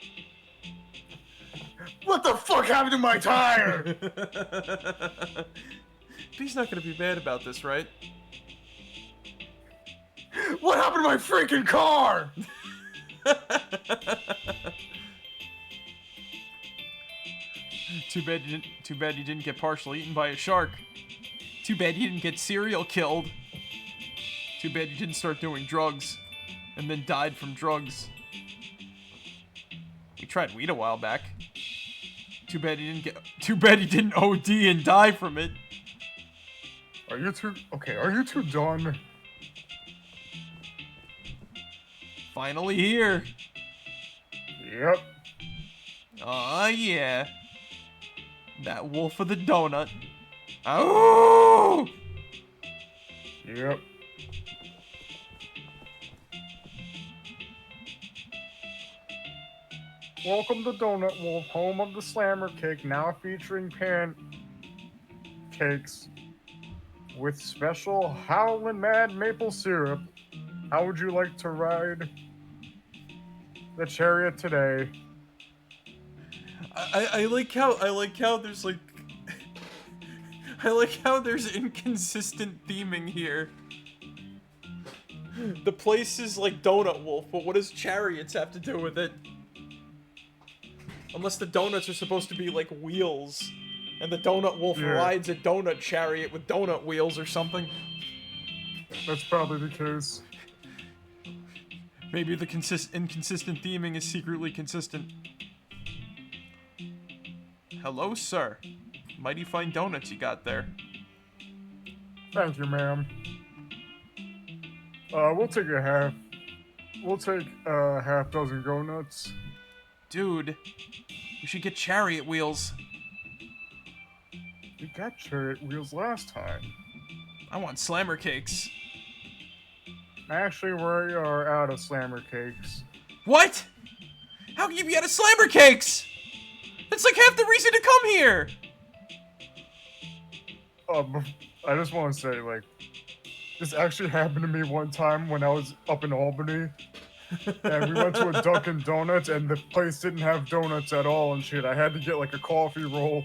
What the fuck happened to my tire? B's not going to be bad about this, right? What happened to my freaking car? Too bad you didn't get partially eaten by a shark. Too bad you didn't get serial killed. Too bad you didn't start doing drugs and then died from drugs. We tried weed a while back. Too bad you didn't OD and die from it. Are you two done? Finally here. Yep. Aw, yeah. That wolf of the donut. Oh! Yep. Welcome to Donut Wolf, home of the Slammer Cake, now featuring pancakes with special Howlin' Mad maple syrup. How would you like to ride the chariot today? I like how there's like I like how there's inconsistent theming here. The place is like Donut Wolf, but what does chariots have to do with it? Unless the donuts are supposed to be like wheels, and the Donut Wolf rides a donut chariot with donut wheels or something. That's probably the case. Maybe the inconsistent theming is secretly consistent. Hello, sir. Mighty fine donuts you got there. Thank you, ma'am. We'll take a half dozen go nuts. Dude, we should get chariot wheels. We got chariot wheels last time. I want slammer cakes. Actually, we are out of slammer cakes. What? How can you be out of slammer cakes? That's like half the reason to come here. I just want to say, like, this actually happened to me one time when I was up in Albany. And we went to a Dunkin' Donuts, and the place didn't have donuts at all and shit. I had to get, like, a coffee roll.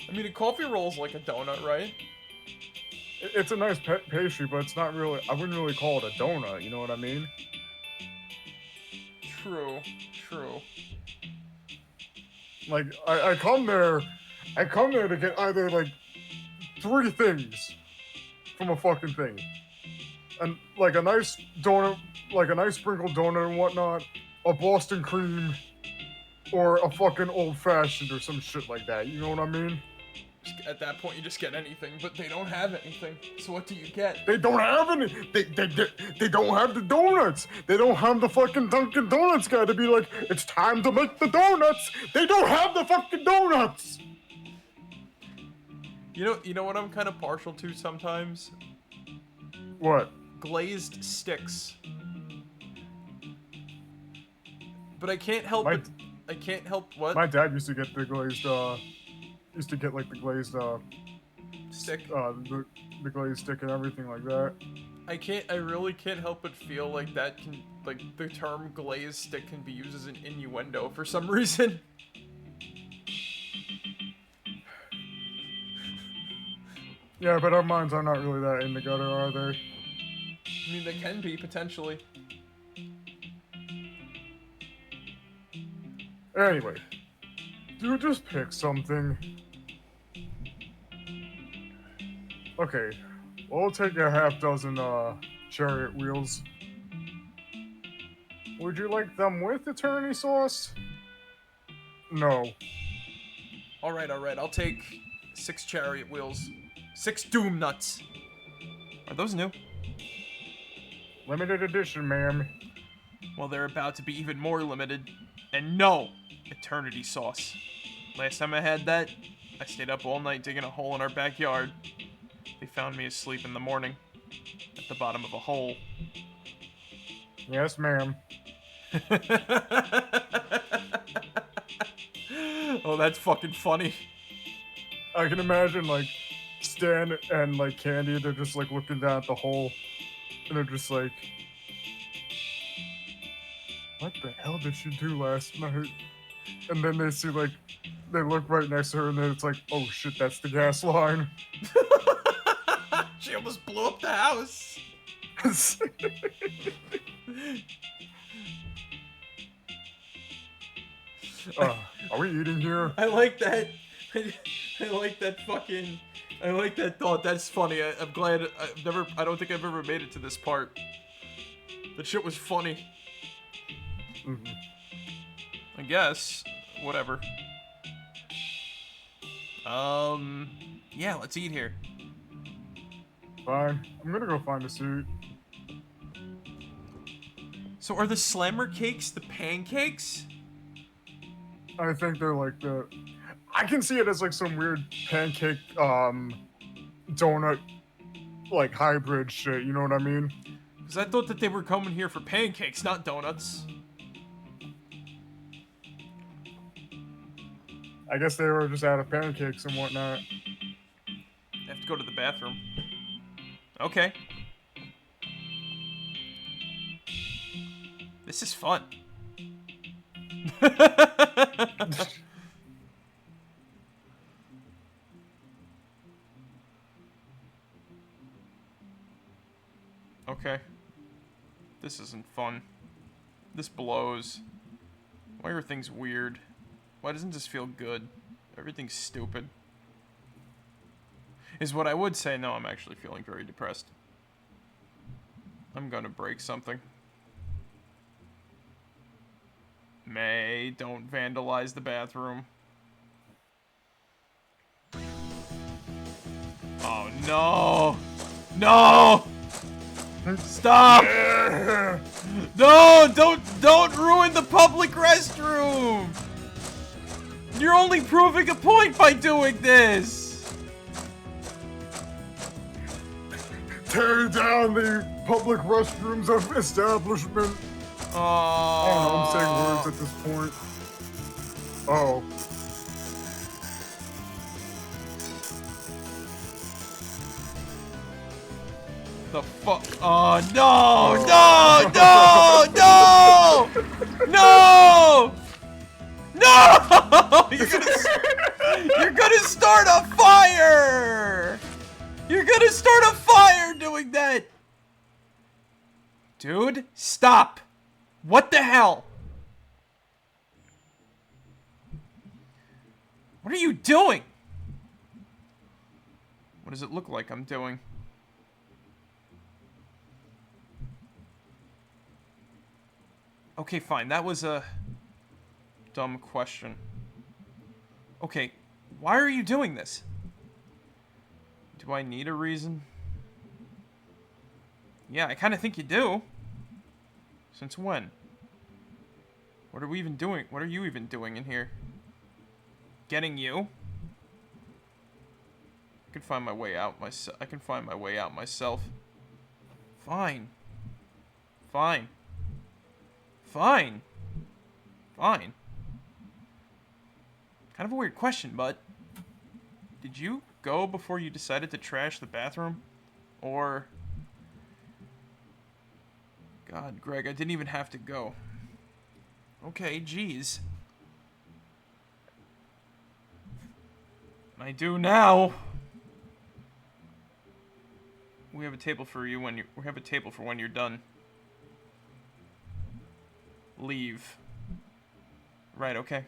I mean, a coffee roll's like a donut, right? It's a nice pastry, but it's not really... I wouldn't really call it a donut, you know what I mean? True. Like, I come there to get either, like, 3 things from a fucking thing. And, like, a nice donut, like a nice sprinkled donut and whatnot, a Boston cream, or a fucking old-fashioned or some shit like that, you know what I mean? At that point, you just get anything, but they don't have anything. So what do you get? They don't have any. They don't have the donuts. They don't have the fucking Dunkin' Donuts guy to be like, it's time to make the donuts. They don't have the fucking donuts. You know what I'm kind of partial to sometimes? What? Glazed sticks. But I can't help what? My dad used to get the glazed, the glazed, Stick. The glazed stick and everything like that. I really can't help but feel like that can, like, the term glazed stick can be used as an innuendo for some reason. Yeah, but our minds are not really that in the gutter, are they? I mean, they can be, potentially. Anyway, dude, just pick something. Okay, we'll take a half dozen, chariot wheels. Would you like them with attorney sauce? No. Alright, I'll take 6 chariot wheels. 6 doom nuts. Are those new? Limited edition, ma'am. Well, they're about to be even more limited. And no, eternity sauce. Last time I had that, I stayed up all night digging a hole in our backyard. They found me asleep in the morning, at the bottom of a hole. Yes, ma'am. Oh, that's fucking funny. I can imagine, like, Stan and, like, Candy, they're just, like, looking down at the hole, and they're just like, what the hell did she do last night? And then they see, like, they look right next to her, and then it's like, oh shit, that's the gas line. She almost blew up the house. Are we eating here? I like that. I like that fucking. I like that thought. That's funny. I'm glad. I don't think I've ever made it to this part. That shit was funny. Mm-hmm. I guess. Whatever. Yeah, let's eat here. Fine. I'm gonna go find a suit. So are the slammer cakes the pancakes? I think they're like the... I can see it as like some weird pancake, donut, like hybrid shit, you know what I mean? Because I thought that they were coming here for pancakes, not donuts. I guess they were just out of pancakes and whatnot. I have to go to the bathroom. Okay. This is fun. Okay. This isn't fun. This blows. Why are things weird? Why doesn't this feel good? Everything's stupid. Is what I would say. No, I'm actually feeling very depressed. I'm gonna break something. May, don't vandalize the bathroom. Oh no! No! Stop! No! Don't ruin the public restroom! You're only proving a point by doing this! Tear down the public restrooms of establishment. I don't know, I'm saying words at this point. Oh. The fuck? Oh no! No! No! No! No! You're gonna start a fire! You're gonna start a fire doing that! Dude, stop! What the hell? What are you doing? What does it look like I'm doing? Okay, fine. That was a dumb question. Okay, why are you doing this? Do I need a reason? Yeah, I kind of think you do. Since when? What are we even doing? What are you even doing in here? Getting you? I can find my way out myself. I can find my way out myself. Fine. Fine. Fine. Fine. Kind of a weird question, but did you go before you decided to trash the bathroom? Or... God, Greg, I didn't even have to go. Okay, geez. I do now. We have a table for you when you. We have a table for when you're done. Leave. Right, okay.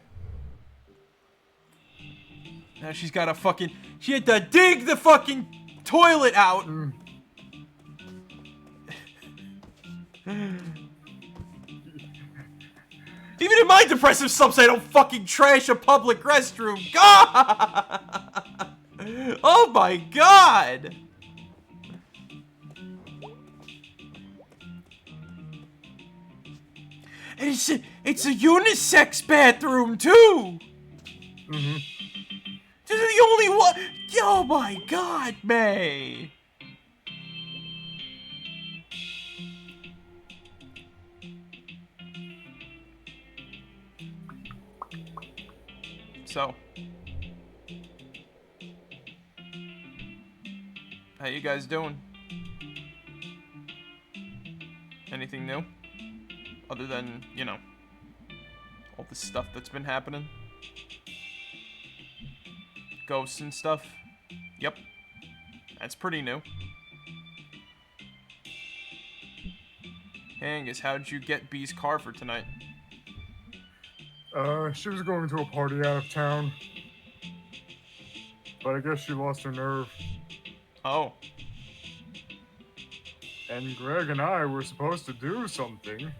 Now she's got a fucking... She had to dig the fucking toilet out! Even in my depressive subs, I don't fucking trash a public restroom! God! Oh my god! And it's a unisex bathroom, too! Mm-hmm. This is the only one. Oh my god, May. So, how you guys doing? Anything new? Other than, you know, all the stuff that's been happening? Ghosts and stuff? Yep. That's pretty new. Angus, how'd you get B's car for tonight? She was going to a party out of town. But I guess she lost her nerve. Oh. And Greg and I were supposed to do something.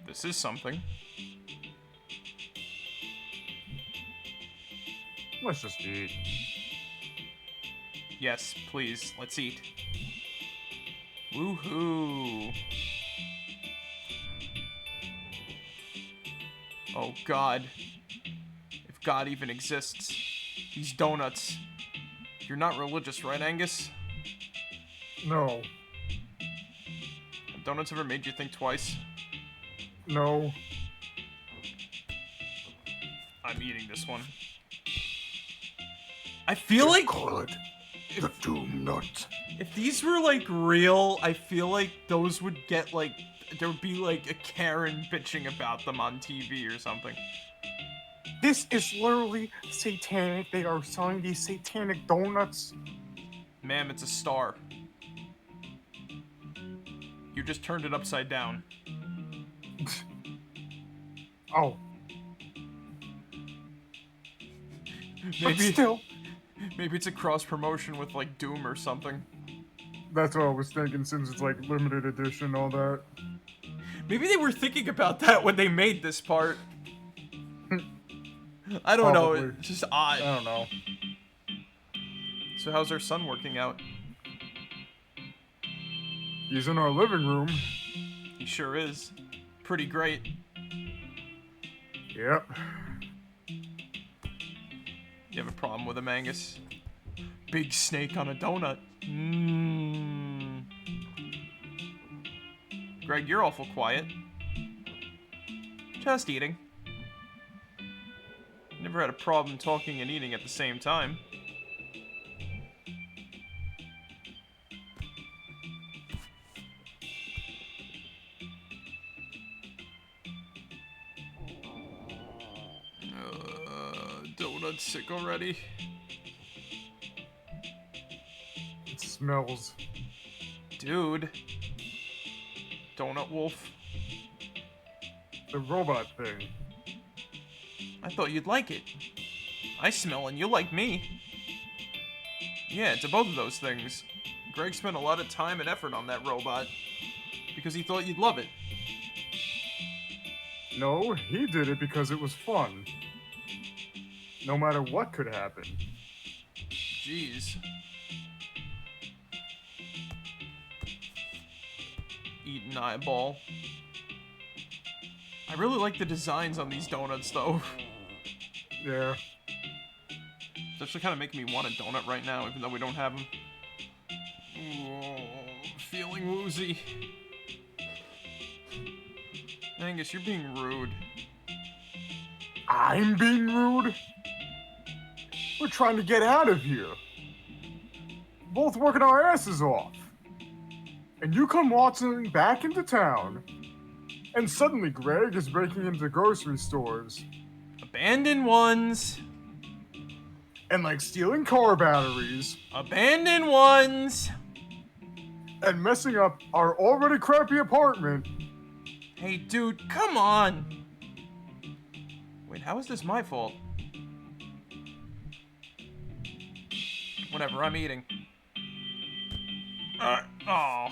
This is something. Let's just eat. Yes, please, let's eat. Woohoo! Oh god. If God even exists. These donuts. You're not religious, right, Angus? No. Have donuts ever made you think twice? No. I'm eating this one. I feel like... Call it the Doom Nut. If these were, like, real, I feel like those would get, like... There would be, like, a Karen bitching about them on TV or something. This is literally satanic. They are selling these satanic donuts. Ma'am, it's a star. You just turned it upside down. Oh. But still. Maybe it's a cross-promotion with, like, Doom or something. That's what I was thinking, since it's like limited edition and all that. Maybe they were thinking about that when they made this part. I don't know, Probably. it's just odd. I don't know. So how's our son working out? He's in our living room. He sure is. Pretty great. Yep. You have a problem with him, Angus? Big snake on a donut. Mmm. Greg, you're awful quiet. Just eating. Never had a problem talking and eating at the same time. Donut's sick already. It smells. Dude. Donut Wolf. The robot thing. I thought you'd like it. I smell and you like me. Yeah, to both of those things. Greg spent a lot of time and effort on that robot because he thought you'd love it. No, he did it because it was fun. No matter what could happen. Jeez. Eat an eyeball. I really like the designs on these donuts, though. Yeah. It's actually kind of making me want a donut right now, even though we don't have them. Ooh, feeling woozy. Angus, you're being rude. I'm being rude? We're trying to get out of here. Both working our asses off. And you come waltzing back into town. And suddenly Greg is breaking into grocery stores. Abandoned ones. And like stealing car batteries. Abandoned ones. And messing up our already crappy apartment. Hey, dude, come on. Wait, how is this my fault? Whatever, I'm eating. Oh.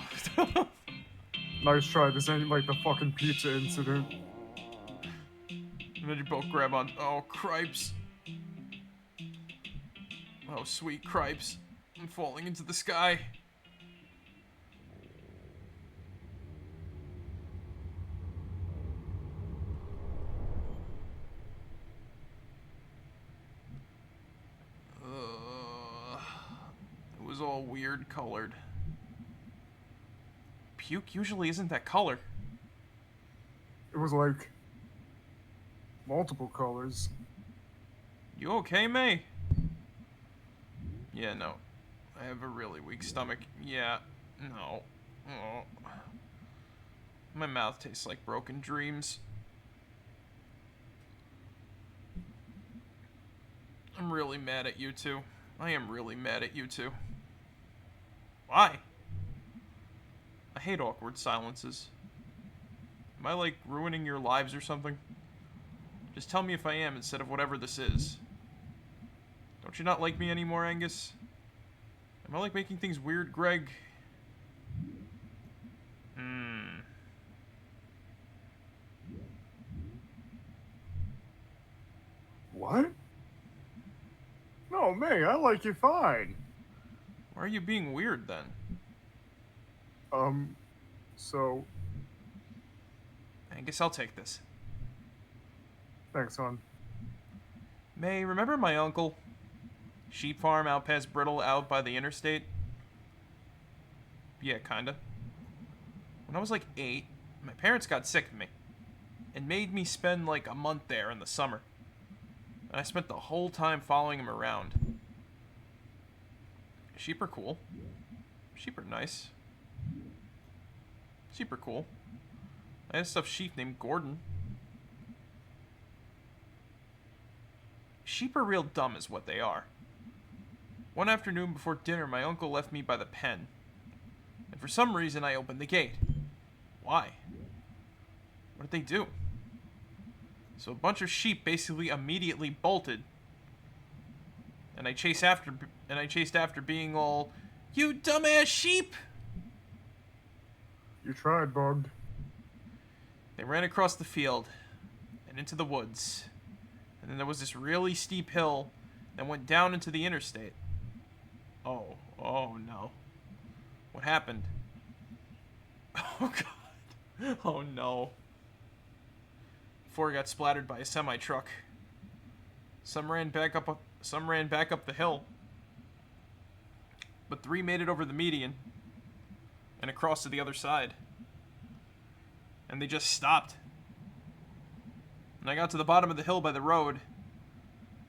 Nice try, this ain't like the fucking pizza incident. And then you both grab on. Oh, cripes. Oh, sweet cripes. I'm falling into the sky. all weird colored. Puke usually isn't that color. It was like multiple colors. You okay, May? Yeah, no. I have a really weak stomach. Yeah, no. Oh. My mouth tastes like broken dreams. I'm really mad at you two. I am really mad at you two. Why? I hate awkward silences. Am I, like, ruining your lives or something? Just tell me if I am instead of whatever this is. Don't you not like me anymore, Angus? Am I, like, making things weird, Greg? What? No, May, I like you fine. Why are you being weird, then? So... Angus, I'll take this. Thanks, hon. May, remember my uncle? Sheep farm out past Brittle, out by the interstate? Yeah, kinda. When I was like 8, my parents got sick of me and made me spend like a month there in the summer. And I spent the whole time following him around. Sheep are cool. Sheep are nice. Sheep are cool. I had a stuffed sheep named Gordon. Sheep are real dumb is what they are. One afternoon before dinner, my uncle left me by the pen. And for some reason, I opened the gate. Why? What did they do? So a bunch of sheep basically immediately bolted. And I chased after being all, "You dumbass sheep!" You tried, Bugged. They ran across the field and into the woods. And then there was this really steep hill that went down into the interstate. Oh no. What happened? Oh god. Oh no. 4 got splattered by a semi-truck. Some ran back up the hill. But 3 made it over the median and across to the other side. And they just stopped. And I got to the bottom of the hill by the road,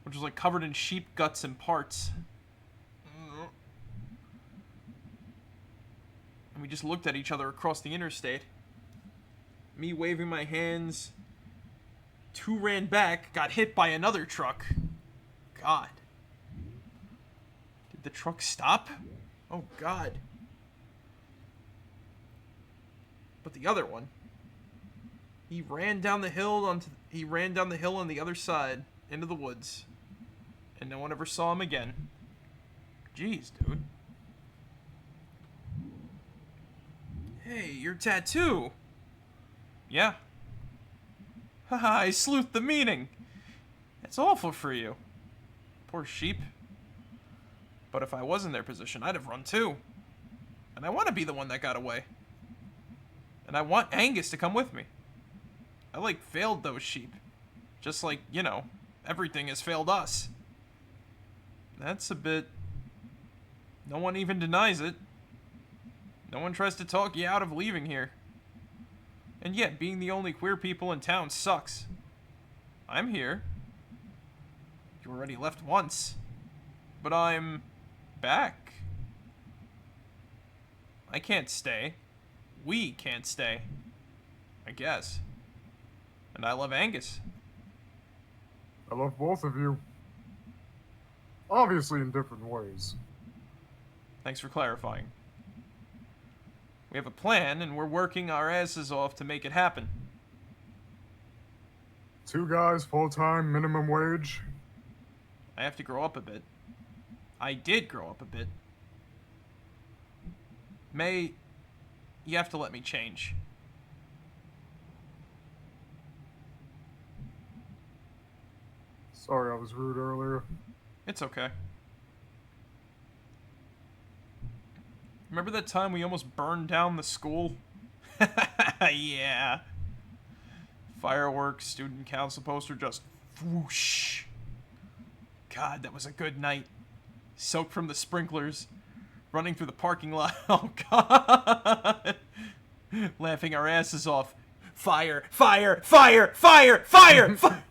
which was like covered in sheep guts and parts. And we just looked at each other across the interstate. Me waving my hands. 2 ran back, got hit by another truck. God. Did the truck stop? Oh god. But the other one, he ran down the hill on the other side into the woods, and no one ever saw him again. Jeez, dude. Hey, your tattoo. Yeah. Haha, I sleuthed the meaning. It's awful for you. Poor sheep. But if I was in their position, I'd have run too. And I want to be the one that got away. And I want Angus to come with me. I, like, failed those sheep. Just like, you know, everything has failed us. That's a bit... No one even denies it. No one tries to talk you out of leaving here. And yet, being the only queer people in town sucks. I'm here. You already left once. But I'm... back. I can't stay. We can't stay. I guess. And I love Angus. I love both of you. Obviously in different ways. Thanks for clarifying. We have a plan, and we're working our asses off to make it happen. 2 guys, full-time, minimum wage. I have to grow up a bit. I did grow up a bit. May, you have to let me change. Sorry I was rude earlier. It's okay. Remember that time we almost burned down the school? Yeah. Fireworks, student council poster, just whoosh. God, that was a good night. Soaked from the sprinklers. running through the parking lot. Oh, God. Laughing our asses off. Fire, fire, fire, fire, fire, fire.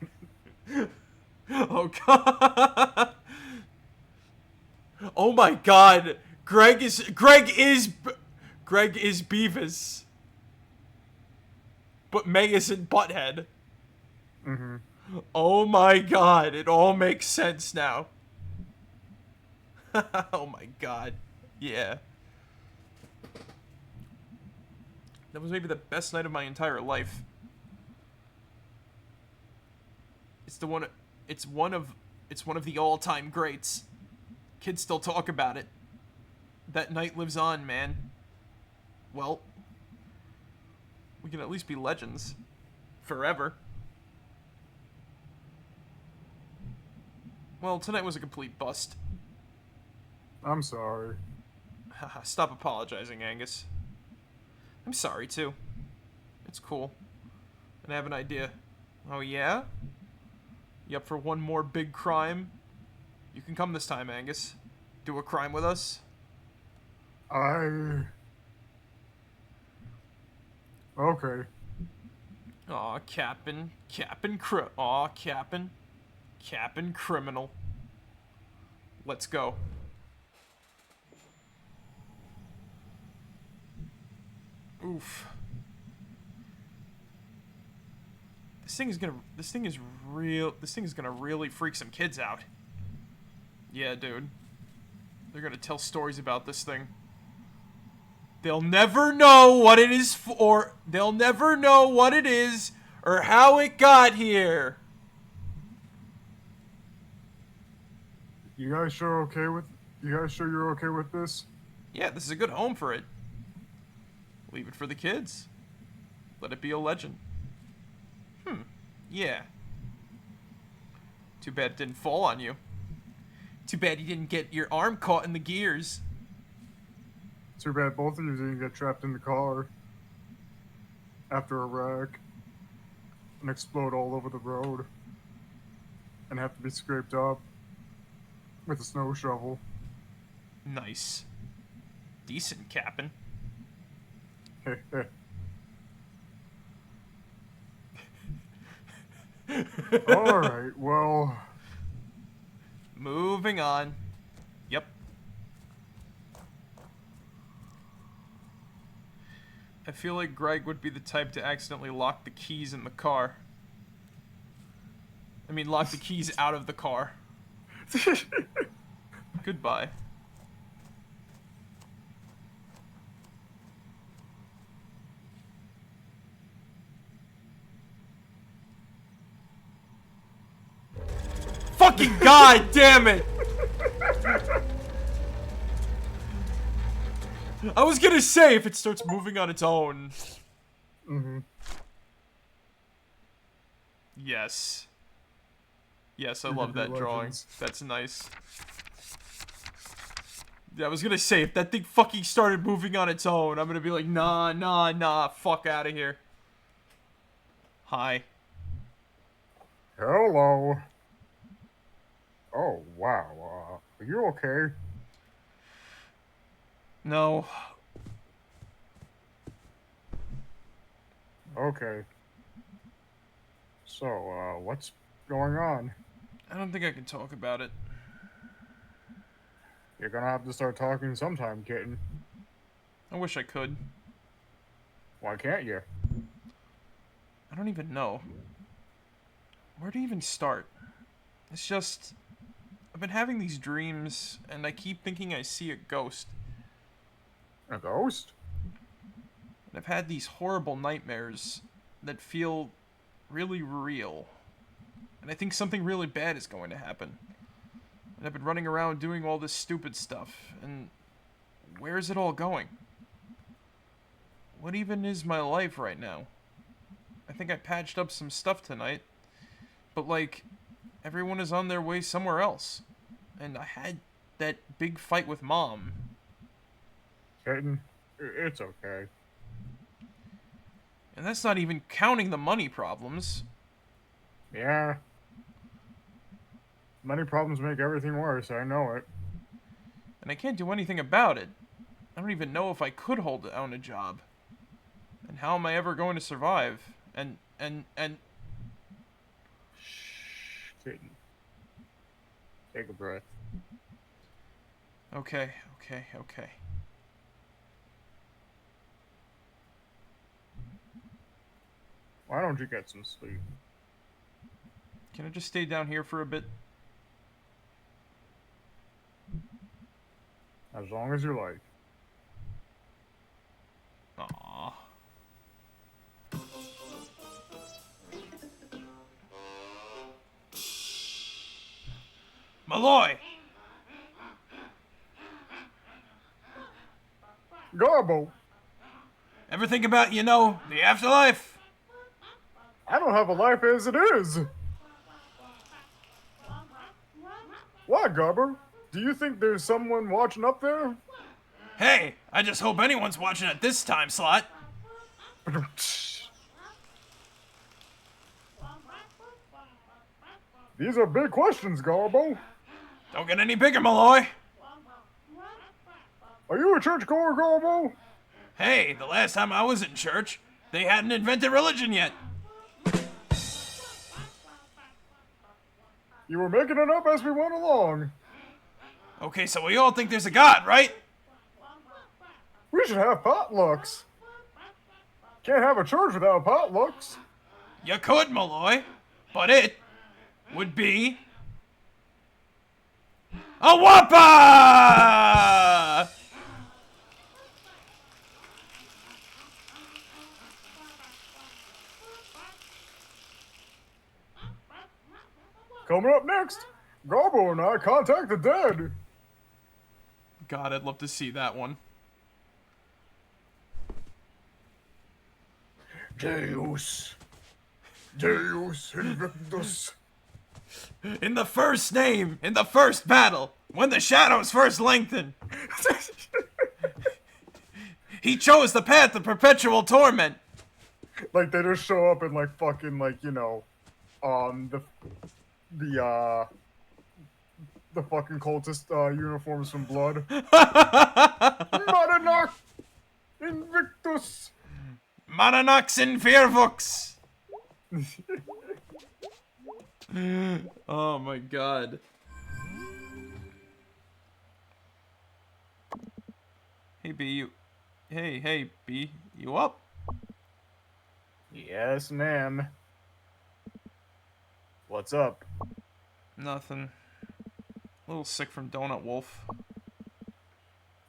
Oh, God. Oh, my God. Greg is Beavis. But May isn't Butthead. Mm-hmm. Oh my God, it all makes sense now. Oh my God. Yeah. That was maybe the best night of my entire life. It's one of the all-time greats. Kids still talk about it. That night lives on, man. Well, we can at least be legends. Forever. Well, tonight was a complete bust. I'm sorry. Stop apologizing, Angus. I'm sorry, too. It's cool. And I have an idea. Oh, yeah? You up for one more big crime? You can come this time, Angus. Do a crime with us? Okay. Aw, Cap'n criminal. Let's go. Oof. This thing is gonna really freak some kids out. Yeah, dude. They're gonna tell stories about this thing. They'll never know what it is for. They'll never know what it is or how it got here. You guys sure you're okay with this? Yeah, this is a good home for it. Leave it for the kids. Let it be a legend. Yeah. Too bad it didn't fall on you. Too bad you didn't get your arm caught in the gears. Too bad both of you didn't get trapped in the car after a wreck and explode all over the road and have to be scraped up with a snow shovel. Nice. Decent, Cap'n. Alright, well... Moving on. Yep. I feel like Greg would be the type to accidentally lock the keys in the car. I mean, lock the keys out of the car. Goodbye. Fucking god damn it! I was gonna say if it starts moving on its own. Mm-hmm. Yes. Yes, I You love can that do drawing. legends. That's nice. Yeah, I was gonna say, if that thing fucking started moving on its own, I'm gonna be like, nah, fuck out of here. Hi. Hello. Oh, wow. Are you okay? No. Okay. So, what's going on? I don't think I can talk about it. You're gonna have to start talking sometime, kitten. I wish I could. Why can't you? I don't even know. Where to even start? It's just... I've been having these dreams, and I keep thinking I see a ghost. A ghost? And I've had these horrible nightmares that feel really real. And I think something really bad is going to happen. And I've been running around doing all this stupid stuff, and where is it all going? What even is my life right now? I think I patched up some stuff tonight, but like, everyone is on their way somewhere else. And I had that big fight with Mom. Kitten, it's okay. And that's not even counting the money problems. Yeah. Money problems make everything worse, I know it. And I can't do anything about it. I don't even know if I could hold down a job. And how am I ever going to survive? And... Shh, kitten. Take a breath. Okay. Why don't you get some sleep? Can I just stay down here for a bit? As long as you like. Aww. Malloy! Garbo! Ever think about, you know, the afterlife? I don't have a life as it is! Why, Garbo? Do you think there's someone watching up there? Hey, I just hope anyone's watching at this time slot. These are big questions, Garbo. Don't get any bigger, Malloy. Are you a churchgoer, Garbo? Hey, the last time I was in church, they hadn't invented religion yet. You were making it up as we went along. Okay, so we all think there's a god, right? We should have potlucks. Can't have a church without potlucks. You could, Malloy, but it would be a whopper! Coming up next, Garbo and I contact the dead. God, I'd love to see that one. Deus. Deus Invictus. In the first name, in the first battle, when the shadows first lengthen, he chose the path of perpetual torment. Like, they just show up in, like, fucking, like, you know, the fucking cultist, uniforms from Blood. Monarch Invictus! Monarchs in Fearvux! Oh my god. Hey, B, you... Hey, B, you up? Yes, ma'am. What's up? Nothing. A little sick from Donut Wolf.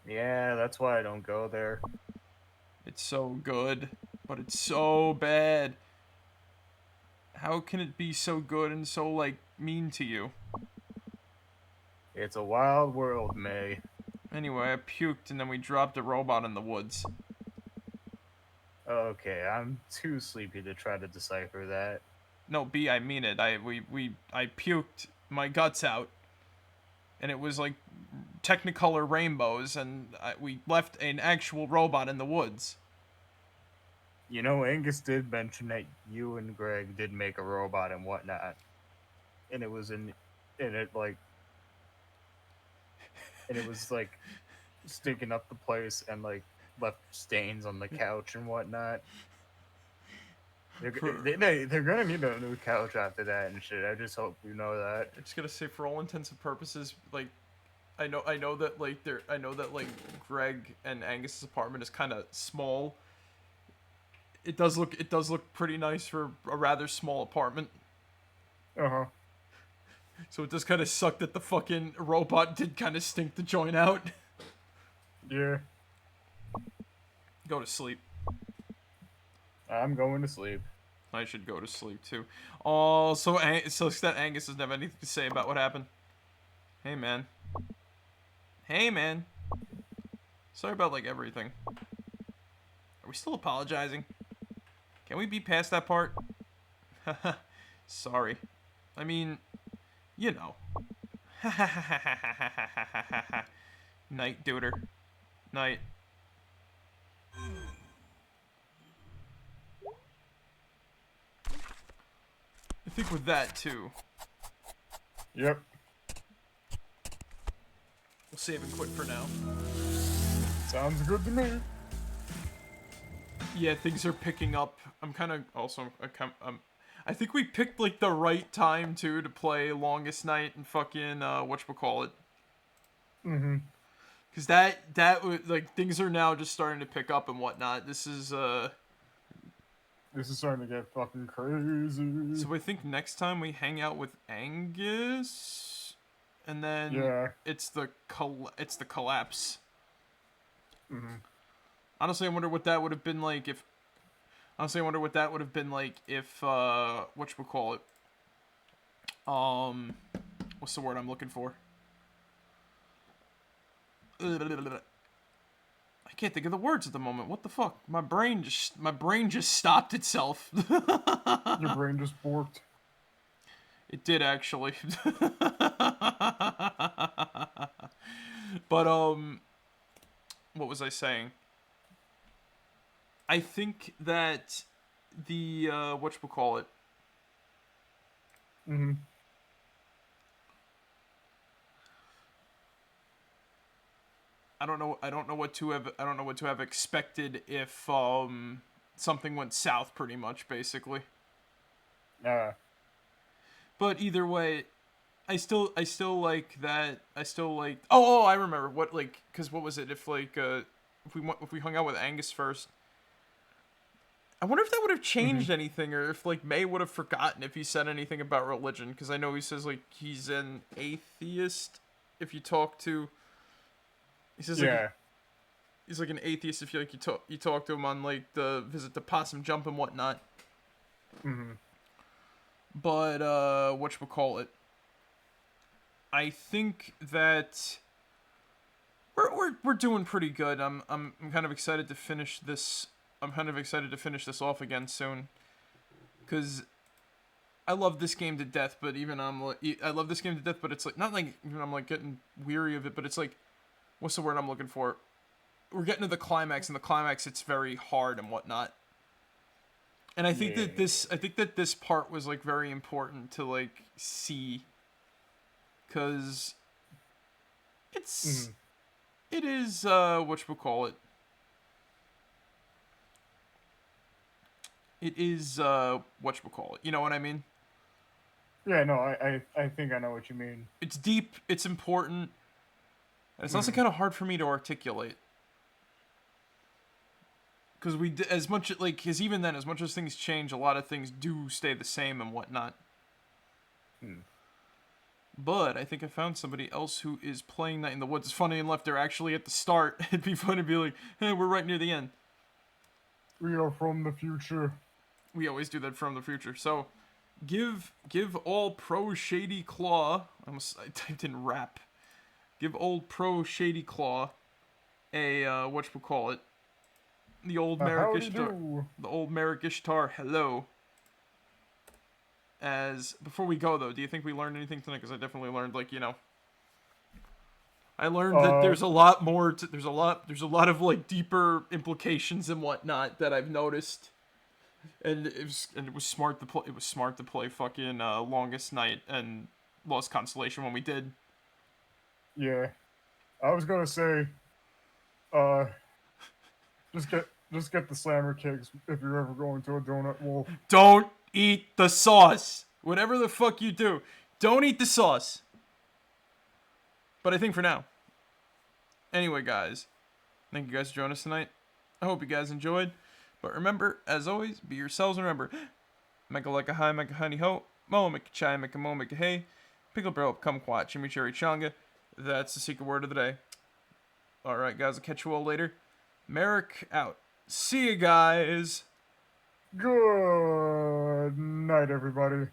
Yeah, that's why I don't go there. It's so good, but it's so bad. How can it be so good and so, like, mean to you? It's a wild world, May. Anyway, I puked and then we dropped a robot in the woods. Okay, I'm too sleepy to try to decipher that. No, B, I mean it. I puked my guts out. And it was like Technicolor rainbows, and we left an actual robot in the woods. You know, Angus did mention that you and Greg did make a robot and whatnot. And it was like stinking up the place and like left stains on the couch and whatnot. They're gonna need a new couch after that and shit. I just hope you know that. I'm just gonna say, for all intents and purposes, like, I know that Greg and Angus's apartment is kind of small. It does look pretty nice for a rather small apartment. Uh-huh. So it does kind of suck that the fucking robot did kind of stink the joint out. Yeah. Go to sleep. I'm going to sleep. I should go to sleep too. Oh, so that Angus doesn't have anything to say about what happened. Hey, man. Hey, man. Sorry about, like, everything. Are we still apologizing? Can we be past that part? Sorry. I mean, you know. Night, duder. Night. I think with that, too. Yep. We'll save and quit for now. Sounds good to me. Yeah, things are picking up. I'm kind of also. I think we picked like the right time too to play Longest Night and fucking whatchamacallit. Mm-hmm. Cause that was like things are now just starting to pick up and whatnot. This is starting to get fucking crazy. So I think next time we hang out with Angus, and then Yeah. it's the collapse. Mm-hmm. Honestly, I wonder what that would have been like if. Honestly, I wonder what that would have been like if whatchamacallit. What's the word I'm looking for? I can't think of the words at the moment. What the fuck? My brain just stopped itself. Your brain just borked. It did actually. But what was I saying? I think that the whatchamacallit. Mm-hmm. I don't know what to have expected if something went south pretty much basically. But either way, I still like that. Oh, I remember what like cuz what was it if like if we hung out with Angus first. I wonder if that would have changed anything or if like May would have forgotten if he said anything about religion cuz I know he says like he's an atheist if you talk to he says like he's like an atheist if you like you talk to him on like the visit to Possum Jump and whatnot. Mm-hmm. But whatchamacallit. I think that we're doing pretty good. I'm kind of excited to finish this. I'm kind of excited to finish this off again soon. Cause I love this game to death, but even I love this game to death, but it's like not like even I'm like getting weary of it, but it's like what's the word I'm looking for? We're getting to the climax, and the climax it's very hard and whatnot. And I think that this part was like very important to like see, cause it's it is whatchamacallit. It is whatchamacallit. You know what I mean? Yeah, no, I think I know what you mean. It's deep. It's important. And it's also kind of hard for me to articulate. Because as much like, because even then, as much as things change, a lot of things do stay the same and whatnot. But I think I found somebody else who is playing Night in the Woods. It's funny enough, they're actually at the start. It'd be fun to be like, hey, we're right near the end. We are from the future. We always do that from the future. So, give all pro Shady Claw. I typed in rap. Give old pro Shady Claw a whatchamacallit. The old Marek1shtar. The old Marek1shtar. Hello. As before we go though, do you think we learned anything tonight? Because I definitely learned, like, you know, I learned that there's a lot more. There's a lot of like deeper implications and whatnot that I've noticed. And it was smart to play. It was smart to play fucking Longest Night and Lost Constellation when we did. Yeah, I was gonna say, just get the slammer cakes if you're ever going to a donut wolf. Don't eat the sauce. Whatever the fuck you do, don't eat the sauce. But I think for now. Anyway, guys, thank you guys for joining us tonight. I hope you guys enjoyed. But remember, as always, be yourselves. Remember, make a like a high, make a honey ho, mo, make a chai, make a mo, make a hey, pickle barrel, kumquat, chimichurri changa. That's the secret word of the day. Alright, guys, I'll catch you all later. Marek out. See you guys. Good night, everybody.